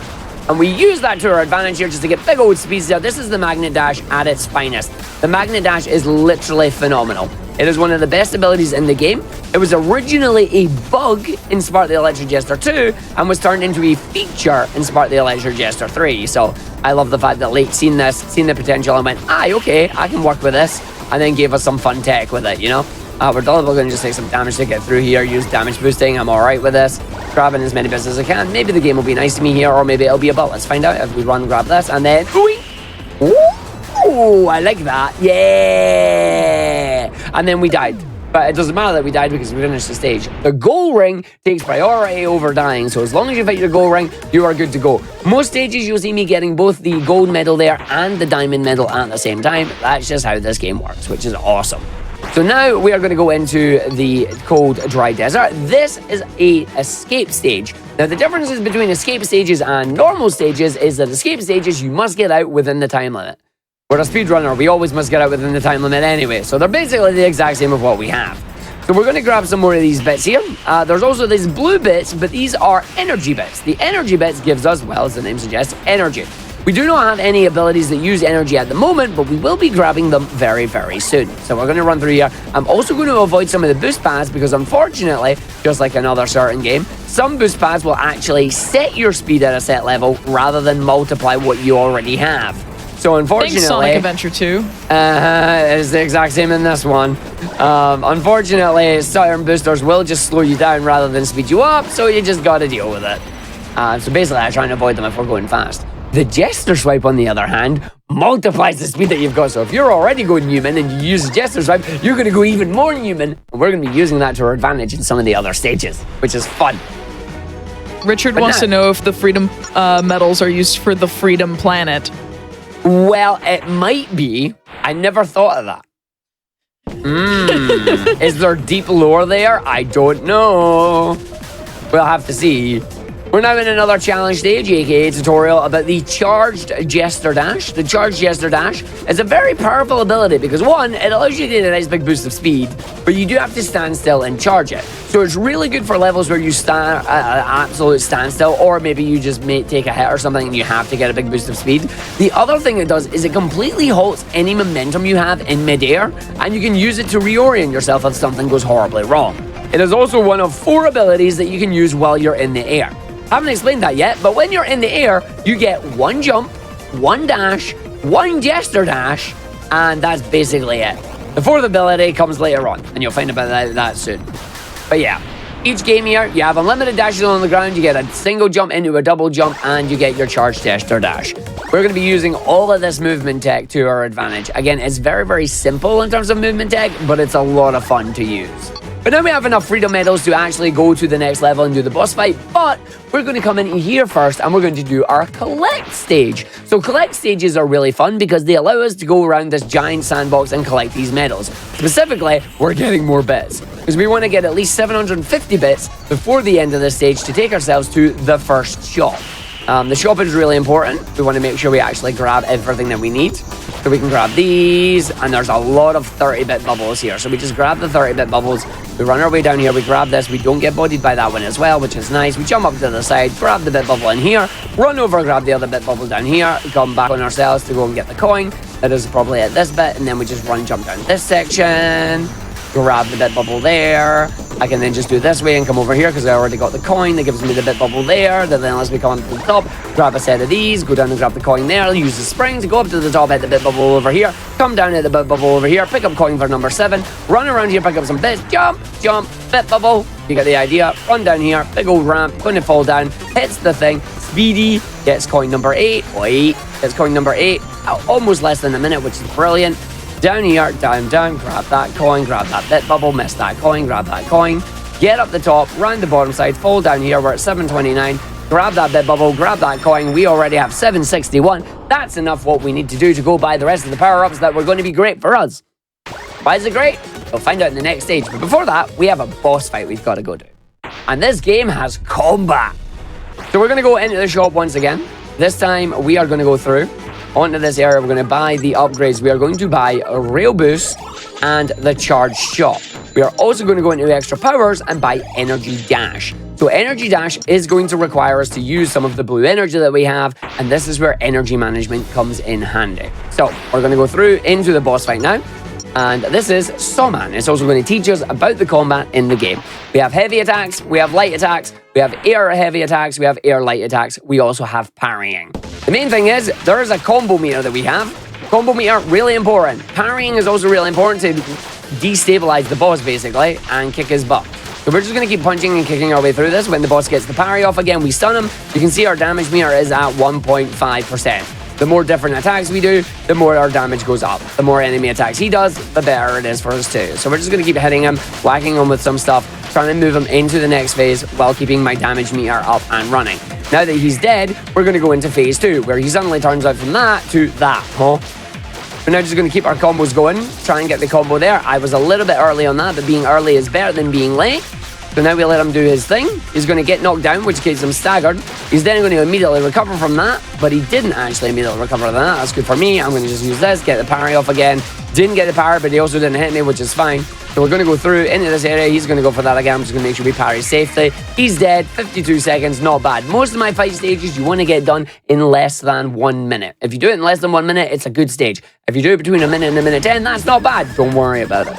And we use that to our advantage here just to get big old speeds there. This is the Magnet Dash at its finest. The Magnet Dash is literally phenomenal. It is one of the best abilities in the game. It was originally a bug in Spark the Electric Jester 2 and was turned into a feature in Spark the Electric Jester 3. So I love the fact that Lake seen this, seen the potential and went, aye, okay, I can work with this. And then gave us some fun tech with it, you know? We're probably going to just take some damage to get through here, use damage boosting, I'm alright with this. Grabbing as many bits as I can. Maybe the game will be nice to me here, or maybe it'll be a bot. Let's find out if we run grab this, and then... Ooh, I like that. Yeah! And then we died. But it doesn't matter that we died because we finished the stage. The goal ring takes priority over dying, so as long as you fight your goal ring, you are good to go. Most stages you'll see me getting both the gold medal there and the diamond medal at the same time. That's just how this game works, which is awesome. So now we are going to go into the cold, dry desert. This is a escape stage. Now the differences between escape stages and normal stages is that escape stages you must get out within the time limit. We're a speedrunner, we always must get out within the time limit anyway. So they're basically the exact same of what we have. So we're going to grab some more of these bits here. There's also these blue bits, but these are energy bits. The energy bits gives us, well, as the name suggests, energy. We do not have any abilities that use energy at the moment, but we will be grabbing them very, very soon. So we're going to run through here. I'm also going to avoid some of the boost pads because unfortunately, just like another certain game, some boost pads will actually set your speed at a set level rather than multiply what you already have. So unfortunately... Thanks, Sonic Adventure 2. It's the exact same in this one. Unfortunately, certain boosters will just slow you down rather than speed you up, so you just got to deal with it. So basically, I try and avoid them if we're going fast. The Jester Swipe, on the other hand, multiplies the speed that you've got. So if you're already going human and you use the Jester Swipe, you're going to go even more human. And we're going to be using that to our advantage in some of the other stages, which is fun. Richard wants to know if the Freedom medals are used for the Freedom Planet. Well, it might be. I never thought of that. Is there deep lore there? I don't know. We'll have to see. We're now in another challenge stage, aka tutorial, about the Charged Jester Dash. The Charged Jester Dash is a very powerful ability because, one, it allows you to get a nice big boost of speed, but you do have to stand still and charge it. So it's really good for levels where you stand at absolute standstill, or maybe you just may take a hit or something and you have to get a big boost of speed. The other thing it does is it completely halts any momentum you have in midair, and you can use it to reorient yourself if something goes horribly wrong. It is also one of 4 abilities that you can use while you're in the air. I haven't explained that yet, but when you're in the air, you get 1 jump, 1 dash, 1 Jester Dash, and that's basically it. The 4th ability comes later on, and you'll find about that soon. But yeah, each game here, you have unlimited dashes on the ground, you get a single jump into a double jump, and you get your charge dash or dash. We're going to be using all of this movement tech to our advantage. Again, it's very, very simple in terms of movement tech, but it's a lot of fun to use. But now we have enough freedom medals to actually go to the next level and do the boss fight. But we're going to come in here first and we're going to do our collect stage. So collect stages are really fun because they allow us to go around this giant sandbox and collect these medals. Specifically, we're getting more bits because we want to get at least 750 bits before the end of the stage to take ourselves to the first shop. The shop is really important. We want to make sure we actually grab everything that we need. So we can grab these, and there's a lot of 30-bit bubbles here. So we just grab the 30-bit bubbles. We run our way down here. We grab this. We don't get bodied by that one as well, which is nice. We jump up to the side, grab the bit bubble in here, run over, grab the other bit bubble down here, come back on ourselves to go and get the coin. That is probably at this bit, and then we just jump down this section. Grab the bit bubble there. I can then just do this way and come over here because I already got the coin that gives me the bit bubble there. Then lets me come up to the top, grab a set of these, go down and grab the coin there, use the spring to go up to the top, hit the bit bubble over here, come down, hit the bit bubble over here, pick up coin for number 7, run around here, pick up some bits, jump, bit bubble. You get the idea. Run down here, big old ramp, going to fall down, hits the thing, speedy, gets coin number 8, gets coin number 8, almost less than a minute, which is brilliant. Down here, down, grab that coin, grab that bit bubble, miss that coin, grab that coin, get up the top, round the bottom side, fall down here, we're at 729, grab that bit bubble, grab that coin, we already have 761, that's enough what we need to do to go buy the rest of the power-ups that were going to be great for us. Why is it great? We'll find out in the next stage, but before that, we have a boss fight we've got to go to. And this game has combat. So we're going to go into the shop once again. This time, we are going to go through onto this area. We're going to buy the upgrades. We are going to buy a rail boost and the charge shop. We are also going to go into extra powers and buy energy dash. So energy dash is going to require us to use some of the blue energy that we have, and this is where energy management comes in handy. So we're going to go through into the boss fight now. And this is Sawman. It's also going to teach us about the combat in the game. We have heavy attacks, we have light attacks, we have air heavy attacks, we have air light attacks, we also have parrying. The main thing is, there is a combo meter that we have. Combo meter, really important. Parrying is also really important to destabilize the boss, basically, and kick his butt. So we're just going to keep punching and kicking our way through this. When the boss gets the parry off again, we stun him. You can see our damage meter is at 1.5%. The more different attacks we do, the more our damage goes up. The more enemy attacks he does, the better it is for us too. So we're just going to keep hitting him, whacking him with some stuff, trying to move him into the next phase while keeping my damage meter up and running. Now that he's dead, we're going to go into phase 2, where he suddenly turns out from that to that, We're now just going to keep our combos going, try and get the combo there. I was a little bit early on that, but being early is better than being late. So now we let him do his thing. He's going to get knocked down, which gets him staggered. He's then going to immediately recover from that, but he didn't actually immediately recover from that. That's good for me. I'm going to just use this, get the parry off again. Didn't get the parry, but he also didn't hit me, which is fine. So we're going to go through into this area. He's going to go for that again. I'm just going to make sure we parry safely. He's dead. 52 seconds. Not bad. Most of my fight stages, you want to get done in less than 1 minute. If you do it in less than 1 minute, it's a good stage. If you do it between a minute and a minute 10, that's not bad. Don't worry about it.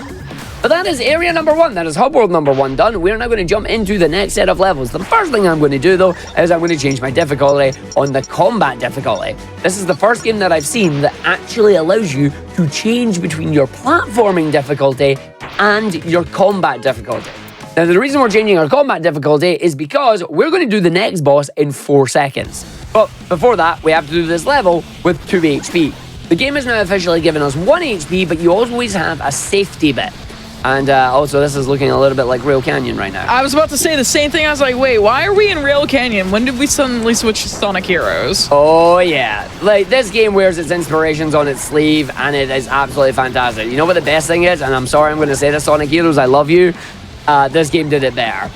But that is area number 1. That is hub world number 1 done. We're now going to jump into the next set of levels. The first thing I'm going to do, though, is I'm going to change my difficulty on the combat difficulty. This is the first game that I've seen that actually allows you to change between your platforming difficulty and your combat difficulty. Now, the reason we're changing our combat difficulty is because we're going to do the next boss in 4 seconds. But before that, we have to do this level with 2 HP. The game has now officially given us 1 HP, but you always have a safety bit. And also, this is looking a little bit like Rail Canyon right now. I was about to say the same thing. I was like, wait, why are we in Rail Canyon? When did we suddenly switch to Sonic Heroes? Oh, yeah. Like, this game wears its inspirations on its sleeve, and it is absolutely fantastic. You know what the best thing is? And I'm sorry I'm going to say this, Sonic Heroes, I love you. This game did it better.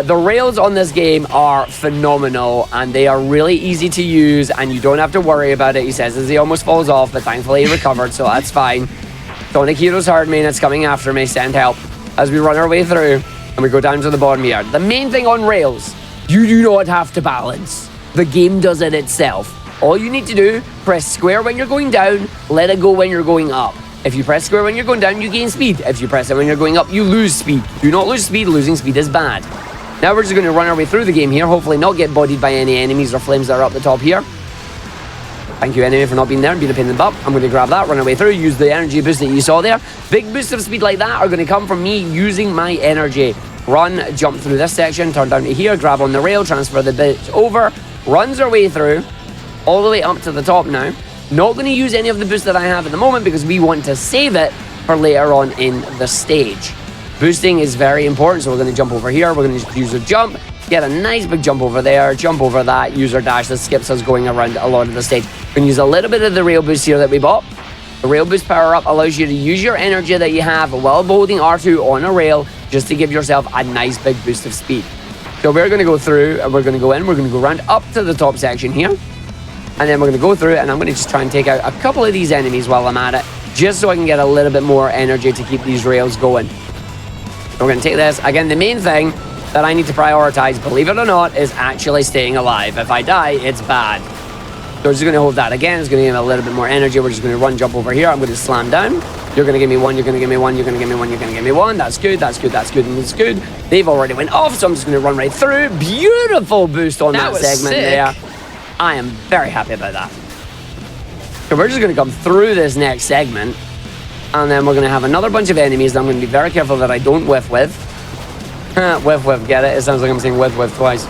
The rails on this game are phenomenal, and they are really easy to use, and you don't have to worry about it. He says as he almost falls off, but thankfully he recovered, so that's fine. Sonic Heroes heard me and it's coming after me. Send help. As we run our way through and we go down to the bottom here. The main thing on rails, you do not have to balance. The game does it itself. All you need to do, press square when you're going down, let it go when you're going up. If you press square when you're going down, you gain speed. If you press it when you're going up, you lose speed. Do not lose speed. Losing speed is bad. Now we're just going to run our way through the game here. Hopefully not get bodied by any enemies or flames that are up the top here. Thank you, enemy, for not being there and being a pain in the butt. I'm going to grab that, run our way through, use the energy boost that you saw there. Big boosts of speed like that are going to come from me using my energy. Run, jump through this section, turn down to here, grab on the rail, transfer the bit over, runs our way through, all the way up to the top now. Not going to use any of the boost that I have at the moment because we want to save it for later on in the stage. Boosting is very important, so we're going to jump over here. We're going to just use a jump, get a nice big jump over there, jump over that, use our dash that skips us going around a lot of the stage. We're going to use a little bit of the rail boost here that we bought. The rail boost power up allows you to use your energy that you have while holding R2 on a rail just to give yourself a nice big boost of speed. So we're going to go through and we're going to go in, we're going to go around up to the top section here. And then we're going to go through and I'm going to just try and take out a couple of these enemies while I'm at it, just so I can get a little bit more energy to keep these rails going. So we're going to take this. Again, the main thing that I need to prioritize, believe it or not, is actually staying alive. If I die, it's bad. So we're just going to hold that again. It's going to give me a little bit more energy. We're just going to run, jump over here. I'm going to slam down. You're going to give me one. You're going to give me one. You're going to give me one. You're going to give me one. That's good. That's good. That's good. And that's good. They've already went off, so I'm just going to run right through. Beautiful boost on that segment there. I am very happy about that. So we're just going to come through this next segment. And then we're going to have another bunch of enemies that I'm going to be very careful that I don't whiff with. Whiff, get it? It sounds like I'm saying whiff twice.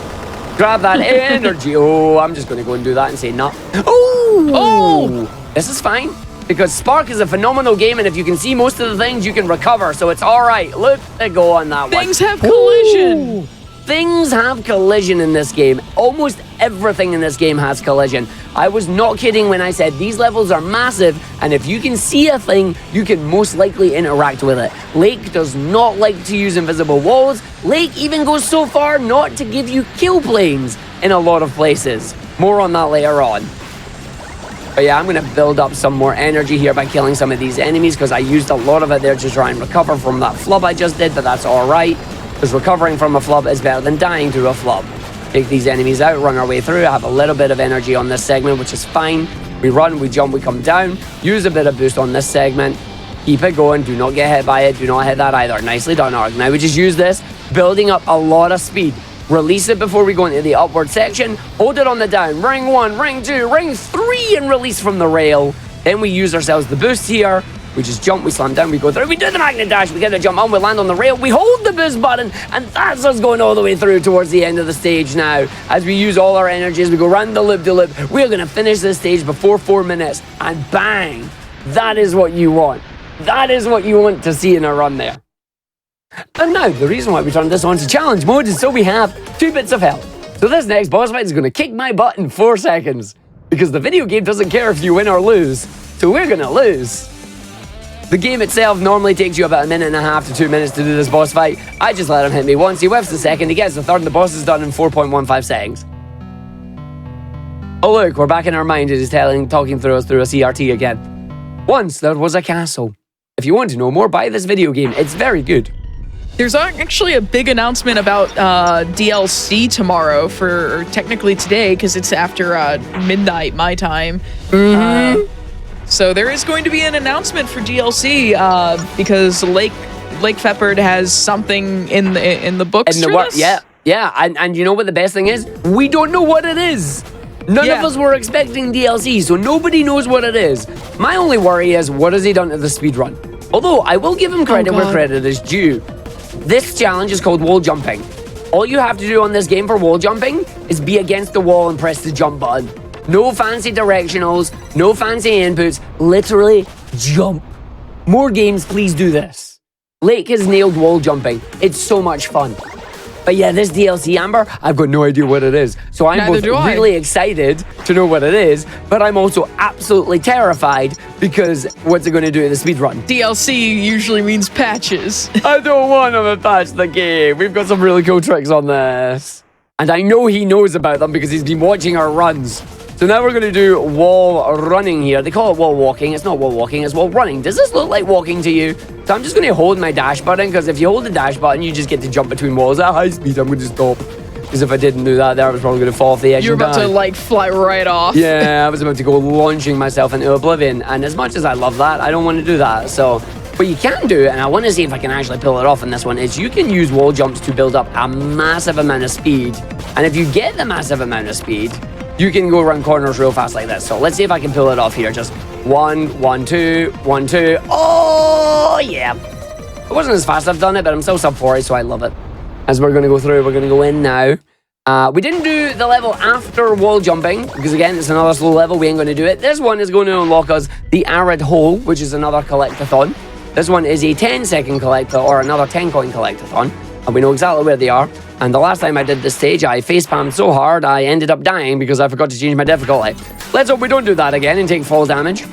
Grab that energy. Oh, I'm just going to go and do that and say no. Oh! This is fine. Because Spark is a phenomenal game, and if you can see most of the things, you can recover. So it's all right. Look at go on that one. Things have collision. Ooh. Things have collision in this game. Almost everything in this game has collision. I was not kidding when I said these levels are massive, and if you can see a thing, you can most likely interact with it. Lake does not like to use invisible walls. Lake even goes so far not to give you kill planes in a lot of places. More on that later on. But yeah, I'm going to build up some more energy here by killing some of these enemies because I used a lot of it there to try and recover from that flub I just did, but that's all right. Because recovering from a flub is better than dying to a flub. Take these enemies out, run our way through, have a little bit of energy on this segment, which is fine. We run, we jump, we come down, use a bit of boost on this segment, keep it going, do not get hit by it, do not hit that either. Nicely done, Arg. Now we just use this, building up a lot of speed. Release it before we go into the upward section, hold it on the down, ring 1, ring 2, ring 3, and release from the rail. Then we use ourselves the boost here. We just jump, we slam down, we go through, we do the magnet dash, we get the jump on, we land on the rail, we hold the boost button, and that's us going all the way through towards the end of the stage now. As we use all our energies, we go round the loop-de-loop. We're going to finish this stage before 4 minutes, and bang! That is what you want. That is what you want to see in a run there. And now, the reason why we turned this on to challenge mode is so we have 2 bits of health. So this next boss fight is going to kick my butt in 4 seconds, because the video game doesn't care if you win or lose, so we're going to lose. The game itself normally takes you about 1.5 to 2 minutes to do this boss fight. I just let him hit me once, he whiffs the second, he gets the third, and the boss is done in 4.15 seconds. Oh look, we're back in our mind. It is talking through us through a CRT again. Once there was a castle. If you want to know more, buy this video game. It's very good. There's actually a big announcement about DLC tomorrow, for technically today, because it's after midnight my time. So there is going to be an announcement for DLC because Lake Feppard has something in the books. Yeah, and you know what the best thing is? We don't know what it is. None of us were expecting DLC, so nobody knows what it is. My only worry is, what has he done to the speedrun? Although, I will give him credit where credit is due. This challenge is called wall jumping. All you have to do on this game for wall jumping is be against the wall and press the jump button. No fancy directionals, no fancy inputs, literally jump. More games, please do this. Lake has nailed wall jumping. It's so much fun. But yeah, this DLC, Amber, I've got no idea what it is. So I'm both really excited to know what it is, but I'm also absolutely terrified because what's it going to do in the speedrun? DLC usually means patches. I don't want him to patch the game. We've got some really cool tricks on this. And I know he knows about them because he's been watching our runs. So now we're going to do wall running here. They call it wall walking. It's not wall walking, it's wall running. Does this look like walking to you? So I'm just going to hold my dash button, because if you hold the dash button, you just get to jump between walls at high speed. I'm going to stop. Because if I didn't do that there, I was probably going to fall off the edge. You're about to, like, fly right off. Yeah, I was about to go launching myself into oblivion. And as much as I love that, I don't want to do that. So what you can do, and I want to see if I can actually pull it off in this one, is you can use wall jumps to build up a massive amount of speed. And if you get the massive amount of speed, you can go around corners real fast like this. So let's see if I can pull it off here. Just 1, 1, 2, 1, 2. Oh, yeah. It wasn't as fast as I've done it, but I'm still sub 40, so I love it. as we're going to go through. We're going to go in now. We didn't do the level after wall jumping because, again, it's another slow level. We ain't going to do it. This one is going to unlock us the Arid Hole, which is another collectathon. This one is a 10-second collector or another 10-coin collectathon, and we know exactly where they are. And the last time I did this stage, I facepalmed so hard I ended up dying because I forgot to change my difficulty. Let's hope we don't do that again and take fall damage.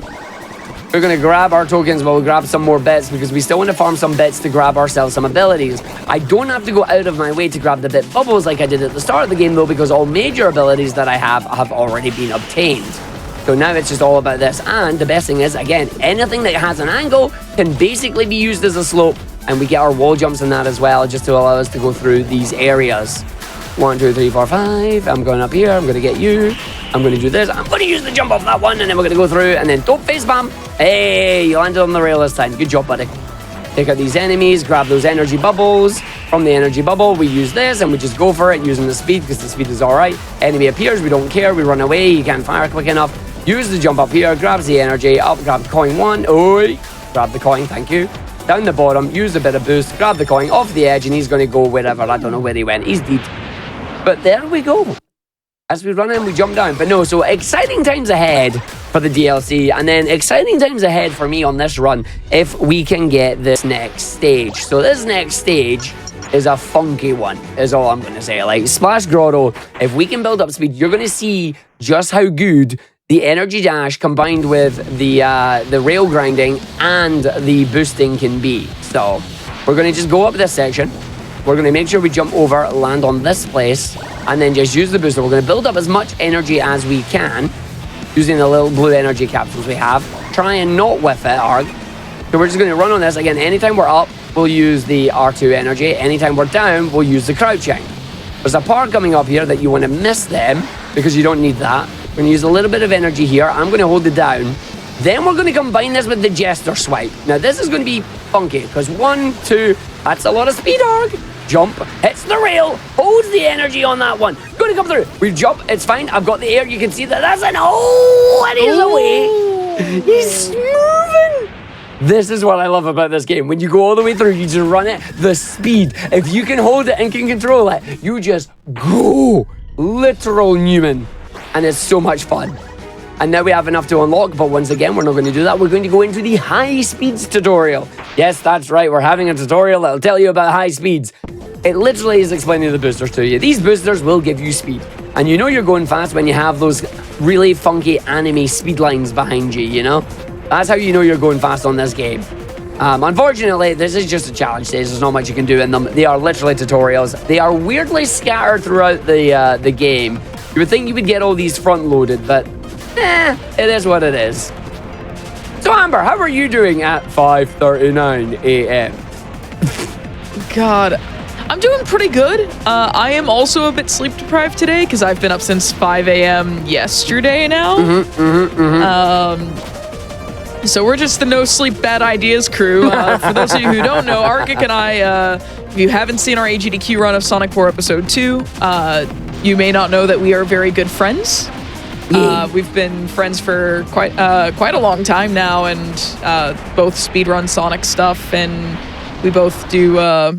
We're going to grab our tokens, but we'll grab some more bits because we still want to farm some bits to grab ourselves some abilities. I don't have to go out of my way to grab the bit bubbles like I did at the start of the game, though, because all major abilities that I have already been obtained. So now it's just all about this. And the best thing is, again, anything that has an angle can basically be used as a slope. And we get our wall jumps in that as well, just to allow us to go through these areas. 1, 2, 3, 4, 5. I'm going up here. I'm going to get you. I'm going to do this. I'm going to use the jump off that one, and then we're going to go through, and then don't facepalm. Hey, you landed on the rail this time. Good job, buddy. Take out these enemies, grab those energy bubbles. From the energy bubble, we use this, and we just go for it using the speed, because the speed is all right. Enemy appears. We don't care. We run away. You can't fire quick enough. Use the jump up here. Grabs the energy. Up, grab coin 1. Oi. Grab the coin. Thank you. Down the bottom, use a bit of boost, grab the coin off the edge, and he's going to go wherever. I don't know where he went. He's deep. But there we go. As we run in, we jump down. But no, so exciting times ahead for the DLC, and then exciting times ahead for me on this run if we can get this next stage. So this next stage is a funky one, is all I'm going to say. Like, Splash Grotto, if we can build up speed, you're going to see just how good the energy dash combined with the rail grinding and the boosting can be. So we're going to just go up this section. We're going to make sure we jump over, land on this place, and then just use the booster. We're going to build up as much energy as we can using the little blue energy capsules we have. Try and not whiff it hard. So we're just going to run on this. Again, anytime we're up, we'll use the R2 energy. Anytime we're down, we'll use the crouching. There's a part coming up here that you want to miss them because you don't need that. We're going to use a little bit of energy here. I'm going to hold it down. Then we're going to combine this with the Jester swipe. Now, this is going to be funky because 1, 2, that's a lot of speed arc. Jump, hits the rail, holds the energy on that one. Going to come through. We jump, it's fine. I've got the air. You can see that that's an and he's away. He's moving. This is what I love about this game. When you go all the way through, you just run it. The speed. If you can hold it and can control it, you just go. Literal Newman. And it's so much fun. And now we have enough to unlock, but once again, we're not going to do that. We're going to go into the high speeds tutorial. Yes, that's right. We're having a tutorial that'll tell you about high speeds. It literally is explaining the boosters to you. These boosters will give you speed. And you know you're going fast when you have those really funky anime speed lines behind you, you know? That's how you know you're going fast on this game. Unfortunately, this is just a challenge stage. There's not much you can do in them. They are literally tutorials. They are weirdly scattered throughout the game. You would think you would get all these front-loaded, but it is what it is. So, Amber, how are you doing at 5:39 a.m.? God, I'm doing pretty good. I am also a bit sleep-deprived today because I've been up since 5 a.m. yesterday now. So we're just the No Sleep Bad Ideas crew. For those of you who don't know, Arctic and I, if you haven't seen our AGDQ run of Sonic 4 Episode 2, you may not know that we are very good friends. We've been friends for quite a long time now, and both speedrun Sonic stuff, and we both do our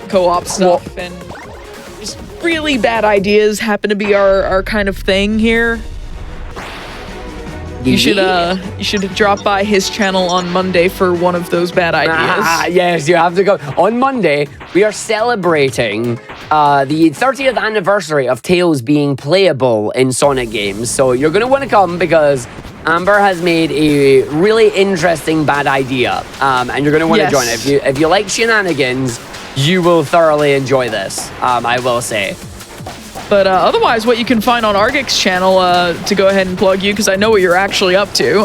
co-op stuff, and just really bad ideas happen to be our kind of thing here. You should drop by his channel on Monday for one of those bad ideas. Yes, you have to go. On Monday, we are celebrating the 30th anniversary of Tails being playable in Sonic games. So you're going to want to come because Amber has made a really interesting bad idea. And you're going to want to join it. If you like shenanigans, you will thoroughly enjoy this, I will say. But otherwise, what you can find on Argic's channel, to go ahead and plug you, because I know what you're actually up to.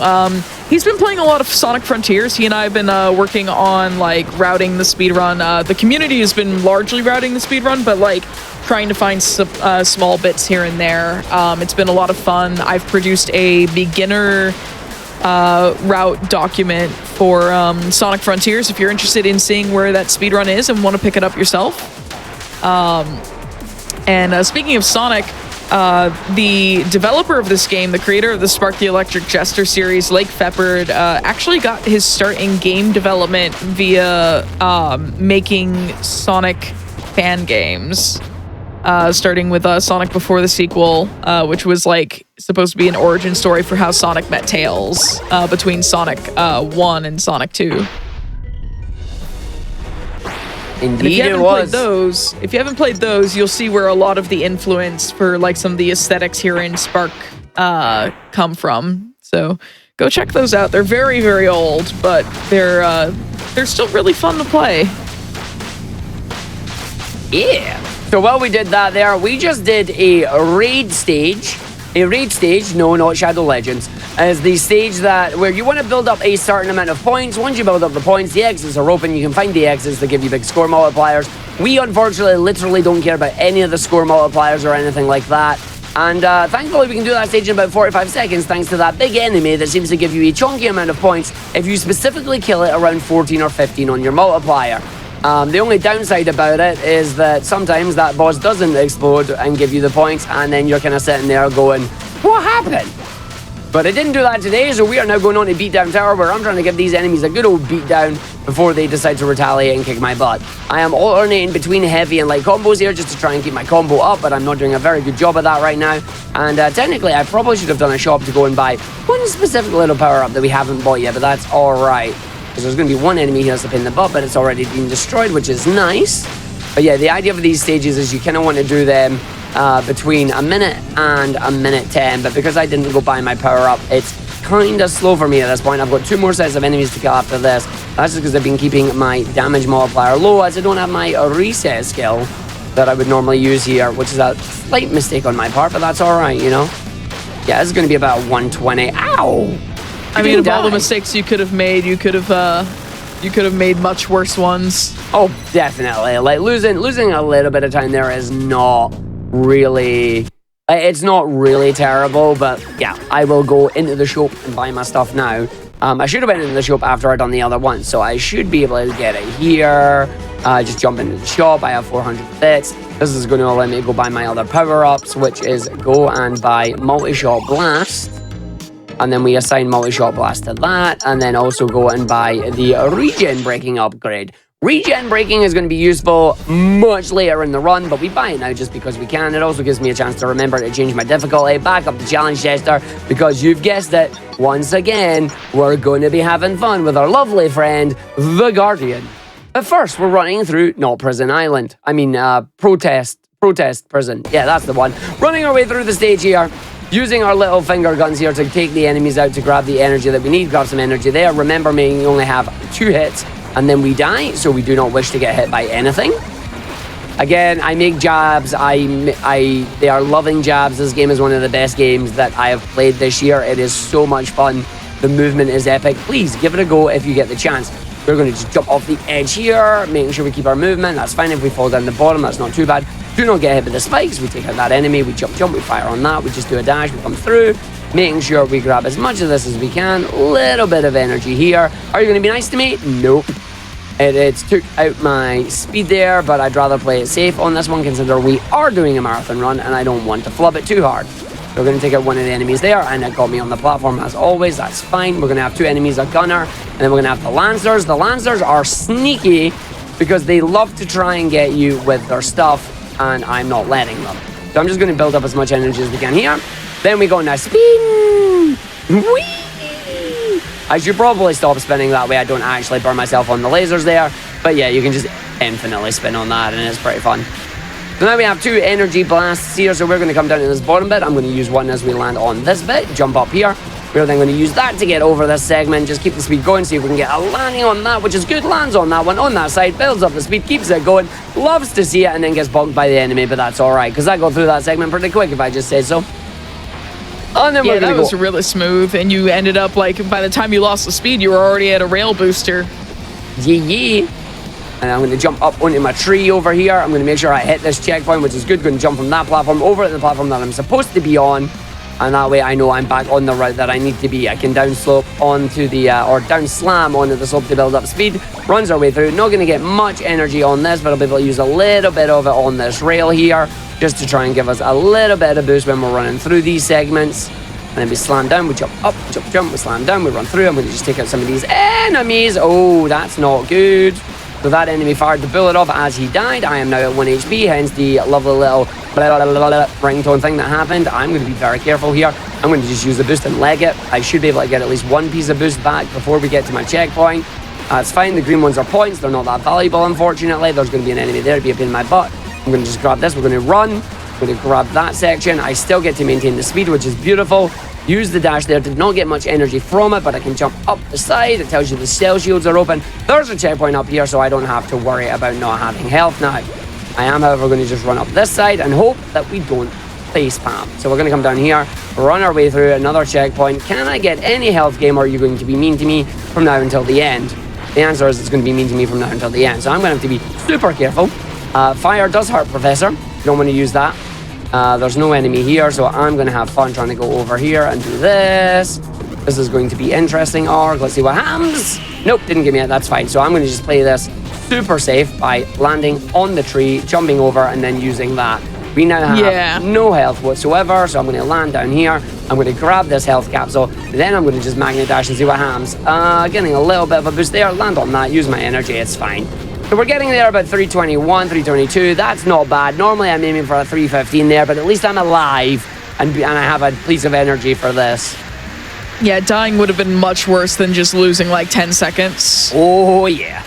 He's been playing a lot of Sonic Frontiers. He and I have been working on, like, routing the speedrun. The community has been largely routing the speedrun, but, like, trying to find small bits here and there. It's been a lot of fun. I've produced a beginner route document for Sonic Frontiers if you're interested in seeing where that speedrun is and want to pick it up yourself. And speaking of Sonic, the developer of this game, the creator of the Spark the Electric Jester series, Lake Feppard, actually got his start in game development via making Sonic fan games. Starting with Sonic Before the Sequel, which was like supposed to be an origin story for how Sonic met Tails between Sonic 1 and Sonic 2. Indeed, it was. If you haven't played those, you'll see where a lot of the influence for like some of the aesthetics here in Spark come from. So go check those out. They're very, very old, but they're still really fun to play. Yeah. So while we did that there, we just did a raid stage. A raid stage, no, not Shadow Legends, is the stage where you want to build up a certain amount of points. Once you build up the points, the exits are open. You can find the exits that give you big score multipliers. We, unfortunately, literally don't care about any of the score multipliers or anything like that. And thankfully, we can do that stage in about 45 seconds thanks to that big enemy that seems to give you a chunky amount of points if you specifically kill it around 14 or 15 on your multiplier. The only downside about it is that sometimes that boss doesn't explode and give you the points, and then you're kind of sitting there going, what happened? But it didn't do that today, so we are now going on to Beatdown Tower, where I'm trying to give these enemies a good old beatdown before they decide to retaliate and kick my butt. I am alternating between heavy and light combos here just to try and keep my combo up, but I'm not doing a very good job of that right now. And technically, I probably should have done a shop to go and buy one specific little power-up that we haven't bought yet, but that's alright. Because there's going to be one enemy he has to pin the butt, but it's already been destroyed, which is nice. But yeah, the idea of these stages is you kind of want to do them between a minute and a minute 10. But because I didn't go buy my power-up, it's kind of slow for me at this point. I've got 2 more sets of enemies to kill after this. That's just because I've been keeping my damage multiplier low, as I don't have my reset skill that I would normally use here, which is a slight mistake on my part, but that's alright, you know? Yeah, this is going to be about 120. Ow! I mean, of all the mistakes you could have made, you could have made much worse ones. Oh, definitely. Like losing a little bit of time there is not really. It's not really terrible, but yeah, I will go into the shop and buy my stuff now. I should have went into the shop after I'd done the other one, so I should be able to get it here. Just jump into the shop. I have 400 bits. This is going to allow me to go buy my other power-ups, which is go and buy multi-shot blast. And then we assign multi-shot blast to that, and then also go and buy the regen breaking upgrade. Regen breaking is going to be useful much later in the run, but we buy it now just because we can. It also gives me a chance to remember to change my difficulty back up to Challenge Jester, because you've guessed it, once again, we're going to be having fun with our lovely friend, the Guardian. But first, we're running through not Prison Island. I mean, Protest Prison. Yeah, that's the one. Running our way through the stage here. Using our little finger guns here to take the enemies out to grab the energy that we need. Grab some energy there. Remember, we only have 2 hits and then we die, so we do not wish to get hit by anything. Again, I make jabs. They are loving jabs. This game is one of the best games that I have played this year. It is so much fun. The movement is epic. Please give it a go if you get the chance. We're going to just jump off the edge here, making sure we keep our movement. That's fine if we fall down the bottom. That's not too bad. Do not get hit with the spikes. We take out that enemy. We jump, we fire on that. We just do a dash. We come through, making sure we grab as much of this as we can. Little bit of energy here. Are you going to be nice to me? Nope. It took out my speed there, but I'd rather play it safe on this one, consider we are doing a marathon run and I don't want to flub it too hard. We're going to take out one of the enemies there, and it got me on the platform as always. That's fine. We're going to have 2 enemies, a gunner, and then we're going to have the Lancers. The Lancers are sneaky because they love to try and get you with their stuff, and I'm not letting them. So I'm just going to build up as much energy as we can here. Then we go now spin. Whee! I should probably stop spinning, that way I don't actually burn myself on the lasers there. But yeah, you can just infinitely spin on that, and it's pretty fun. So now we have 2 energy blasts here, so we're going to come down to this bottom bit. I'm going to use one as we land on this bit, jump up here. We're then going to use that to get over this segment, just keep the speed going, see if we can get a landing on that, which is good. Lands on that one, on that side, builds up the speed, keeps it going, loves to see it, and then gets bonked by the enemy, but that's alright, because I go through that segment pretty quick if I just say so. And then yeah, that was really smooth, and you ended up, like, by the time you lost the speed, you were already at a rail booster. Yeah. And I'm going to jump up onto my tree over here. I'm going to make sure I hit this checkpoint, which is good. Going to jump from that platform over to the platform that I'm supposed to be on. And that way I know I'm back on the route that I need to be. I can down slope onto the, or down slam onto the slope to build up speed. Runs our way through. Not going to get much energy on this, but I'll be able to use a little bit of it on this rail here. just to try and give us a little bit of boost when we're running through these segments. And then we slam down, we jump up, jump, we slam down, we run through. I'm going to just take out some of these enemies. Oh, that's not good. So that enemy fired the bullet off as he died. I am now at 1 HP, hence the lovely little ringtone thing that happened. I'm going to be very careful here. I'm going to just use the boost and leg it. I should be able to get at least one piece of boost back before we get to my checkpoint. It's fine, the green ones are points. They're not that valuable, unfortunately. There's going to be an enemy there to be a pain in my butt. I'm going to just grab this. We're going to run. I'm going to grab that section. I still get to maintain the speed, which is beautiful. Use the dash there. Did not get much energy from it, but I can jump up the side. It tells you the cell shields are open. There's a checkpoint up here, so I don't have to worry about not having health now. I am, however, going to just run up this side and hope that we don't face palm. So we're going to come down here, run our way through another checkpoint. Can I get any health gain, or are you going to be mean to me from now until the end? The answer is it's going to be mean to me from now until the end. So I'm going to have to be super careful. Fire does hurt, Professor. You don't want to use that. There's no enemy here, so I'm going to have fun trying to go over here and do this. This is going to be interesting. Or let's see what happens. Nope, didn't give me it. That's fine. So I'm going to just play this super safe by landing on the tree, jumping over, and then using that. We now have no health whatsoever, so I'm going to land down here. I'm going to grab this health capsule. Then I'm going to just magnet dash and see what happens. Getting a little bit of a boost there. Land on that. Use my energy. It's fine. So we're getting there about 321, 322. That's not bad. Normally I'm aiming for a 315 there, but at least I'm alive and I have a piece of energy for this. Yeah, dying would have been much worse than just losing like 10 seconds. Oh, yeah.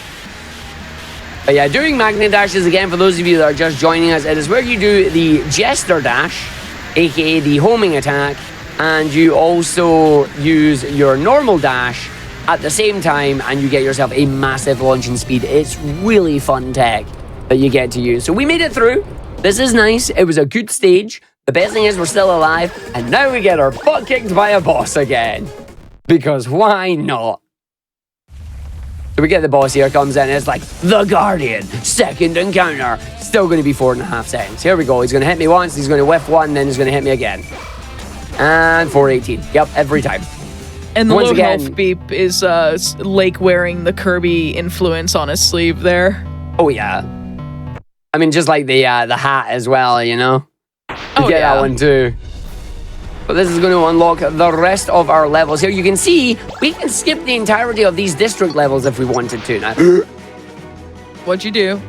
But yeah, doing magnet dashes, again, for those of you that are just joining us, it is where you do the Jester dash, aka the homing attack, and you also use your normal dash at the same time, and you get yourself a massive launching speed. It's really fun tech that you get to use. So we made it through. This is nice. It was a good stage. The best thing is we're still alive, and now we get our butt kicked by a boss again. Because why not? So we get the boss here, comes in, and it's like, the Guardian, second encounter. Still going to be 4.5 seconds. Here we go. He's going to hit me once, he's going to whiff one, then he's going to hit me again. And 418. Yep, every time. And the low health beep is Lake wearing the Kirby influence on his sleeve there. Oh, yeah. I mean, just like the hat as well, you know? You get that one too. But this is going to unlock the rest of our levels here. You can see we can skip the entirety of these district levels if we wanted to. Now, what'd you do?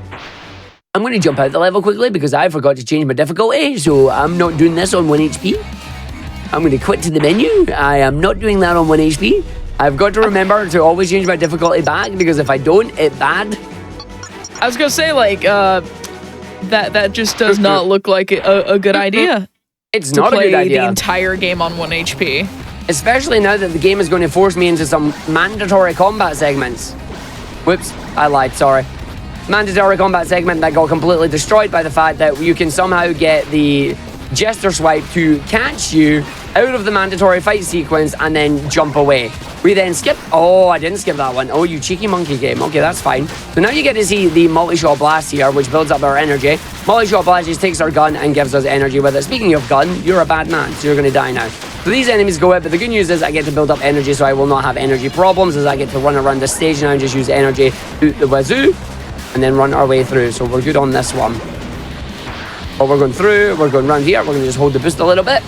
I'm going to jump out the level quickly because I forgot to change my difficulty. So I'm not doing this on 1 HP. I'm going to quit to the menu. I am not doing that on 1 HP. I've got to remember to always change my difficulty back because if I don't, it's bad. I was going to say, like, that just does not look like a good idea. It's not a good idea. To play the entire game on 1 HP. Especially now that the game is going to force me into some mandatory combat segments. Whoops, I lied, sorry. Mandatory combat segment that got completely destroyed by the fact that you can somehow get the Jester swipe to catch you out of the mandatory fight sequence and then jump away. We then skip. Oh, I didn't skip that one. Oh, you cheeky monkey game. Okay, that's fine. So now you get to see the multi-shot blast here, which builds up our energy. Multi-shot blast just takes our gun and gives us energy with it. Speaking of gun, you're a bad man, so you're going to die now. So these enemies go out, but the good news is I get to build up energy, so I will not have energy problems as I get to run around the stage now and just use energy to the wazoo and then run our way through. So we're good on this one. But we're going through, we're going around here, we're going to just hold the boost a little bit.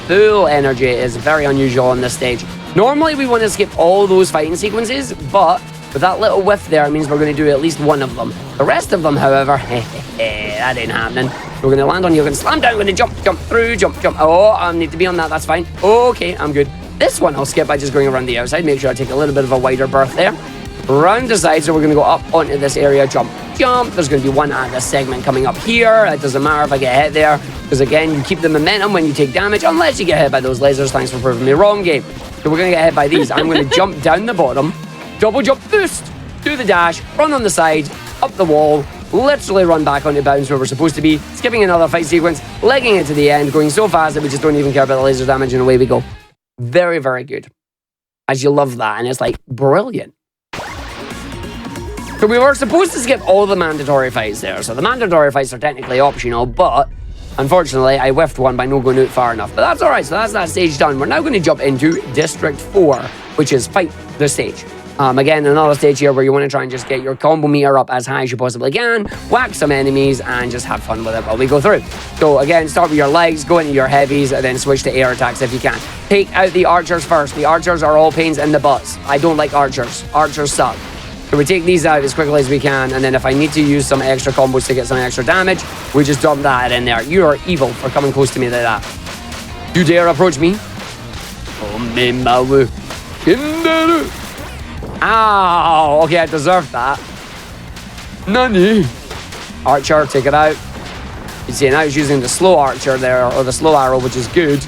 Full energy is very unusual on this stage. Normally we want to skip all those fighting sequences, but with that little whiff there, it means we're going to do at least one of them. The rest of them, however, that ain't happening. We're going to land on you, we're going to slam down, we're going to jump through, jump. Oh, I need to be on that, that's fine. Okay, I'm good. This one I'll skip by just going around the outside, make sure I take a little bit of a wider berth there. Round the side, so we're going to go up onto this area, jump. There's going to be one at this segment coming up here. It doesn't matter if I get hit there, because again, you keep the momentum when you take damage, unless you get hit by those lasers. Thanks for proving me wrong, game. So we're going to get hit by these. I'm going to jump down the bottom, double jump boost, do the dash, run on the side, up the wall, literally run back onto bounds where we're supposed to be, skipping another fight sequence, legging it to the end, going so fast that we just don't even care about the laser damage, and away we go. Very, very good. As you love that, and it's like brilliant. So we were supposed to skip all the mandatory fights there. So the mandatory fights are technically optional, but unfortunately I whiffed one by not going out far enough. But that's alright, so that's that stage done. We're now going to jump into District 4, which is Fight the Stage. Again, another stage here where you want to try and just get your combo meter up as high as you possibly can, whack some enemies, and just have fun with it while we go through. So again, start with your legs, go into your heavies, and then switch to air attacks if you can. Take out the archers first. The archers are all pains in the butts. I don't like archers. Archers suck. So we take these out as quickly as we can, and then if I need to use some extra combos to get some extra damage, we just dump that in there. You are evil for coming close to me like that. You dare approach me? Ow! Okay, I deserved that. Nani? Archer, take it out. You see, now he's using the slow archer there, or the slow arrow, which is good.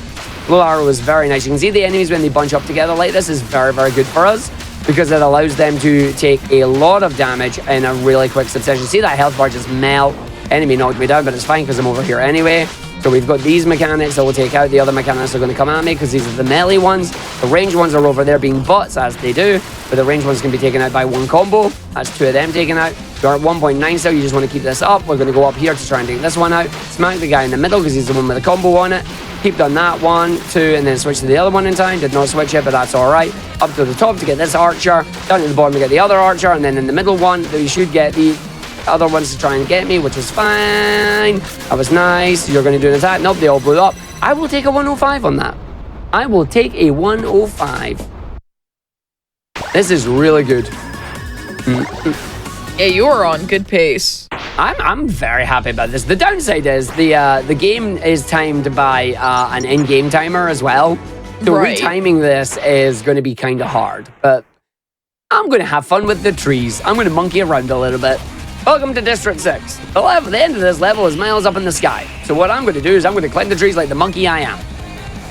Slow arrow is very nice. You can see the enemies when they bunch up together like this is very, very good for us because it allows them to take a lot of damage in a really quick succession. See that health bar just melt? Enemy knocked me down, but it's fine because I'm over here anyway. So we've got these mechanics that will take out. The other mechanics are going to come at me because these are the melee ones. The ranged ones are over there being butts, as they do. But the ranged ones can be taken out by one combo. That's 2 of them taken out. You're at 1.9 still. You just want to keep this up. We're going to go up here to try and take this one out. Smack the guy in the middle because he's the one with the combo on it. Keep on that 1, 2, and then switch to the other one in time. Did not switch it, but that's all right. Up to the top to get this archer. Down to the bottom to get the other archer. And then in the middle one, you should get the other ones to try and get me, which is fine. That was nice. You're going to do an attack. Nope, they all blew up. I will take a 105 on that. I will take a 105. This is really good. Yeah, you are on good pace. I'm very happy about this. The downside is the game is timed by an in-game timer as well. So Right. retiming this is going to be kind of hard. But I'm going to have fun with the trees. I'm going to monkey around a little bit. Welcome to District 6. The end of this level is miles up in the sky. So what I'm going to do is I'm going to climb the trees like the monkey I am.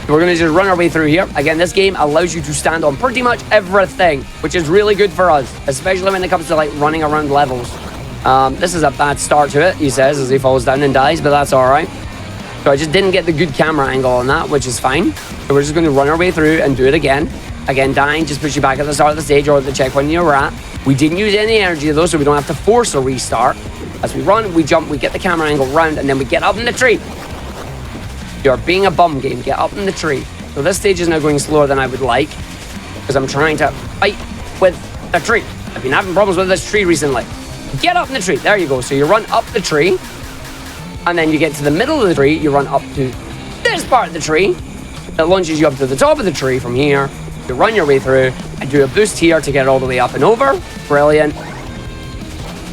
So we're going to just run our way through here. Again, this game allows you to stand on pretty much everything, which is really good for us, especially when it comes to like running around levels. This is a bad start to it, he says, as he falls down and dies, but that's all right. So I just didn't get the good camera angle on that, which is fine. So we're just going to run our way through and do it again. Again, dying just puts you back at the start of the stage or the checkpoint you were at. We didn't use any energy though, so we don't have to force a restart. As we run, we jump, we get the camera angle round, and then we get up in the tree. You're being a bum game. Get up in the tree. So this stage is now going slower than I would like because I'm trying to fight with the tree. I've been having problems with this tree recently. Get up in the tree. There you go. So you run up the tree, and then you get to the middle of the tree. You run up to this part of the tree. It launches you up to the top of the tree from here. You run your way through and do a boost here to get all the way up and over. Brilliant.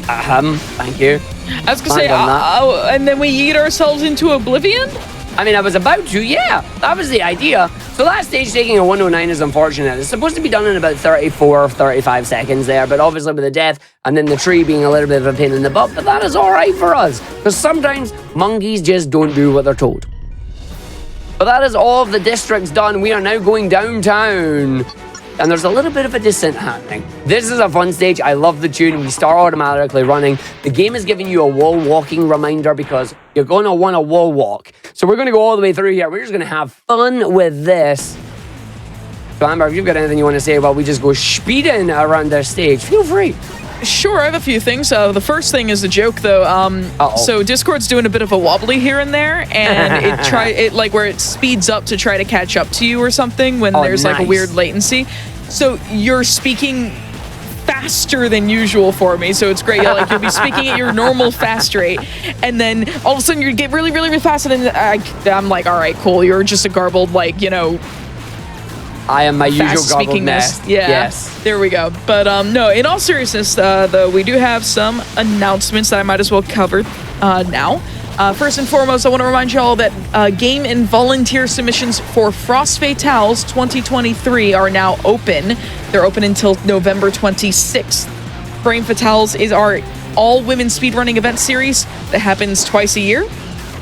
Thank you. I was going to say, and then we eat ourselves into oblivion? I mean, I was about to, yeah. That was the idea. So that stage taking a 109 is unfortunate. It's supposed to be done in about 34 or 35 seconds there, but obviously with the death and then the tree being a little bit of a pain in the butt, but that is all right for us. Because sometimes monkeys just don't do what they're told. But that is all of the districts done. We are now going downtown. And there's a little bit of a descent happening. This is a fun stage. I love the tune. We start automatically running. The game is giving you a wall walking reminder because you're going to want a wall walk. So we're going to go all the way through here. We're just going to have fun with this. So Amber, if you've got anything you want to say while we just go speeding around this stage, feel free. Sure, I have a few things. The first thing is a joke, though. So Discord's doing a bit of a wobbly here and there, and it like where it speeds up to try to catch up to you or something when there's like a weird latency. So you're speaking faster than usual for me, so it's great. You'll be speaking at your normal fast rate, and then all of a sudden you get really, really, really fast, and then I'm like, all right, cool. You're just a garbled, like, you know. I am my usual speaking garbled Yeah. Yes. There we go. But no, in all seriousness, though, we do have some announcements that I might as well cover now. First and foremost, I want to remind you all that game and volunteer submissions for Frost Fatales 2023 are now open. They're open until November 26th. Frame Fatales is our all-women speedrunning event series that happens twice a year.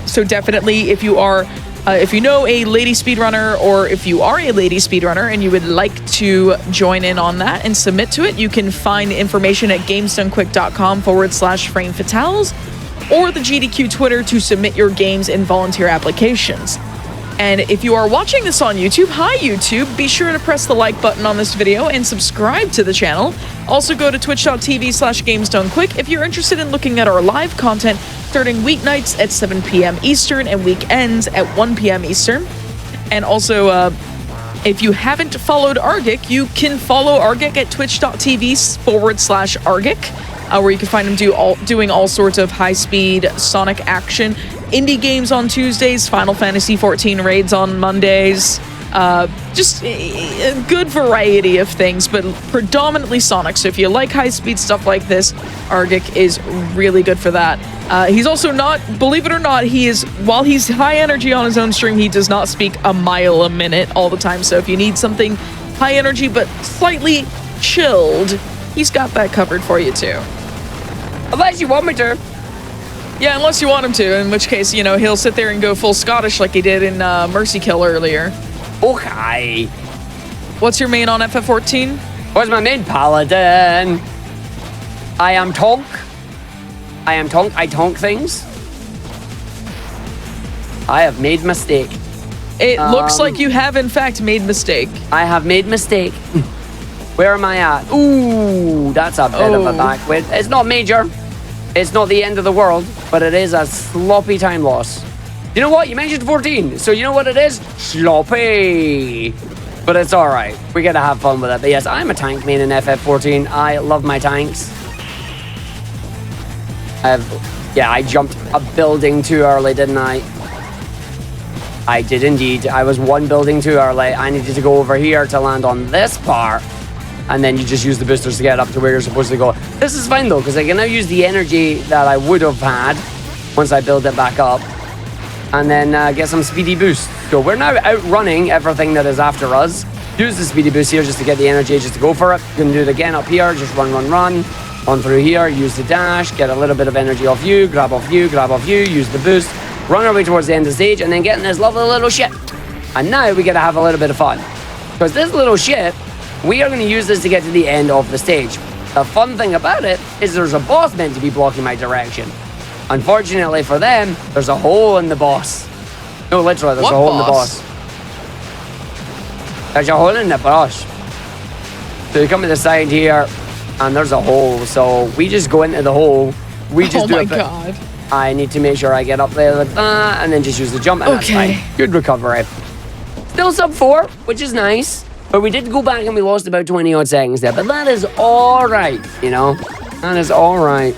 So definitely, if you are if you know a lady speedrunner, or if you are a lady speedrunner and you would like to join in on that and submit to it, you can find information at gamesdonequick.com/frame fatales or the GDQ Twitter to submit your games and volunteer applications. And if you are watching this on YouTube, hi YouTube, be sure to press the like button on this video and subscribe to the channel. Also go to twitch.tv/gamesdonequick if you're interested in looking at our live content starting weeknights at 7 p.m. Eastern and weekends at 1 p.m. Eastern. And also, If you haven't followed Argic, you can follow Argic at twitch.tv/Argic, where you can find him doing all sorts of high-speed Sonic action. Indie games on Tuesdays, Final Fantasy XIV raids on Mondays. Just a good variety of things, but predominantly Sonic. So if you like high-speed stuff like this, Argic is really good for that. He's also not, believe it or not, while he's high energy on his own stream, he does not speak a mile a minute all the time. So if you need something high energy but slightly chilled, he's got that covered for you too. Unless you want me to. Yeah, unless you want him to, in which case, he'll sit there and go full Scottish like he did in Mercy Kill earlier. Okay. What's your main on FF14? Where's my main? Paladin. I am Tonk. I tonk things. I have made mistake. It looks like you have, in fact, made mistake. I have made mistake. Where am I at? Ooh, that's a bit of a backward. It's not major. It's not the end of the world, but it is a sloppy time loss. You know what? You mentioned 14, so you know what it is? Sloppy. But it's all right. We gotta have fun with it. But yes, I'm a tank main in FF14. I love my tanks. I jumped a building too early, didn't I? I did indeed. I was one building too early. I needed to go over here to land on this part. And then you just use the boosters to get up to where you're supposed to go. This is fine though, because I can now use the energy that I would have had once I build it back up. And then get some speedy boost. So we're now outrunning everything that is after us. Use the speedy boost here just to get the energy, just to go for it. You can do it again up here. Just run. On through here, use the dash, get a little bit of energy off you, grab off you, use the boost, run our way towards the end of the stage, and then get in this lovely little ship. And now we gotta have a little bit of fun. Because this little ship, we are gonna use this to get to the end of the stage. The fun thing about it is there's a boss meant to be blocking my direction. Unfortunately for them, there's a hole in the boss. No, literally, there's a hole in the boss. There's a hole in the boss. So you come to the side here, and there's a hole. So we just go into the hole. We just do it. Oh my god. I need to make sure I get up there with that, and then just use the jump, and that's fine. Good recovery. Still sub 4, which is nice. But we did go back and we lost about 20 odd seconds there. But that is all right, That is all right.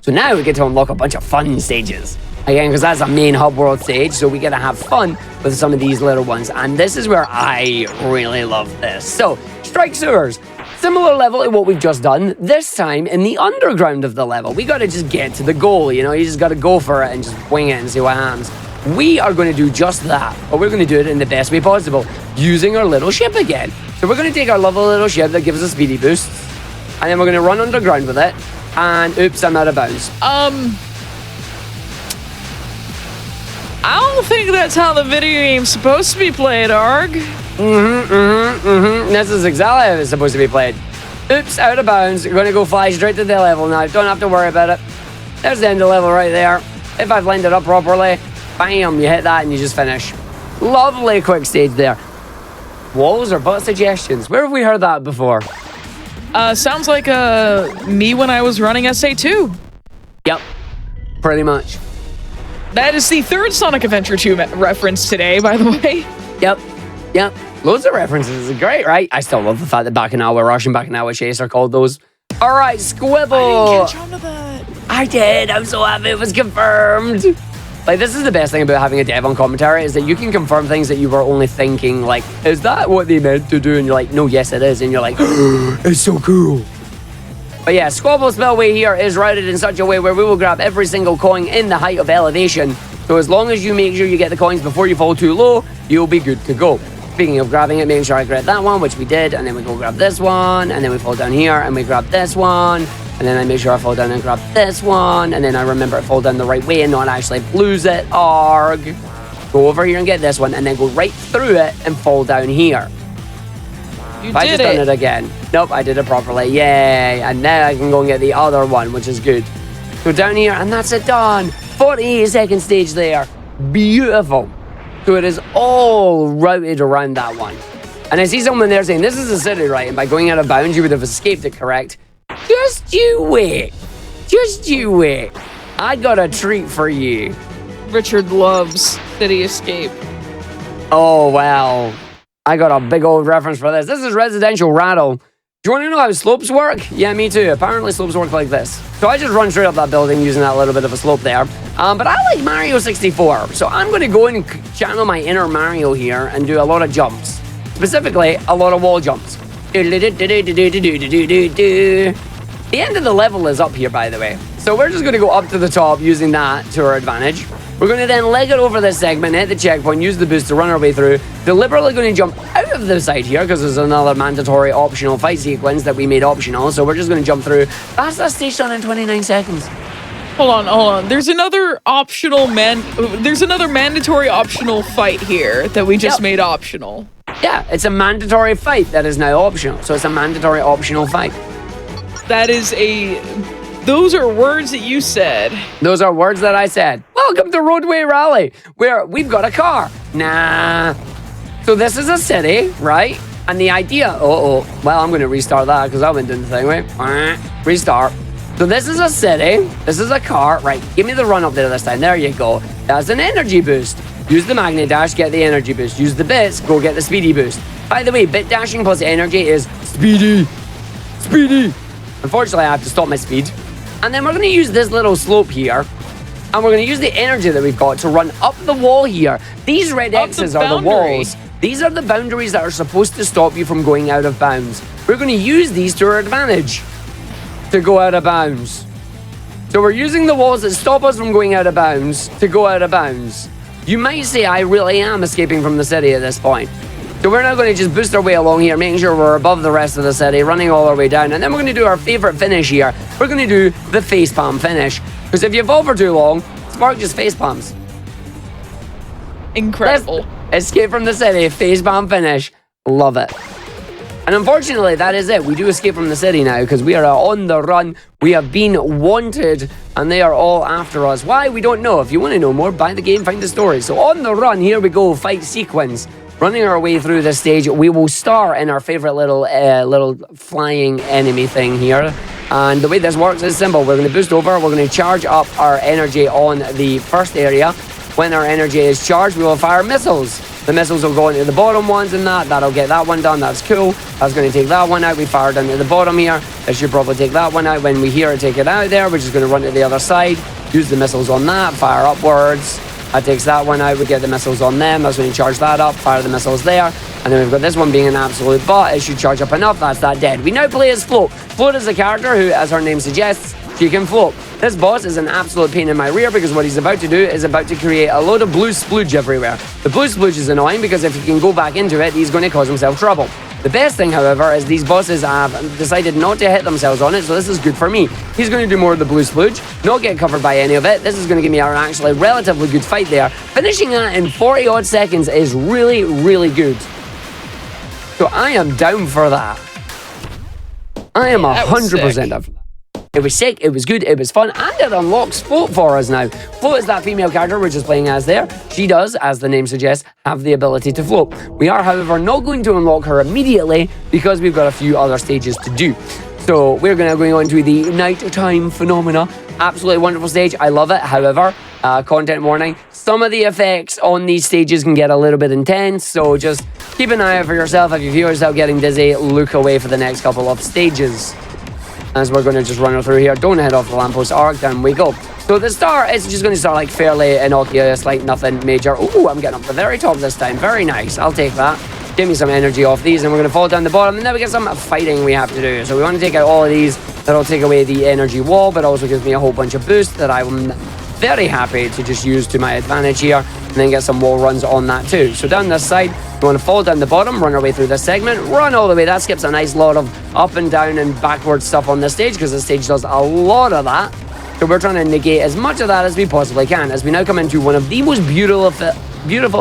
So now we get to unlock a bunch of fun stages. Again, because that's a main hub world stage, so we get to have fun with some of these little ones. And this is where I really love this. So, Strike Sewers. Similar level to what we've just done, this time in the underground of the level. We got to just get to the goal, You just got to go for it and just wing it and see what happens. We are going to do just that, but we're going to do it in the best way possible, using our little ship again. So we're going to take our lovely little ship that gives us speedy boosts, and then we're going to run underground with it. And oops, I'm out of bounds. I don't think that's how the video game's supposed to be played, Arg. This is exactly how it's supposed to be played. Oops, out of bounds. We're going to go fly straight to the level now. Don't have to worry about it. There's the end of the level right there. If I've lined it up properly, bam, you hit that and you just finish. Lovely quick stage there. Walls or butt suggestions? Where have we heard that before? Sounds like me when I was running SA2. Yep, pretty much. That is the third Sonic Adventure 2 reference today, by the way. Yep. Loads of references. Great, right? I still love the fact that Bacchanal Rush and Bacchanal Chase are called those. All right, Squibble. I didn't catch on to that. I did. I'm so happy it was confirmed. Like, this is the best thing about having a dev on commentary, is that you can confirm things that you were only thinking, like, is that what they meant to do? And you're like, no, yes, it is. And you're like, it's so cool. But yeah, Squabble Spellway here is routed in such a way where we will grab every single coin in the height of elevation. So as long as you make sure you get the coins before you fall too low, you'll be good to go. Speaking of grabbing it, making sure I grab that one, which we did, and then we go grab this one, and then we fall down here, and we grab this one, and then I make sure I fall down and grab this one, and then I remember to fall down the right way and not actually lose it. Arg. Go over here and get this one, and then go right through it and fall down here. You Have I just done it again? Nope, I did it properly. Yay. And now I can go and get the other one, which is good. Go down here, and that's it done. 48-second stage there. Beautiful. So it is all routed around that one. And I see someone there saying, this is a city, right? And by going out of bounds, you would have escaped it, correct? Just you wait. Just you wait. I got a treat for you. Richard loves City Escape. Oh, wow. I got a big old reference for this. This is Residential Rattle. Do you want to know how slopes work? Yeah, me too. Apparently slopes work like this. So I just run straight up that building using that little bit of a slope there. But I like Mario 64. So I'm going to go and channel my inner Mario here and do a lot of jumps. Specifically, a lot of wall jumps. The end of the level is up here, by the way. So we're just going to go up to the top using that to our advantage. We're going to then leg it over this segment, hit the checkpoint, use the boost to run our way through. Deliberately going to jump out of the side here because there's another mandatory optional fight sequence that we made optional. So we're just going to jump through. That's that stage done in 29 seconds. Hold on. There's another mandatory optional fight here that we just made optional. Yeah, it's a mandatory fight that is now optional. So it's a mandatory optional fight. Those are words that you said. Those are words that I said. Welcome to Roadway Rally, where we've got a car. Nah. So this is a city, right? And the idea, well, I'm going to restart that because I went doing the thing, right? Restart. So this is a city. This is a car, right? Give me the run up there this time. There you go. That's an energy boost. Use the magnet dash, get the energy boost. Use the bits, go get the speedy boost. By the way, bit dashing plus energy is speedy. Speedy. Unfortunately, I have to stop my speed. And then we're going to use this little slope here. And we're going to use the energy that we've got to run up the wall here. These red X's are the walls. These are the boundaries that are supposed to stop you from going out of bounds. We're going to use these to our advantage to go out of bounds. So we're using the walls that stop us from going out of bounds to go out of bounds. You might say I really am escaping from the city at this point. So we're now going to just boost our way along here, making sure we're above the rest of the city, running all our way down. And then we're going to do our favorite finish here. We're going to do the facepalm finish. Because if you fall for too long, Spark just facepalms. Incredible. Let's escape from the city, facepalm finish. Love it. And unfortunately, that is it. We do escape from the city now because we are on the run. We have been wanted and they are all after us. Why? We don't know. If you want to know more, buy the game, find the story. So on the run, here we go, fight sequence. Running our way through this stage, we will start in our favorite little flying enemy thing here. And the way this works is simple. We're going to boost over. We're going to charge up our energy on the first area. When our energy is charged, we will fire missiles. The missiles will go into the bottom ones and that'll get that one done. That's cool. That's going to take that one out. We fired into the bottom here. That should probably take that one out. When we hear it take it out there, we're just going to run to the other side. Use the missiles on that. Fire upwards. That takes that one out. We get the missiles on them. That's when you charge that up. Fire the missiles there. And then we've got this one being an absolute bot. It should charge up enough. That's that dead. We now play as Float. Float is a character who, as her name suggests, she can float. This boss is an absolute pain in my rear because what he's about to do is about to create a load of blue splooge everywhere. The blue splooge is annoying because if he can go back into it, he's going to cause himself trouble. The best thing, however, is these bosses have decided not to hit themselves on it, so this is good for me. He's going to do more of the blue splooge, not get covered by any of it. This is going to give me an actually relatively good fight there. Finishing that in 40-odd seconds is really, really good. So I am down for that. I am 100% up for that. It was sick, it was good, it was fun, and it unlocks Float for us now. Float is that female character we're just playing as there. She does, as the name suggests, have the ability to float. We are, however, not going to unlock her immediately because we've got a few other stages to do. So we're going to go on to the nighttime phenomena. Absolutely wonderful stage, I love it. However, content warning, some of the effects on these stages can get a little bit intense, so just keep an eye out for yourself. If you feel yourself getting dizzy, look away for the next couple of stages. As we're going to just run her through here. Don't head off the lamppost arc. Down we go. So at the start, it's just going to start like fairly innocuous, like nothing major. Ooh, I'm getting up to the very top this time. Very nice. I'll take that. Give me some energy off these, and we're going to fall down the bottom. And then we get some fighting we have to do. So we want to take out all of these. That'll take away the energy wall, but also gives me a whole bunch of boost that I'm very happy to just use to my advantage here. And then get some wall runs on that too. So down this side, we want to fall down the bottom, run our way through this segment, run all the way. That skips a nice lot of up and down and backward stuff on this stage because the stage does a lot of that. So we're trying to negate as much of that as we possibly can as we now come into one of the most beautiful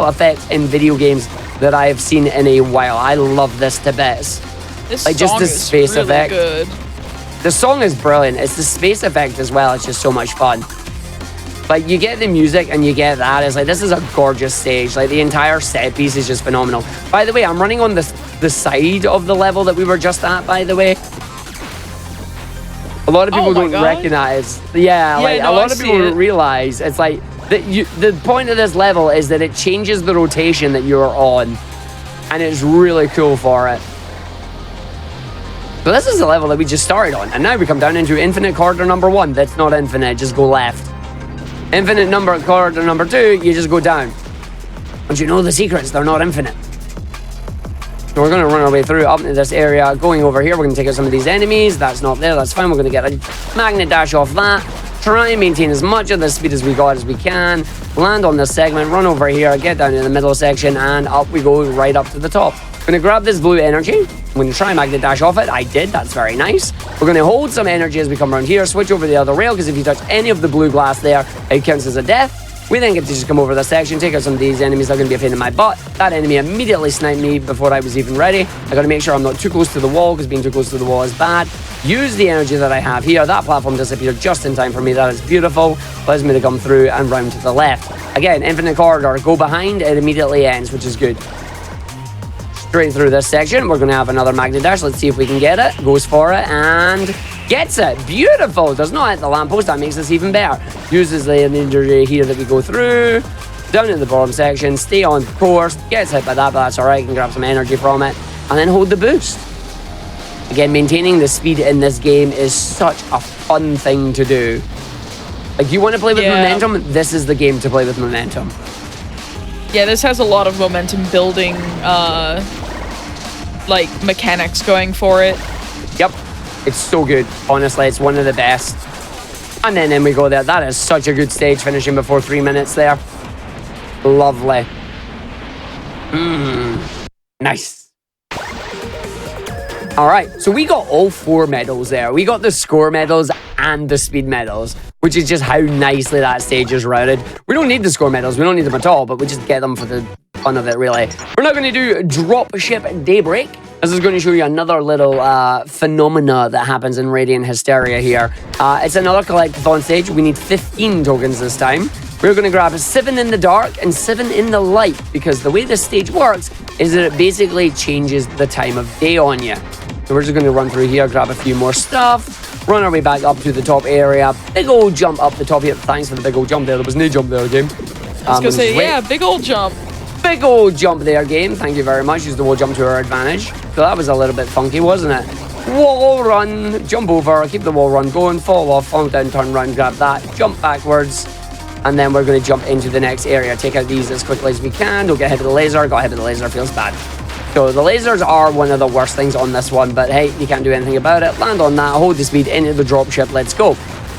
effects in video games that I have seen in a while. I love this to bits. This like just song the is space really effect. Good. The song is brilliant. It's the space effect as well. It's just so much fun. Like, you get the music and you get that. It's like, this is a gorgeous stage. Like, the entire set piece is just phenomenal. By the way, I'm running on the side of the level that we were just at, by the way. A lot of people don't recognize. Yeah, like, no, a lot of people don't realize. It's like, the point of this level is that it changes the rotation that you're on. and it's really cool for it. So this is the level that we just started on, and now we come down into infinite corridor number 1. That's not infinite, just go left. Infinite corridor number 2, you just go down. Once you know the secrets, they're not infinite. So we're going to run our way through up into this area. Going over here, we're going to take out some of these enemies. That's not there, that's fine. We're going to get a magnet dash off that. Try and maintain as much of the speed as we got as we can. Land on this segment, run over here, get down in the middle section, and up we go right up to the top. I'm going to grab this blue energy. I'm going to try and magnet dash off it. I did. That's very nice. We're going to hold some energy as we come around here. Switch over the other rail, because if you touch any of the blue glass there, it counts as a death. We then get to just come over this section, take out some of these enemies that are going to be a pain in my butt. That enemy immediately sniped me before I was even ready. I got to make sure I'm not too close to the wall, because being too close to the wall is bad. Use the energy that I have here. That platform disappeared just in time for me. That is beautiful. Allows me to come through and round to the left. Again, infinite corridor. Go behind, it immediately ends, which is good. Straight through this section, we're going to have another magnet dash. Let's see if we can get it. Goes for it and gets it. Beautiful. Does not hit the lamppost. That makes this even better. Uses the energy here that we go through. Down in the bottom section. Stay on course. Gets hit by that, but that's alright. Can grab some energy from it. And then hold the boost. Again, maintaining the speed in this game is such a fun thing to do. Like, you want to play with momentum? This is the game to play with momentum. Yeah, this has a lot of momentum building, like, mechanics going for it. Yep. It's so good. Honestly, it's one of the best. And then in we go there. That is such a good stage, finishing before 3 minutes there. Lovely. Nice. All right, so we got all 4 medals there. We got the score medals and the speed medals, which is just how nicely that stage is routed. We don't need the score medals. We don't need them at all, but we just get them for the fun of it, really. We're now going to do Dropship Daybreak. This is going to show you another little phenomena that happens in Radiant Hysteria here. It's another collectathon stage. We need 15 tokens this time. We're going to grab 7 in the dark and 7 in the light, because the way this stage works is that it basically changes the time of day on you. So we're just going to run through here, grab a few more stuff, run our way back up to the top area. Big old jump up the top here. Thanks for the big old jump there. There was no jump there, game. I was going to say, yeah, big old jump. Big old jump there, game. Thank you very much. Use the wall jump to our advantage. So that was a little bit funky, wasn't it? Wall run, jump over, keep the wall run going, fall off, fall down, turn around, grab that, jump backwards. And then we're going to jump into the next area. Take out these as quickly as we can. Don't get hit with the laser. Got hit with the laser. Feels bad. So the lasers are one of the worst things on this one. But hey, you can't do anything about it. Land on that. Hold the speed into the dropship. Let's go.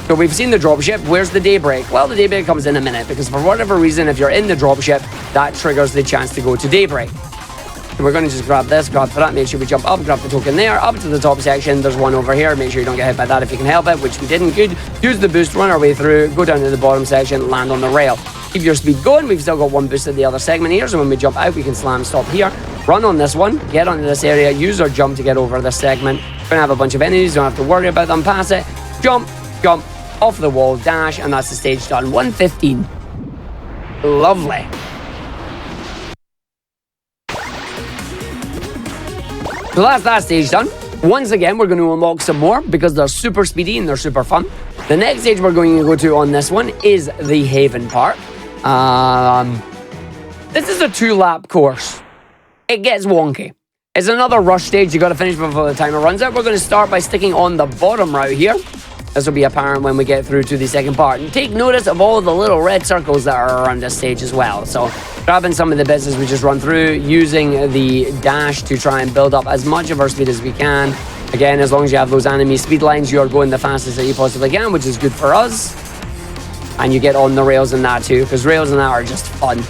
So we've seen the dropship. Where's the daybreak? Well, the daybreak comes in a minute. Because for whatever reason, if you're in the dropship, that triggers the chance to go to daybreak. So we're going to just grab this, grab that, make sure we jump up, grab the token there, up to the top section. There's one over here. Make sure you don't get hit by that if you can help it, which we didn't. Good. Use the boost, run our way through, go down to the bottom section, land on the rail. Keep your speed going. We've still got one boost at the other segment here, so when we jump out, we can slam stop here. Run on this one, get onto this area, use our jump to get over this segment. We're going to have a bunch of enemies, don't have to worry about them. Pass it, jump, jump, off the wall, dash, and that's the stage done. 115. Lovely. So that's that stage done. Once again, we're going to unlock some more because they're super speedy and they're super fun. The next stage we're going to go to on this one is the Haven part. This is a 2-lap course. It gets wonky. It's another rush stage. You got to finish before the timer runs out. We're going to start by sticking on the bottom route here. This will be apparent when we get through to the second part. And take notice of all the little red circles that are around this stage as well. So grabbing some of the bits as we just run through, using the dash to try and build up as much of our speed as we can. Again, as long as you have those enemy speed lines, you're going the fastest that you possibly can, which is good for us. And you get on the rails in that too, because rails in that are just fun.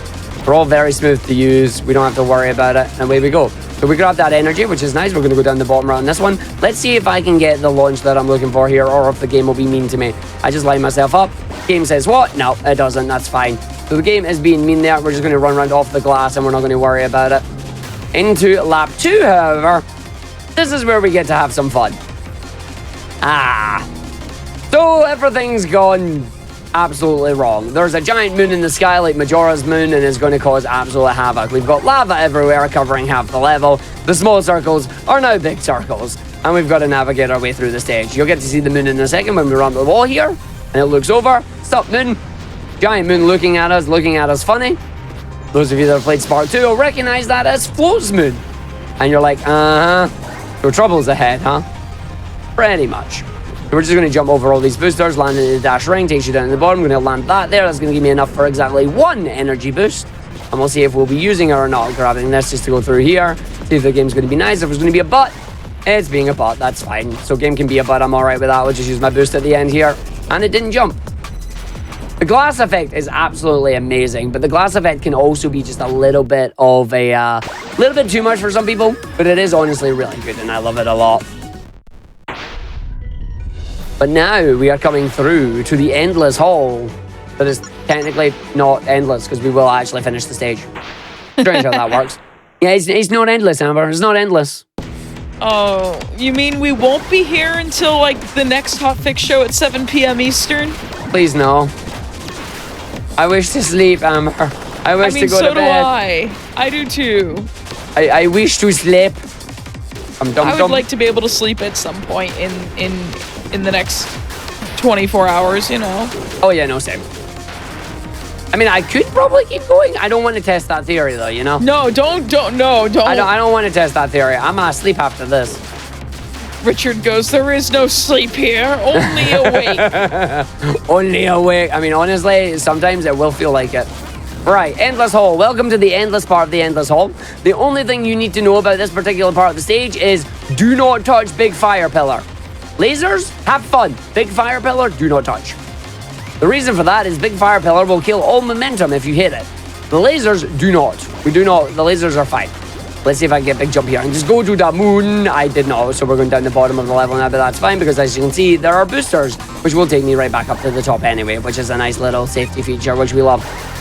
They're all very smooth to use. We don't have to worry about it. And away we go. So we grab that energy, which is nice. We're going to go down the bottom route on this one. Let's see if I can get the launch that I'm looking for here, or if the game will be mean to me. I just line myself up. Game says what? No, it doesn't. That's fine. So the game is being mean there. We're just going to run around off the glass, and we're not going to worry about it. Into lap 2, however, this is where we get to have some fun. So everything's gone absolutely wrong. There's a giant moon in the sky like Majora's moon, and it's going to cause absolute havoc. We've got lava everywhere covering half the level. The small circles are now big circles, and we've got to navigate our way through the stage. You'll get to see the moon in a second when we run the wall here, and it looks over. Stop, moon. Giant moon looking at us funny. Those of you that have played Spark 2 will recognize that as Float's Moon. And you're like, your trouble's ahead, huh? Pretty much. So we're just going to jump over all these boosters, land in the dash ring, takes you down to the bottom. I'm going to land that there. That's going to give me enough for exactly 1 energy boost. And we'll see if we'll be using it or not. Grabbing this just to go through here. See if the game's going to be nice. If it's going to be a butt, it's being a butt. That's fine. So game can be a butt. I'm all right with that. We'll just use my boost at the end here. And it didn't jump. The glass effect is absolutely amazing, but the glass effect can also be just a little bit of a little bit too much for some people, but it is honestly really good and I love it a lot. But now we are coming through to the endless hall that is technically not endless because we will actually finish the stage. Strange how that works. Yeah, it's not endless, Amber. It's not endless. Oh, you mean we won't be here until like the next hotfix show at 7 p.m. Eastern? Please no. I wish to sleep, Amber. I wish to go to bed. I do too. I wish to sleep. I would like to be able to sleep at some point in the next 24 hours, you know. Oh yeah, no, same. I mean, I could probably keep going. I don't want to test that theory though, you know. No, don't. I don't want to test that theory. I'm gonna sleep after this. Richard goes, there is no sleep here, only awake. Only awake. I mean, honestly, sometimes it will feel like it. Right, Endless Hall. Welcome to the endless part of the Endless Hall. The only thing you need to know about this particular part of the stage is do not touch Big Fire Pillar. Lasers, have fun. Big Fire Pillar, do not touch. The reason for that is Big Fire Pillar will kill all momentum if you hit it. The lasers do not. We do not. The lasers are fine. Let's see if I can get Big Jump here and just go to the moon. I did not, so we're going down the bottom of the level now, but that's fine because as you can see, there are boosters, which will take me right back up to the top anyway, which is a nice little safety feature, which we love.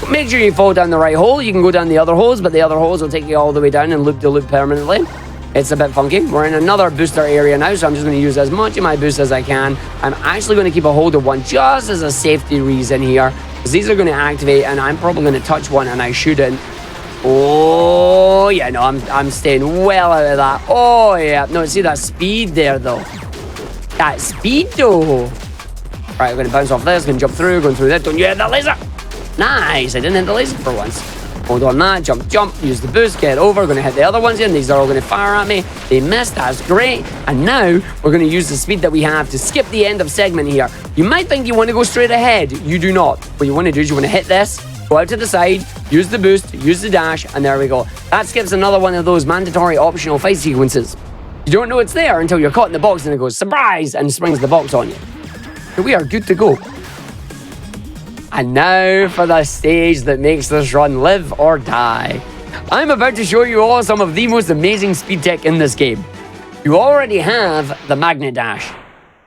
Make sure you fall down the right hole. You can go down the other holes, but the other holes will take you all the way down and loop the loop permanently. It's a bit funky. We're in another booster area now, so I'm just going to use as much of my boost as I can. I'm actually going to keep a hold of one just as a safety reason here, because these are going to activate, and I'm probably going to touch one, and I shouldn't. Oh, yeah, no, I'm staying well out of that. Oh, yeah. No, see that speed there, though. That speed, though. Right, I'm going to bounce off this, going to jump through, going through that. Don't you hit that laser? Nice. I didn't hit the laser for once. Hold on that. Jump, jump. Use the boost. Get over. Going to hit the other ones in. These are all going to fire at me. They missed. That's great. And now we're going to use the speed that we have to skip the end of segment here. You might think you want to go straight ahead. You do not. What you want to do is you want to hit this. Go out to the side, use the boost, use the dash, and there we go. That skips another one of those mandatory optional fight sequences. You don't know it's there until you're caught in the box and it goes, surprise, and springs the box on you. So we are good to go. And now for the stage that makes this run live or die. I'm about to show you all some of the most amazing speed tech in this game. You already have the magnet dash.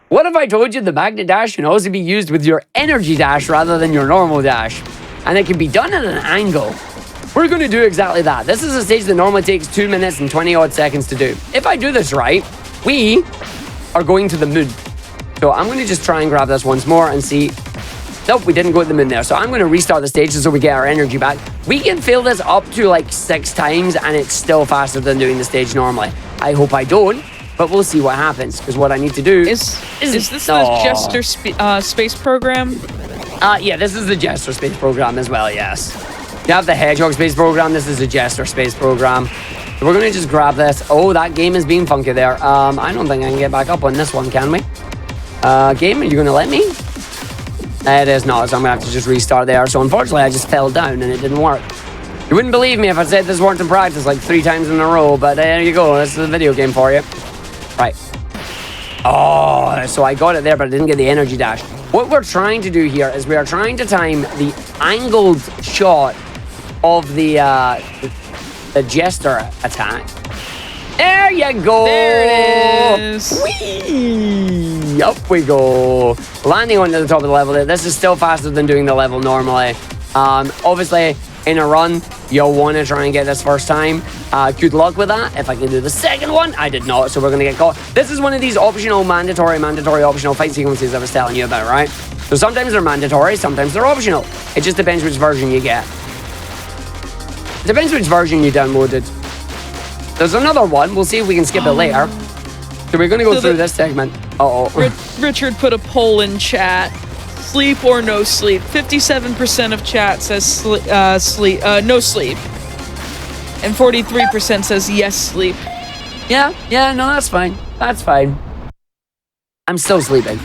What if I told you the magnet dash can also be used with your energy dash rather than your normal dash? And it can be done at an angle. We're going to do exactly that. This is a stage that normally takes 2 minutes and 20 odd seconds to do. If I do this right, we are going to the moon. So I'm going to just try and grab this once more and see. Nope, we didn't go to the moon there. So I'm going to restart the stage so we get our energy back. We can fill this up to like 6 times and it's still faster than doing the stage normally. I hope I don't, but we'll see what happens. Because what I need to do is this the Jester space program? Yeah, this is the Jester space program as well, yes. You have the Hedgehog space program. This is the Jester space program. So we're going to just grab this. Oh, that game is being funky there. I don't think I can get back up on this one, can we? Game, are you going to let me? It is not, so I'm going to have to just restart there. So unfortunately, I just fell down and it didn't work. You wouldn't believe me if I said this worked in practice like 3 times in a row, but there you go. This is a video game for you. Right. Oh, so I got it there, but I didn't get the energy dash. What we're trying to do here is we are trying to time the angled shot of the Jester attack. There you go. There it is. Whee! Up we go. Landing onto the top of the level there. This is still faster than doing the level normally. Obviously, in a run, you'll want to try and get this first time. Good luck with that. If I can do the second one, I did not, so we're going to get caught. This is one of these optional, mandatory optional fight sequences I was telling you about, right? So sometimes they're mandatory, sometimes they're optional. It just depends which version you get. It depends which version you downloaded. There's another one. We'll see if we can skip it later. So we're going to go through this segment. Uh-oh. Richard put a poll in chat sleep or no sleep. 57% of chat says no sleep. And 43% says yes, sleep. Yeah, no, that's fine. That's fine. I'm still sleeping.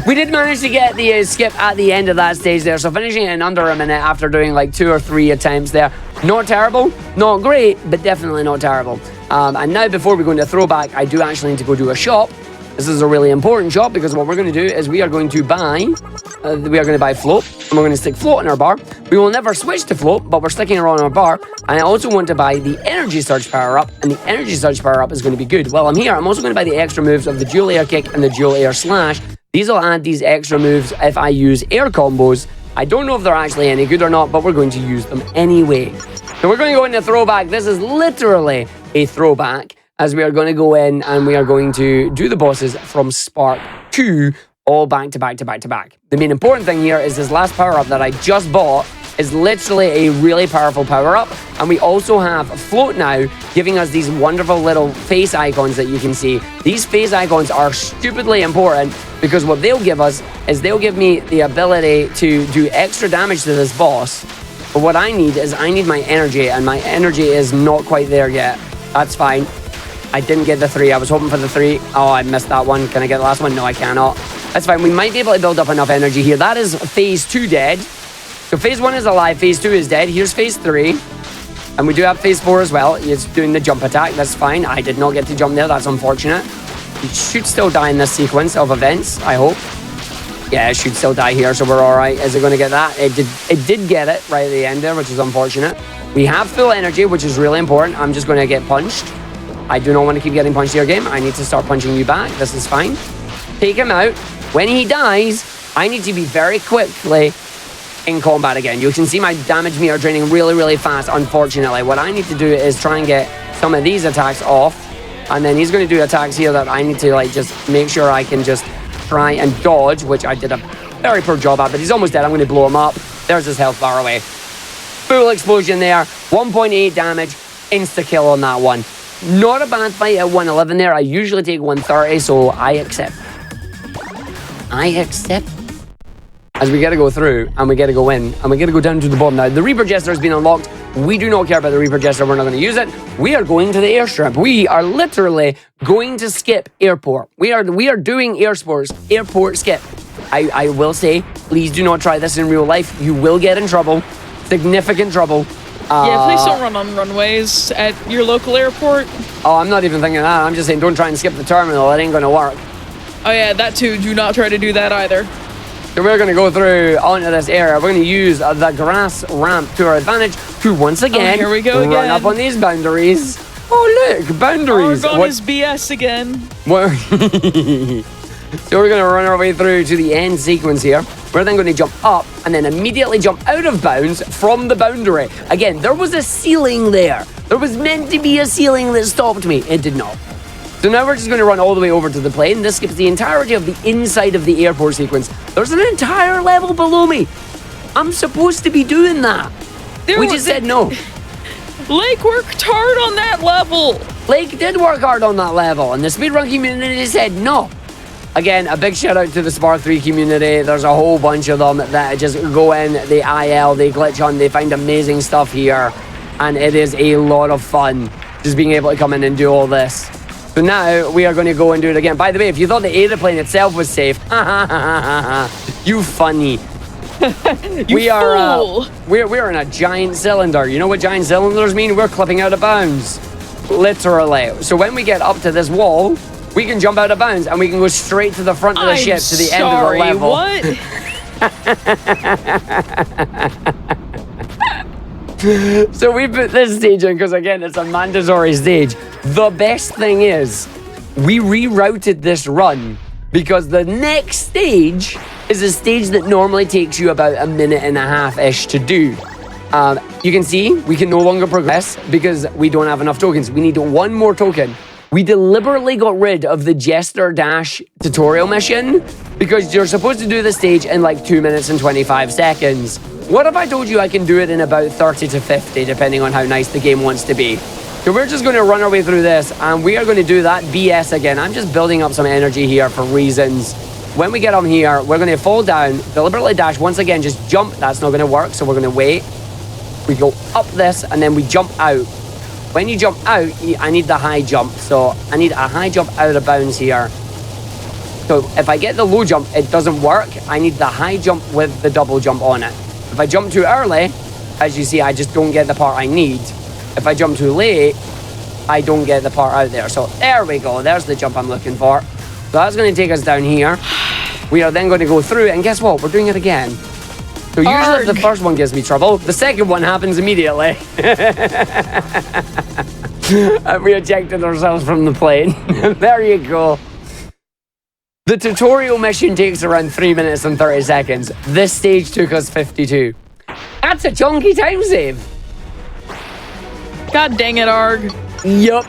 We did manage to get the skip at the end of that stage there, so finishing in under a minute after doing like 2 or 3 attempts there. Not terrible, not great, but definitely not terrible. And now before we go into throwback, I do actually need to go do a shop. This is a really important shop because what we're going to do is we are going to buy float, and we're going to stick float in our bar. We will never switch to float, but we're sticking around our bar. And I also want to buy the energy surge power up, and the energy surge power up is going to be good. While I'm here, I'm also going to buy the extra moves of the dual air kick and the dual air slash. These will add these extra moves if I use air combos. I don't know if they're actually any good or not, but we're going to use them anyway. So we're going to go into throwback. This is literally a throwback, as we are going to go in and we are going to do the bosses from Spark 2 all back to back to back to back. The main important thing here is this last power-up that I just bought is literally a really powerful power-up, and we also have Float now, giving us these wonderful little face icons that you can see. These face icons are stupidly important because what they'll give us is they'll give me the ability to do extra damage to this boss. But what I need is I need my energy, and my energy is not quite there yet. That's fine. I didn't get the 3. I was hoping for the 3. Oh, I missed that one. Can I get the last one? No, I cannot. That's fine. We might be able to build up enough energy here. That is phase 2 dead. So phase 1 is alive. Phase 2 is dead. Here's phase 3. And we do have phase 4 as well. It's doing the jump attack. That's fine. I did not get to jump there. That's unfortunate. It should still die in this sequence of events, I hope. Yeah, it should still die here, so we're all right. Is it going to get that? It did get it right at the end there, which is unfortunate. We have full energy, which is really important. I'm just going to get punched. I do not want to keep getting punched here, game. I need to start punching you back. This is fine. Take him out. When he dies, I need to be very quickly in combat again. You can see my damage meter draining really, really fast, unfortunately. What I need to do is try and get some of these attacks off. And then he's going to do attacks here that I need to like just make sure I can just try and dodge, which I did a very poor job at, but he's almost dead. I'm going to blow him up. There's his health bar away. Full explosion there. 1.8 damage. Insta-kill on that one. Not a bad fight at 111 there. I usually take 130, so I accept. As we got to go through, and we got to go in, and we got to go down to the bottom. Now, the Reaper Jester has been unlocked. We do not care about the Reaper Jester. We're not going to use it. We are going to the airstrip. We are literally going to skip airport. We are doing airport skip. I will say, please do not try this in real life. You will get in trouble. Significant trouble. Yeah, please don't run on runways at your local airport. Oh, I'm not even thinking that. I'm just saying don't try and skip the terminal. It ain't going to work. Oh yeah, that too. Do not try to do that either. So we're going to go through onto this area. We're going to use the grass ramp to our advantage to once again here we go run again. up on these boundaries. Oh, look, boundaries. Argon is BS again. What? So we're going to run our way through to the end sequence here. We're then going to jump up and then immediately jump out of bounds from the boundary. Again, there was a ceiling there. There was meant to be a ceiling that stopped me. It did not. So now we're just going to run all the way over to the plane. This skips the entirety of the inside of the airport sequence. There's an entire level below me. I'm supposed to be doing that. We just said no. Lake worked hard on that level. Lake did work hard on that level, and the speedrun community said no. Again, a big shout out to the Spark 3 community. There's a whole bunch of them that just go in, they IL, they glitch on, they find amazing stuff here. And it is a lot of fun just being able to come in and do all this. So now we are going to go and do it again. By the way, if you thought the airplane itself was safe, you funny. We're in a giant cylinder. You know what giant cylinders mean? We're clipping out of bounds. Literally. So when we get up to this wall, we can jump out of bounds and we can go straight to the front of the ship to the end of the level. What? So we put this stage in because, again, it's a mandatory stage. The best thing is we rerouted this run because the next stage is a stage that normally takes you about a minute and a half-ish to do. You can see we can no longer progress because we don't have enough tokens. We need one more token. We deliberately got rid of the Jester Dash tutorial mission because you're supposed to do the stage in like 2 minutes and 25 seconds. What if I told you I can do it in about 30 to 50, depending on how nice the game wants to be? So we're just going to run our way through this, and we are going to do that BS again. I'm just building up some energy here for reasons. when we get on here, we're going to fall down, deliberately dash. Once again, just jump. That's not going to work, so we're going to wait. We go up this, and then we jump out. When you jump out, I need the high jump. So I need a high jump out of bounds here. So if I get the low jump, it doesn't work. I need the high jump with the double jump on it. If I jump too early, as you see, I just don't get the part I need. If I jump too late, I don't get the part out there. So there we go. There's the jump I'm looking for. So that's going to take us down here. We are then going to go through, and guess what? We're doing it again. So usually the first one gives me trouble. The second one happens immediately. And we ejected ourselves from the plane. There you go. The tutorial mission takes around 3 minutes and 30 seconds. This stage took us 52. That's a chunky time save. God dang it, Arg. Yup.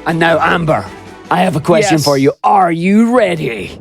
And now, Amber, I have a question for you. Are you ready?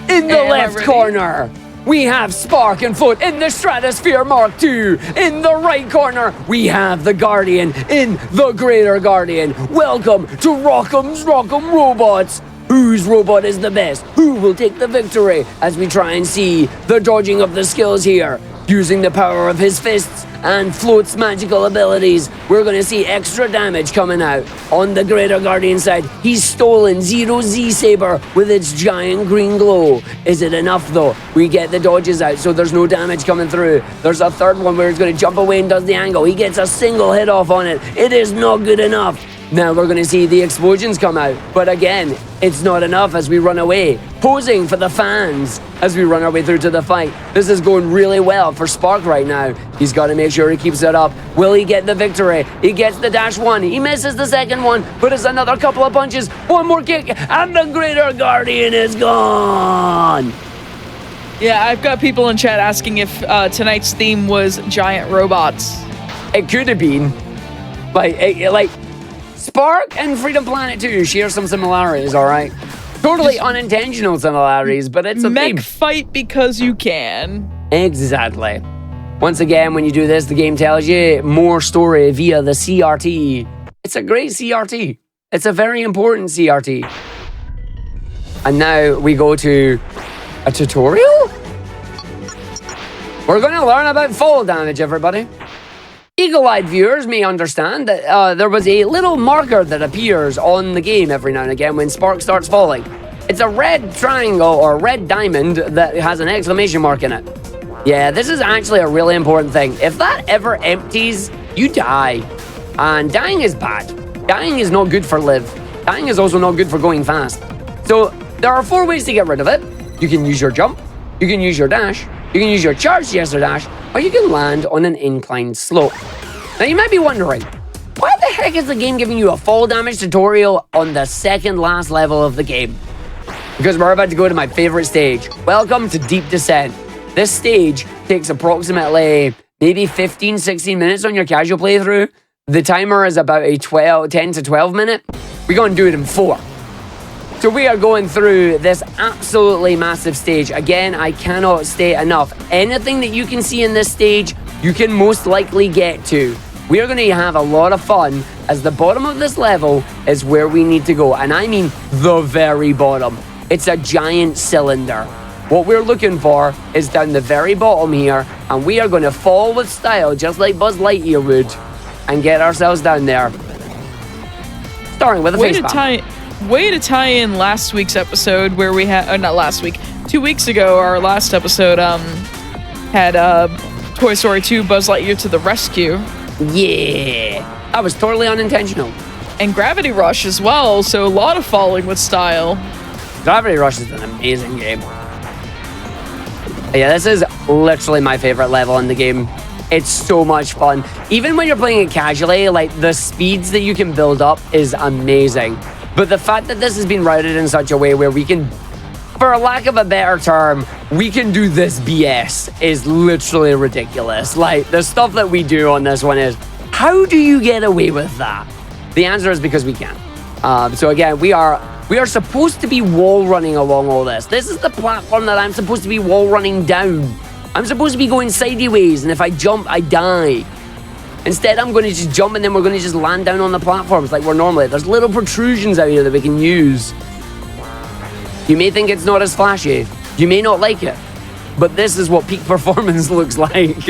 In the left corner, we have Spark and Foot in the Stratosphere Mark II. In the right corner, we have the Guardian in the Greater Guardian. Welcome to Rock'em's Rock'em Robots. Whose robot is the best? Who will take the victory? As we try and see the dodging of the skills here. Using the power of his fists and Float's magical abilities, we're going to see extra damage coming out. On the Greater Guardian side, he's stolen Zero Z Saber with its giant green glow. Is it enough though? We get the dodges out, so there's no damage coming through. There's a third one where he's going to jump away and does the angle. He gets a single hit off on it. It is not good enough. Now we're going to see the explosions come out. But again, it's not enough as we run away. Posing for the fans as we run our way through to the fight. This is going really well for Spark right now. He's got to make sure he keeps it up. Will he get the victory? He gets the dash one. He misses the second one, but it's another couple of punches. One more kick, and the Greater Guardian is gone. Yeah, I've got people in chat asking if tonight's theme was giant robots. It could have been. Like Spark and Freedom Planet 2 share some similarities, all right? Totally unintentional similarities, but it's a mech theme. fight because you can. Exactly. Once again, when you do this, the game tells you more story via the CRT. It's a great CRT. It's a very important CRT. And now we go to a tutorial? We're going to learn about fall damage, everybody. Eagle-eyed viewers may understand that there was a little marker that appears on the game every now and again when Spark starts falling. It's a red triangle or red diamond that has an exclamation mark in it. Yeah, this is actually a really important thing. If that ever empties, you die. And dying is bad. Dying is not good for live. Dying is also not good for going fast. So there are 4 ways to get rid of it. You can use your jump, you can use your dash, you can use your Charge Jester dash, or you can land on an inclined slope. Now you might be wondering, why the heck is the game giving you a fall damage tutorial on the second last level of the game? Because we're about to go to my favorite stage. Welcome to Deep Descent. This stage takes approximately maybe 15, 16 minutes on your casual playthrough. The timer is about a 10 to 12 minute. We're going to do it in 4. So we are going through this absolutely massive stage. Again, I cannot state enough. Anything that you can see in this stage, you can most likely get to. We are going to have a lot of fun as the bottom of this level is where we need to go. And I mean the very bottom. It's a giant cylinder. What we're looking for is down the very bottom here, and we are going to fall with style just like Buzz Lightyear would and get ourselves down there. Starting with a face palm. Way to tie in last week's episode where we had, not last week, 2 weeks ago, our last episode had Toy Story 2 Buzz Lightyear to the rescue. Yeah, that was totally unintentional. And Gravity Rush as well, so a lot of falling with style. Gravity Rush is an amazing game. Yeah, this is literally my favorite level in the game. It's so much fun. Even when you're playing it casually, like the speeds that you can build up is amazing. But the fact that this has been routed in such a way where we can, for lack of a better term, we can do this BS is literally ridiculous. Like, the stuff that we do on this one is, how do you get away with that? The answer is because we can. So again, we are supposed to be wall running along all this. This is the platform that I'm supposed to be wall running down. I'm supposed to be going sideways, and if I jump, I die. Instead, I'm going to just jump, and then we're going to just land down on the platforms like we're normally. There's little protrusions out here that we can use. You may think it's not as flashy. You may not like it. But this is what peak performance looks like.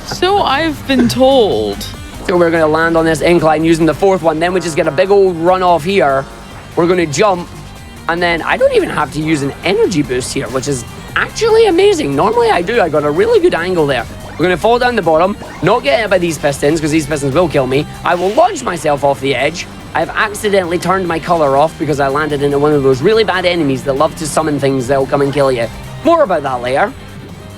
So I've been told. So we're going to land on this incline using the fourth one. Then we just get a big old run off here. We're going to jump. And then I don't even have to use an energy boost here, which is actually amazing. Normally I do. I got a really good angle there. We're going to fall down the bottom, not get hit by these pistons, because these pistons will kill me. I will launch myself off the edge. I've accidentally turned my color off because I landed into one of those really bad enemies that love to summon things that will come and kill you. More about that later.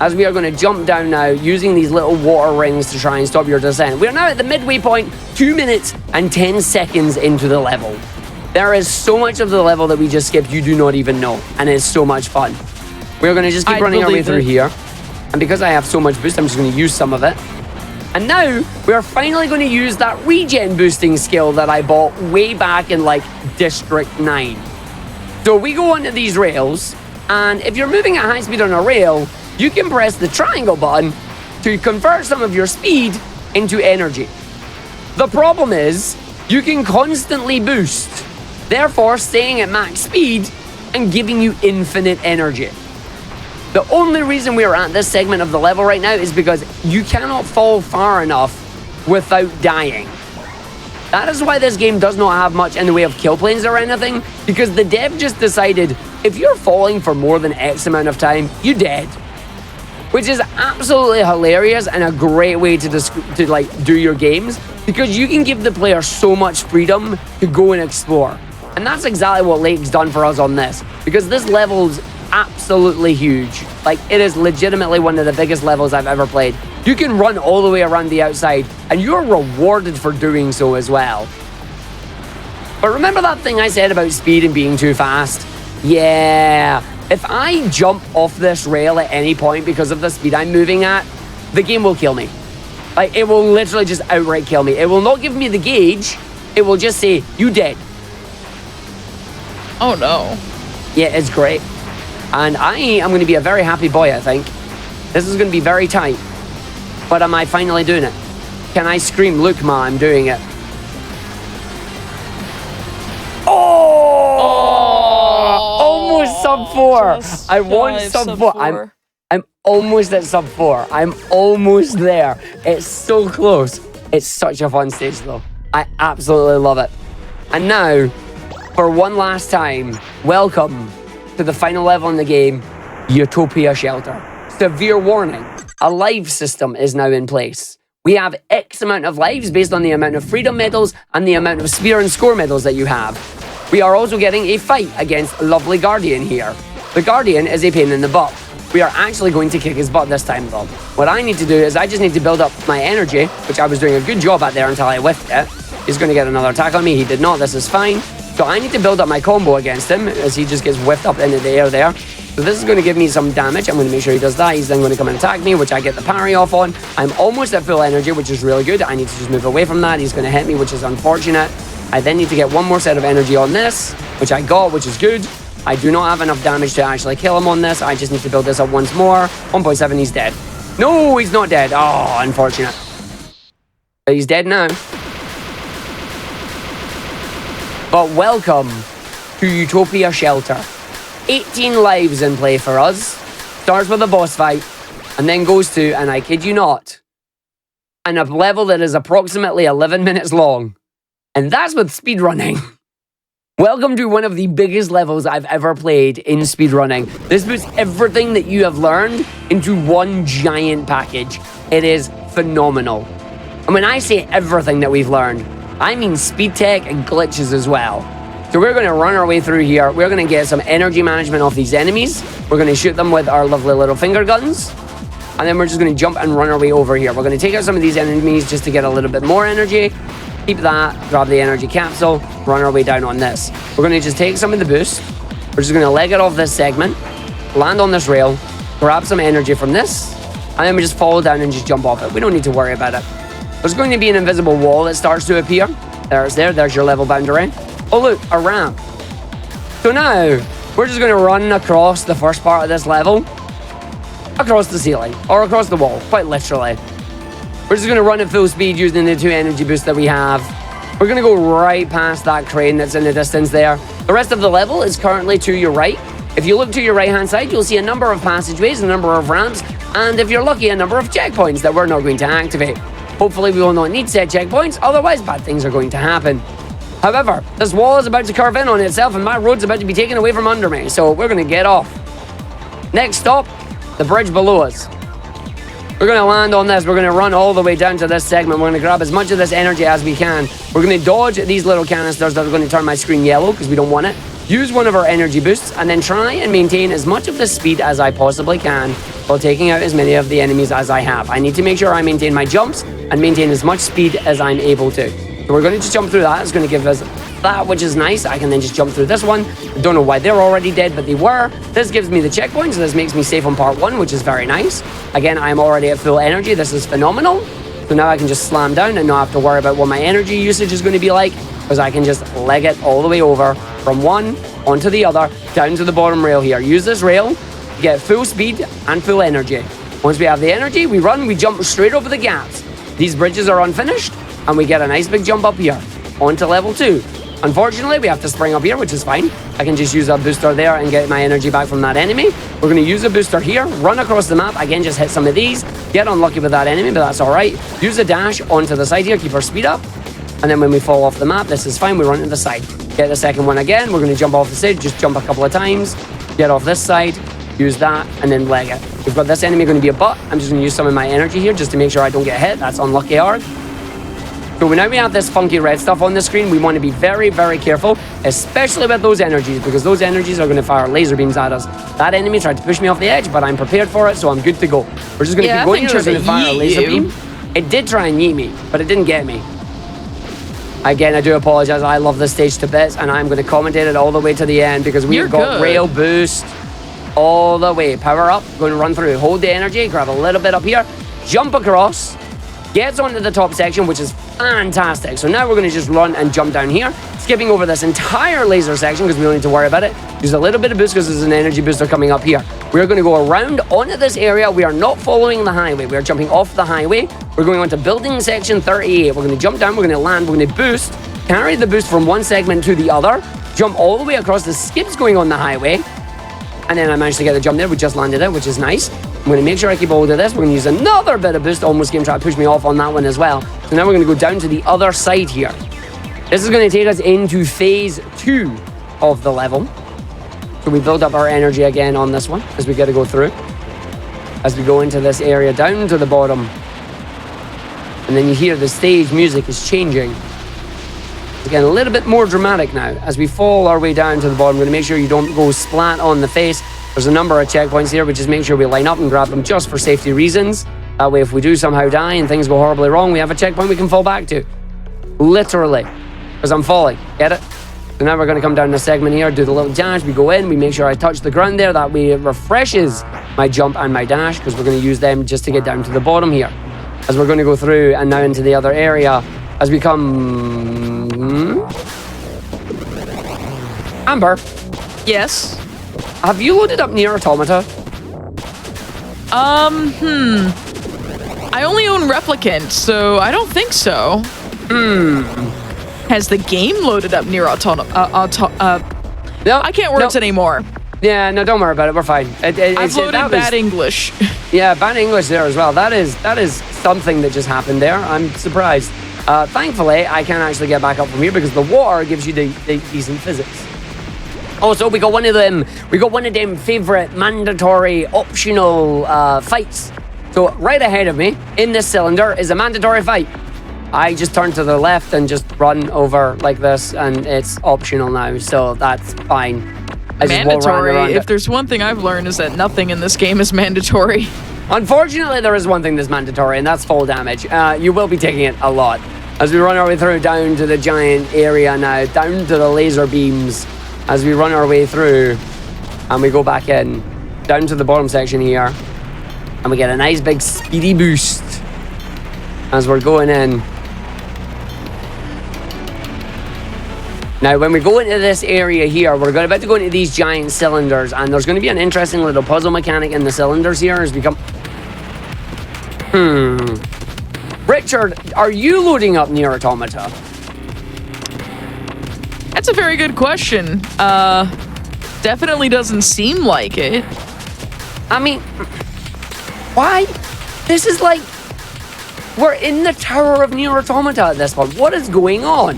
As we are going to jump down now using these little water rings to try and stop your descent. We are now at the midway point, 2 minutes and 10 seconds into the level. There is so much of the level that we just skipped you do not even know, and it's so much fun. We're going to just keep running our way through here. And because I have so much boost, I'm just going to use some of it. And now we are finally going to use that regen boosting skill that I bought way back in like District 9. So we go onto these rails, and if you're moving at high speed on a rail, you can press the triangle button to convert some of your speed into energy. The problem is you can constantly boost, therefore staying at max speed and giving you infinite energy. The only reason we're at this segment of the level right now is because you cannot fall far enough without dying. That is why this game does not have much in the way of kill planes or anything, because the dev just decided if you're falling for more than X amount of time, you're dead. Which is absolutely hilarious and a great way to like do your games, because you can give the player so much freedom to go and explore. And that's exactly what Lake's done for us on this, because this level's absolutely huge. Like, it is legitimately one of the biggest levels I've ever played. You can run all the way around the outside, and you're rewarded for doing so as well. But remember that thing I said about speed and being too fast? Yeah. If I jump off this rail at any point because of the speed I'm moving at, the game will kill me. Like, it will literally just outright kill me. It will not give me the gauge. It will just say, you dead. Oh no. Yeah, it's great. And I am going to be a very happy boy, I think. This is going to be very tight. But am I finally doing it? Can I scream, look, ma, I'm doing it? Almost sub 4. I want sub 4. I'm almost at sub 4. I'm almost there. It's so close. It's such a fun stage, though. I absolutely love it. And now, for one last time, welcome to the final level in the game, Utopia Shelter. Severe warning, a life system is now in place. We have X amount of lives based on the amount of freedom medals and the amount of spear and score medals that you have. We are also getting a fight against lovely Guardian here. The Guardian is a pain in the butt. We are actually going to kick his butt this time though. What I need to do is I just need to build up my energy, which I was doing a good job at there until I whiffed it. He's going to get another attack on me. He did not. This is fine. So I need to build up my combo against him as he just gets whiffed up into the air there. So this is going to give me some damage. I'm going to make sure he does that. He's then going to come and attack me, which I get the parry off on. I'm almost at full energy, which is really good. I need to just move away from that. He's going to hit me, which is unfortunate. I then need to get one more set of energy on this, which I got, which is good. I do not have enough damage to actually kill him on this. I just need to build this up once more. 1.7, he's dead. No, he's not dead. Oh, unfortunate. But he's dead now. But welcome to Utopia Shelter. 18 lives in play for us. Starts with a boss fight, and then goes to, and I kid you not, a level that is approximately 11 minutes long. And that's with speedrunning. Welcome to one of the biggest levels I've ever played in speedrunning. This puts everything that you have learned into one giant package. It is phenomenal. And when I say everything that we've learned, I mean speed tech and glitches as well. So we're going to run our way through here. We're going to get some energy management off these enemies. We're going to shoot them with our lovely little finger guns. And then we're just going to jump and run our way over here. We're going to take out some of these enemies just to get a little bit more energy. Keep that, grab the energy capsule, run our way down on this. We're going to just take some of the boost. We're just going to leg it off this segment, land on this rail, grab some energy from this, and then we just fall down and just jump off it. We don't need to worry about it. There's going to be an invisible wall that starts to appear. There's your level boundary. Oh look, a ramp. So now, we're just going to run across the first part of this level, across the ceiling, or across the wall, quite literally. We're just going to run at full speed using the 2 energy boosts that we have. We're going to go right past that crane that's in the distance there. The rest of the level is currently to your right. If you look to your right-hand side, you'll see a number of passageways, a number of ramps, and if you're lucky, a number of checkpoints that we're not going to activate. Hopefully, we will not need said checkpoints, otherwise bad things are going to happen. However, this wall is about to curve in on itself, and my road's about to be taken away from under me, so we're going to get off. Next stop, the bridge below us. We're going to land on this. We're going to run all the way down to this segment. We're going to grab as much of this energy as we can. We're going to dodge these little canisters that are going to turn my screen yellow because we don't want it. Use one of our energy boosts and then try and maintain as much of the speed as I possibly can while taking out as many of the enemies as I have. I need to make sure I maintain my jumps and maintain as much speed as I'm able to. So we're going to just jump through that. It's going to give us that, which is nice. I can then just jump through this one. I don't know why they're already dead, but they were. This gives me the checkpoints. So this makes me safe on part 1, which is very nice. Again, I'm already at full energy. This is phenomenal. So now I can just slam down and not have to worry about what my energy usage is going to be like, because I can just leg it all the way over from one onto the other, down to the bottom rail here. Use this rail, get full speed and full energy. Once we have the energy, we run, we jump straight over the gaps. These bridges are unfinished, and we get a nice big jump up here onto level 2. Unfortunately, we have to spring up here, which is fine. I can just use a booster there and get my energy back from that enemy. We're going to use a booster here, run across the map, again, just hit some of these, get unlucky with that enemy, but that's all right. Use a dash onto the side here, keep our speed up, and then when we fall off the map, this is fine, we run to the side. Get the second one again, we're going to jump off the side, just jump a couple of times, get off this side, use that, and then leg it. We've got this enemy going to be a butt. I'm just going to use some of my energy here just to make sure I don't get hit. That's unlucky hard. So now we have this funky red stuff on the screen. We want to be very, very careful, especially with those energies, because those energies are going to fire laser beams at us. That enemy tried to push me off the edge, but I'm prepared for it, so I'm good to go. We're just going to keep going. It's going to fire a laser beam. It did try and yeet me, but it didn't get me. Again, I do apologize. I love this stage to bits, and I'm going to commentate it all the way to the end because we've got rail boost all the way. Power up, going to run through. Hold the energy, grab a little bit up here, jump across, gets onto the top section, which is fantastic. So now we're going to just run and jump down here, skipping over this entire laser section because we don't need to worry about it. Use a little bit of boost because there's an energy booster coming up here. We're going to go around onto this area. We are not following the highway. We are jumping off the highway. We're going onto building section 38. We're going to jump down. We're going to land. We're going to boost, carry the boost from one segment to the other, jump all the way across the skips going on the highway. And then I managed to get the jump there. We just landed it, which is nice. I'm going to make sure I keep hold of this. We're going to use another bit of boost. Almost came trying to push me off on that one as well. So now we're going to go down to the other side here. This is going to take us into phase 2 of the level. So we build up our energy again on this one as we got to go through. As we go into this area down to the bottom. And then you hear the stage music is changing. It's getting a little bit more dramatic now. As we fall our way down to the bottom, we're going to make sure you don't go splat on the face. There's a number of checkpoints here, but just make sure we line up and grab them just for safety reasons. That way, if we do somehow die and things go horribly wrong, we have a checkpoint we can fall back to. Literally. Because I'm falling. Get it? So now we're going to come down this segment here, do the little dash. We go in, we make sure I touch the ground there. That way it refreshes my jump and my dash, because we're going to use them just to get down to the bottom here. As we're going to go through and now into the other area. As we come... Amber? Yes? Have you loaded up Nier Automata? I only own Replicant, so I don't think so. Has the game loaded up Nier Automata? No, I can't words anymore. Yeah, no, don't worry about it. We're fine. I've loaded bad English. Yeah, bad English there as well. That is something that just happened there. I'm surprised. Thankfully, I can actually get back up from here because the water gives you the decent physics. Also, we got one of them favorite mandatory optional fights. So right ahead of me in this cylinder is a mandatory fight. I just turn to the left and just run over like this, and it's optional now, so that's fine. Mandatory. If there's one thing I've learned is that nothing in this game is mandatory. Unfortunately, there is one thing that's mandatory, and that's fall damage. You will be taking it a lot. As we run our way through down to the giant area now, down to the laser beams, as we run our way through, and we go back in, down to the bottom section here, and we get a nice big speedy boost as we're going in. Now, when we go into this area here, we're about to go into these giant cylinders, and there's going to be an interesting little puzzle mechanic in the cylinders here as we come... Richard, are you loading up Nier Automata? That's a very good question. Definitely doesn't seem like it. I mean, why? This is like, we're in the Tower of Near Automata at this point. What is going on?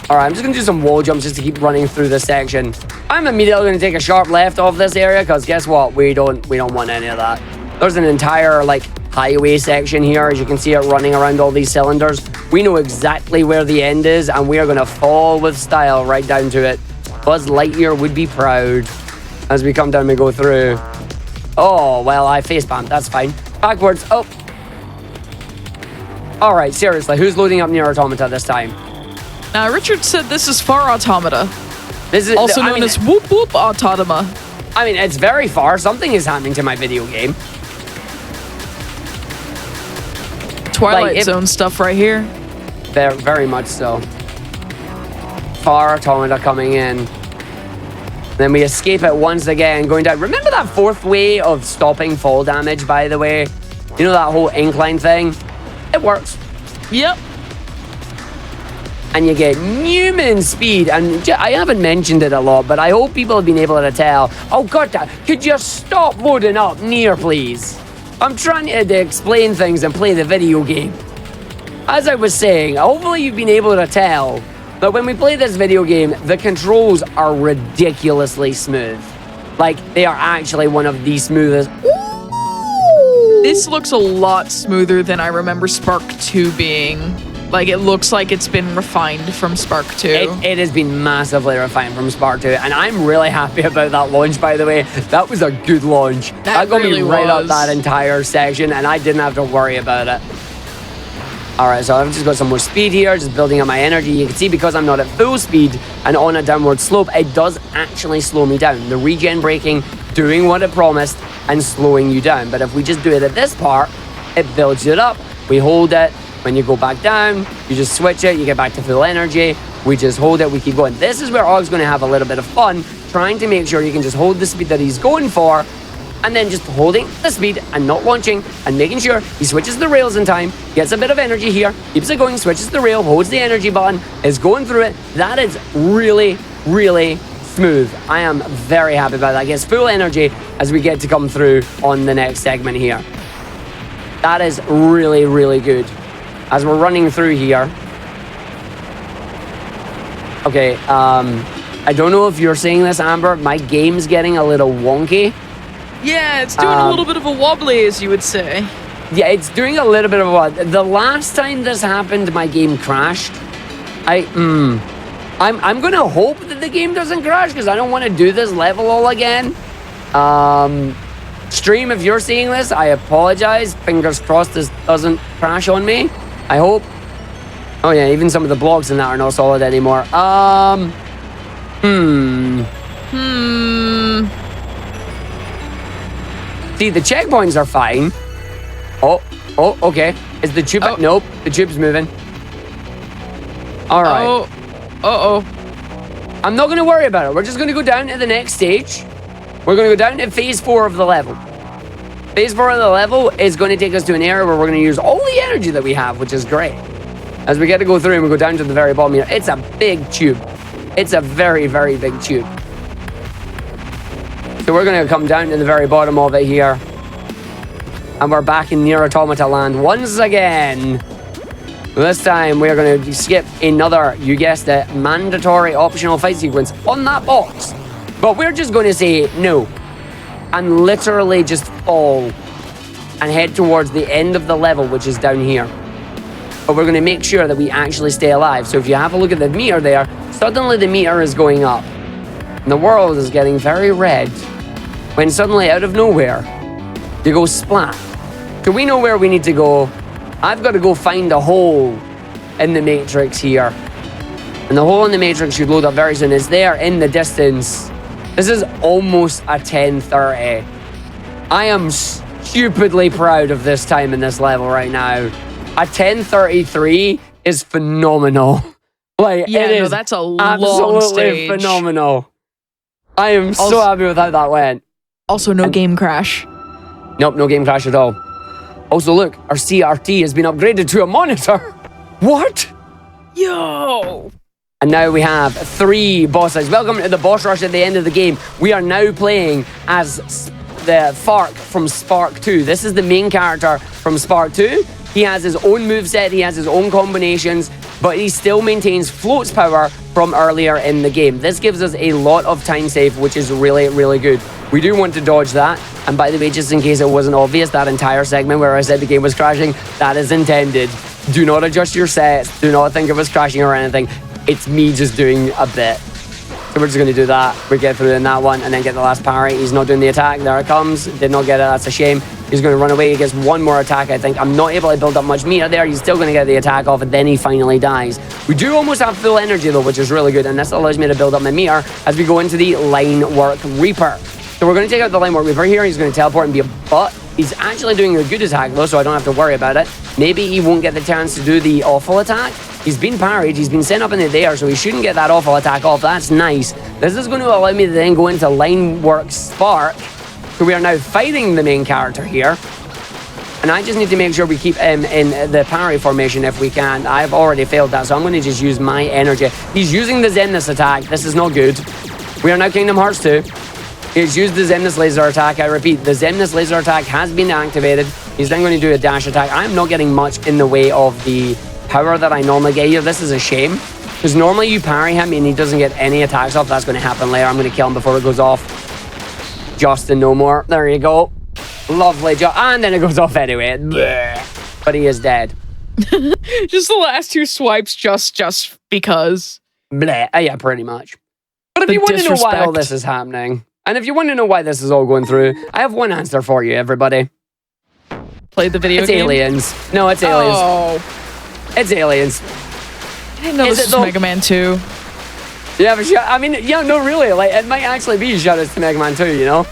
All right, I'm just gonna do some wall jumps just to keep running through this section. I'm immediately gonna take a sharp left off this area because guess what? We don't want any of that. There's an entire like highway section here, as you can see it running around all these cylinders. We know exactly where the end is, and we are gonna fall with style right down to it. Buzz Lightyear would be proud as we come down and go through. Oh, well, I facepalmed. That's fine. Backwards. Oh. All right, seriously, who's loading up Near Automata this time? Richard said this is Far Automata, This is also known as Whoop Whoop Automa. I mean, it's very far. Something is happening to my video game. Twilight Zone stuff right here. Very, very much so. Far Automata coming in. Then we escape it once again, going down. Remember that fourth way of stopping fall damage, by the way? You know that whole incline thing? It works. Yep. And you get Newman speed. And I haven't mentioned it a lot, but I hope people have been able to tell. Oh, God, could you stop loading up Nier, please? I'm trying to explain things and play the video game. As I was saying, hopefully you've been able to tell that when we play this video game, the controls are ridiculously smooth. Like, they are actually one of the smoothest. This looks a lot smoother than I remember Spark 2 being. Like, it looks like it's been refined from Spark 2. It has been massively refined from Spark 2, and I'm really happy about that launch, by the way. That was a good launch. That got really me right up was. that entire section, and I didn't have to worry about it. All right, so I've just got some more speed here, just building up my energy. You can see because I'm not at full speed and on a downward slope, it does actually slow me down. The regen braking doing what it promised and slowing you down. But if we just do it at this part, it builds it up. We hold it. When you go back down, you just switch it. You get back to full energy. We just hold it. We keep going. This is where Og's going to have a little bit of fun, trying to make sure you can just hold the speed that he's going for, and then just holding the speed and not launching and making sure he switches the rails in time, gets a bit of energy here, keeps it going, switches the rail, holds the energy button, is going through it. That is really, really smooth. I am very happy about that. Gets full energy as we get to come through on the next segment here. That is really, really good. As we're running through here. Okay, I don't know if you're seeing this, Amber. My game's getting a little wonky. Yeah, it's doing a little bit of a wobbly, as you would say. Yeah, it's doing a little bit of a... The last time this happened, my game crashed. I'm going to hope that the game doesn't crash because I don't want to do this level all again. Stream, if you're seeing this, I apologize. Fingers crossed this doesn't crash on me. I hope. Oh yeah, even some of the blocks in that are not solid anymore. See, the checkpoints are fine. Oh, okay. Is the tube... Nope, the tube's moving. All right. I'm not going to worry about it. We're just going to go down to the next stage. We're going to go down to phase 4 of the level. Phase 4 of the level is going to take us to an area where we're going to use all the energy that we have, which is great. As we get to go through and we go down to the very bottom here, it's a big tube. It's a very, very big tube. So we're going to come down to the very bottom of it here. And we're back in Near Automata land once again. This time we're going to skip another, you guessed it, mandatory optional fight sequence on that box. But we're just going to say no. And literally just fall and head towards the end of the level, which is down here. But we're going to make sure that we actually stay alive. So if you have a look at the meter there, suddenly the meter is going up. And the world is getting very red. When suddenly, out of nowhere, you go splat. So we know where we need to go. I've got to go find a hole in the matrix here. And the hole in the matrix should load up very soon. It's there in the distance. This is almost a 10:30. I am stupidly proud of this time in this level right now. A 10:33 is phenomenal. Like, Yeah, it no, is that's a long absolutely stage. phenomenal. I am so happy with how that went. Also, no game crash. Nope, no game crash at all. Also, look, our CRT has been upgraded to a monitor. What? Yo! And now we have 3 bosses. Welcome to the boss rush at the end of the game. We are now playing as the Fark from Spark 2. This is the main character from Spark 2. He has his own moveset, he has his own combinations, but he still maintains floats power from earlier in the game. This gives us a lot of time save, which is really, really good. We do want to dodge that. And by the way, just in case it wasn't obvious, that entire segment where I said the game was crashing, that is intended. Do not adjust your sets. Do not think it was crashing or anything. It's me just doing a bit. So we're just going to do that. We get through in that one and then get the last parry. He's not doing the attack. There it comes. Did not get it. That's a shame. He's going to run away. He gets one more attack, I think. I'm not able to build up much meter there. He's still going to get the attack off and then he finally dies. We do almost have full energy though, which is really good. And this allows me to build up my meter as we go into the Line Work Reaper. So we're going to take out the Line Work Reaper here. He's going to teleport and be a butt. He's actually doing a good attack though, so I don't have to worry about it. Maybe he won't get the chance to do the awful attack. He's been parried, he's been sent up in the air, so he shouldn't get that awful attack off. That's nice. This is going to allow me to then go into Line Work Spark. So we are now fighting the main character here. And I just need to make sure we keep him in the parry formation if we can. I've already failed that, so I'm going to just use my energy. He's using the Zenith attack. This is not good. We are now Kingdom Hearts 2. He's used the Zenith laser attack. I repeat, the Zenith laser attack has been activated. He's then going to do a dash attack. I'm not getting much in the way of the power that I normally get here. This is a shame, because normally you parry him and he doesn't get any attacks off. That's going to happen later. I'm going to kill him before it goes off. Justin, no more. There you go. Lovely job. And then it goes off anyway. Bleh. But he is dead. Just the last 2 swipes, just because. Bleh. Yeah, pretty much. But if The you want to know why all disrespect. this is happening, and if you want to know why this is all going through, I have one answer for you, everybody. Played the video It's game? aliens. No, it's aliens. Oh. It's aliens. I didn't know Is this it was though? Mega Man 2. Yeah, but I mean, yeah, no, really. Like, it might actually be shoutouts to Mega Man 2, you know?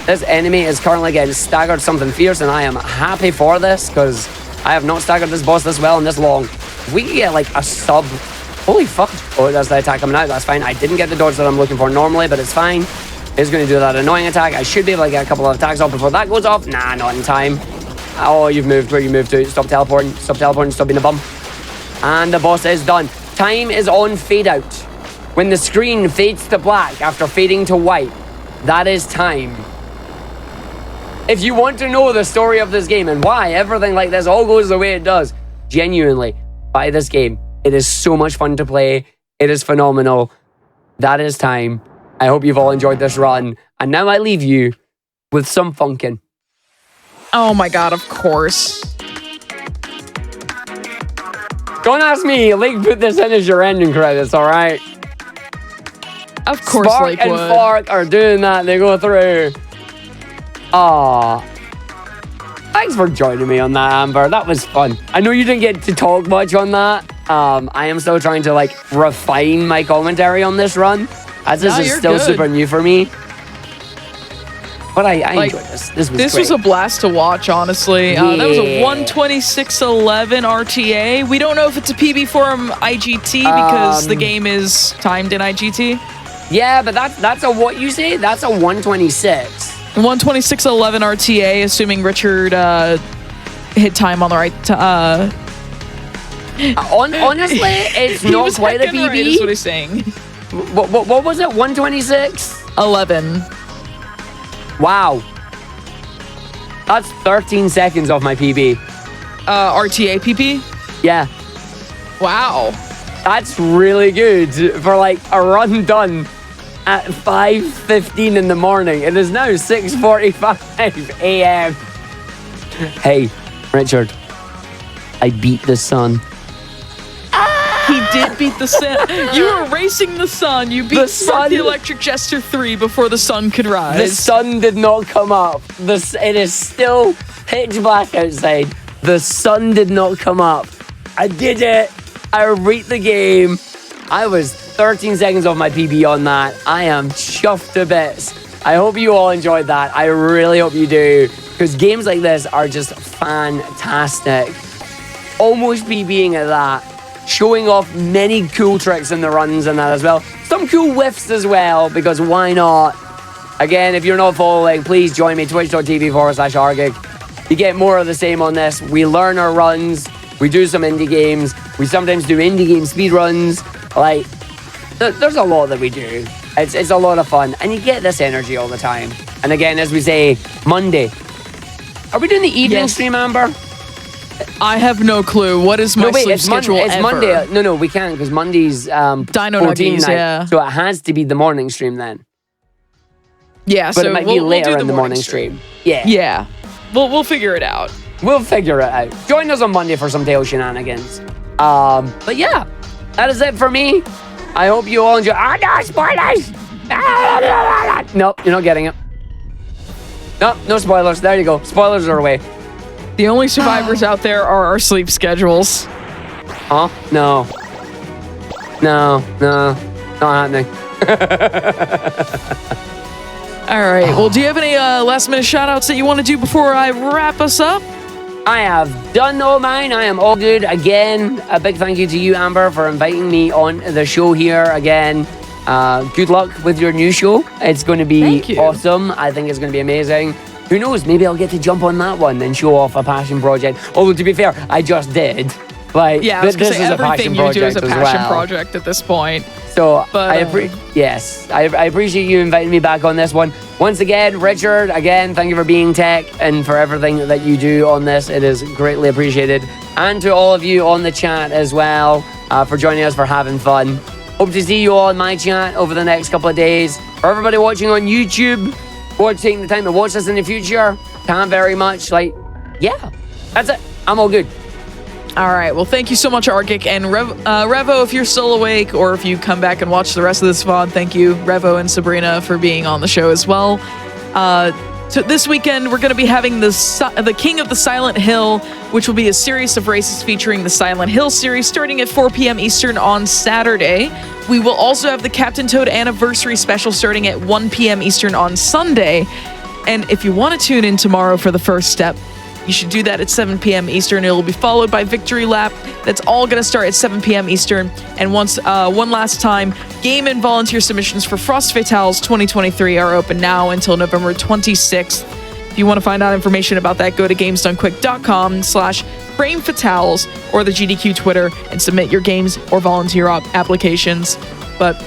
This enemy is currently getting staggered something fierce, and I am happy for this, because I have not staggered this boss this well and this long. If we could get, like, a sub... Holy fuck. Oh, that's the attack coming out. That's fine. I didn't get the dodge that I'm looking for normally, but it's fine. He's going to do that annoying attack. I should be able to get a couple of attacks off before that goes off. Nah, not in time. Oh, you've moved. Where you moved to? Stop teleporting. Stop teleporting. Stop being a bum. And the boss is done. Time is on fade out. When the screen fades to black after fading to white, that is time. If you want to know the story of this game and why everything like this all goes the way it does, genuinely, buy this game. It is so much fun to play. It is phenomenal. That is time. I hope you've all enjoyed this run. And now I leave you with some funkin'. Oh my god, of course. Don't ask me. Link put this in as your ending credits, all right? Of course, Spark Lakewood. and Fark are doing that. They go through. Aw. Thanks for joining me on that, Amber. That was fun. I know you didn't get to talk much on that. I am still trying to, like, refine my commentary on this run, as this No, is you're still good. super new for me. But I Like, enjoyed this. This was This great. was a blast to watch, honestly. That was a Yeah. 126.11 RTA. We don't know if it's a PB from IGT because the game is timed in IGT. Yeah, but that's a what you say? That's a 126. 126.11 RTA, assuming Richard hit time on the right. Honestly, it's He not was quite a heckin' right, PB. is what he's saying. What was it? 126? 11. Wow. That's 13 seconds off my PB. RTA PP. Yeah. Wow. That's really good for like a run done at 5:15 in the morning. It is now 6:45 a.m. Hey, Richard, I beat the sun. He did beat the sun. You were racing the sun. You beat The sun- the Electric Jester 3 before the sun could rise. The sun did not come up. It is still pitch black outside. The sun did not come up. I did it. I beat the game. I was 13 seconds off my PB on that. I am chuffed to bits. I hope you all enjoyed that. I really hope you do, because games like this are just fantastic. Almost PBing at that. Showing off many cool tricks in the runs and that as well. Some cool whiffs as well, because why not? Again, if you're not following, please join me, twitch.tv/Argig. You get more of the same on this. We learn our runs. We do some indie games. We sometimes do indie game speed runs. Like, there's a lot that we do. It's a lot of fun, and you get this energy all the time. And again, as we say, Monday. Are we doing the evening stream, Amber? I have no clue. What is my sleep schedule it's ever? Monday. No, we can't because Monday's Dino 14 Nuggies, night. yeah. So it has to be the morning stream then. Yeah, But so it might we'll be later do in the morning stream. Yeah. Yeah. We'll figure it out. We'll figure it out. Join us on Monday for some Tail shenanigans. But yeah, that is it for me. I hope you all enjoy. No, spoilers! Nope, you're not getting it. Nope, no spoilers. There you go. Spoilers are away. The only survivors out there are our sleep schedules. Huh? No. No. Not happening. All right. Well, do you have any last minute shout outs that you want to do before I wrap us up? I have done all mine. I am all good. Again, a big thank you to you, Amber, for inviting me on the show here again. Good luck with your new show. It's going to be awesome. I think it's going to be amazing. Who knows? Maybe I'll get to jump on that one and show off a passion project. Although, to be fair, I just did. Like, Yeah, I was this gonna say, is a passion everything you project do is a as passion well. project at this point. So, But, I appreciate you inviting me back on this one. Once again, Richard, thank you for being tech and for everything that you do on this. It is greatly appreciated. And to all of you on the chat as well, for joining us, for having fun. Hope to see you all in my chat over the next couple of days. For everybody watching on YouTube, or taking the time to watch this in the future, can't very much. Yeah, that's it. I'm all good. All right. Well, thank you so much, Argic. And Revo, if you're still awake or if you come back and watch the rest of this VOD, thank you, Revo and Sabrina, for being on the show as well. So this weekend, we're going to be having the King of the Silent Hill, which will be a series of races featuring the Silent Hill series starting at 4 p.m. Eastern on Saturday. We will also have the Captain Toad Anniversary Special starting at 1 p.m. Eastern on Sunday. And if you want to tune in tomorrow for the first step, you should do that at 7 p.m. Eastern. It will be followed by Victory Lap. That's all going to start at 7 p.m. Eastern. And one last time, game and volunteer submissions for Frost Fatales 2023 are open now until November 26th. If you want to find out information about that, go to gamesdonequick.com/framefatales or the GDQ Twitter and submit your games or volunteer applications. But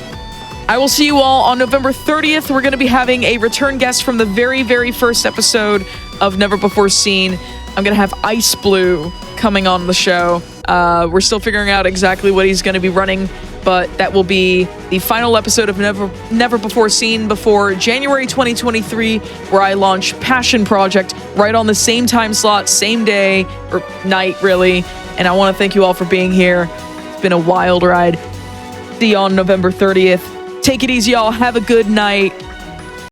I will see you all on November 30th. We're going to be having a return guest from the very, very first episode of Never Before Seen. I'm going to have Ice Blue coming on the show. We're still figuring out exactly what he's going to be running, but that will be the final episode of Never Before Seen before January 2023, where I launch Passion Project right on the same time slot, same day, or night, really. And I want to thank you all for being here. It's been a wild ride. See you on November 30th. Take it easy, y'all. Have a good night.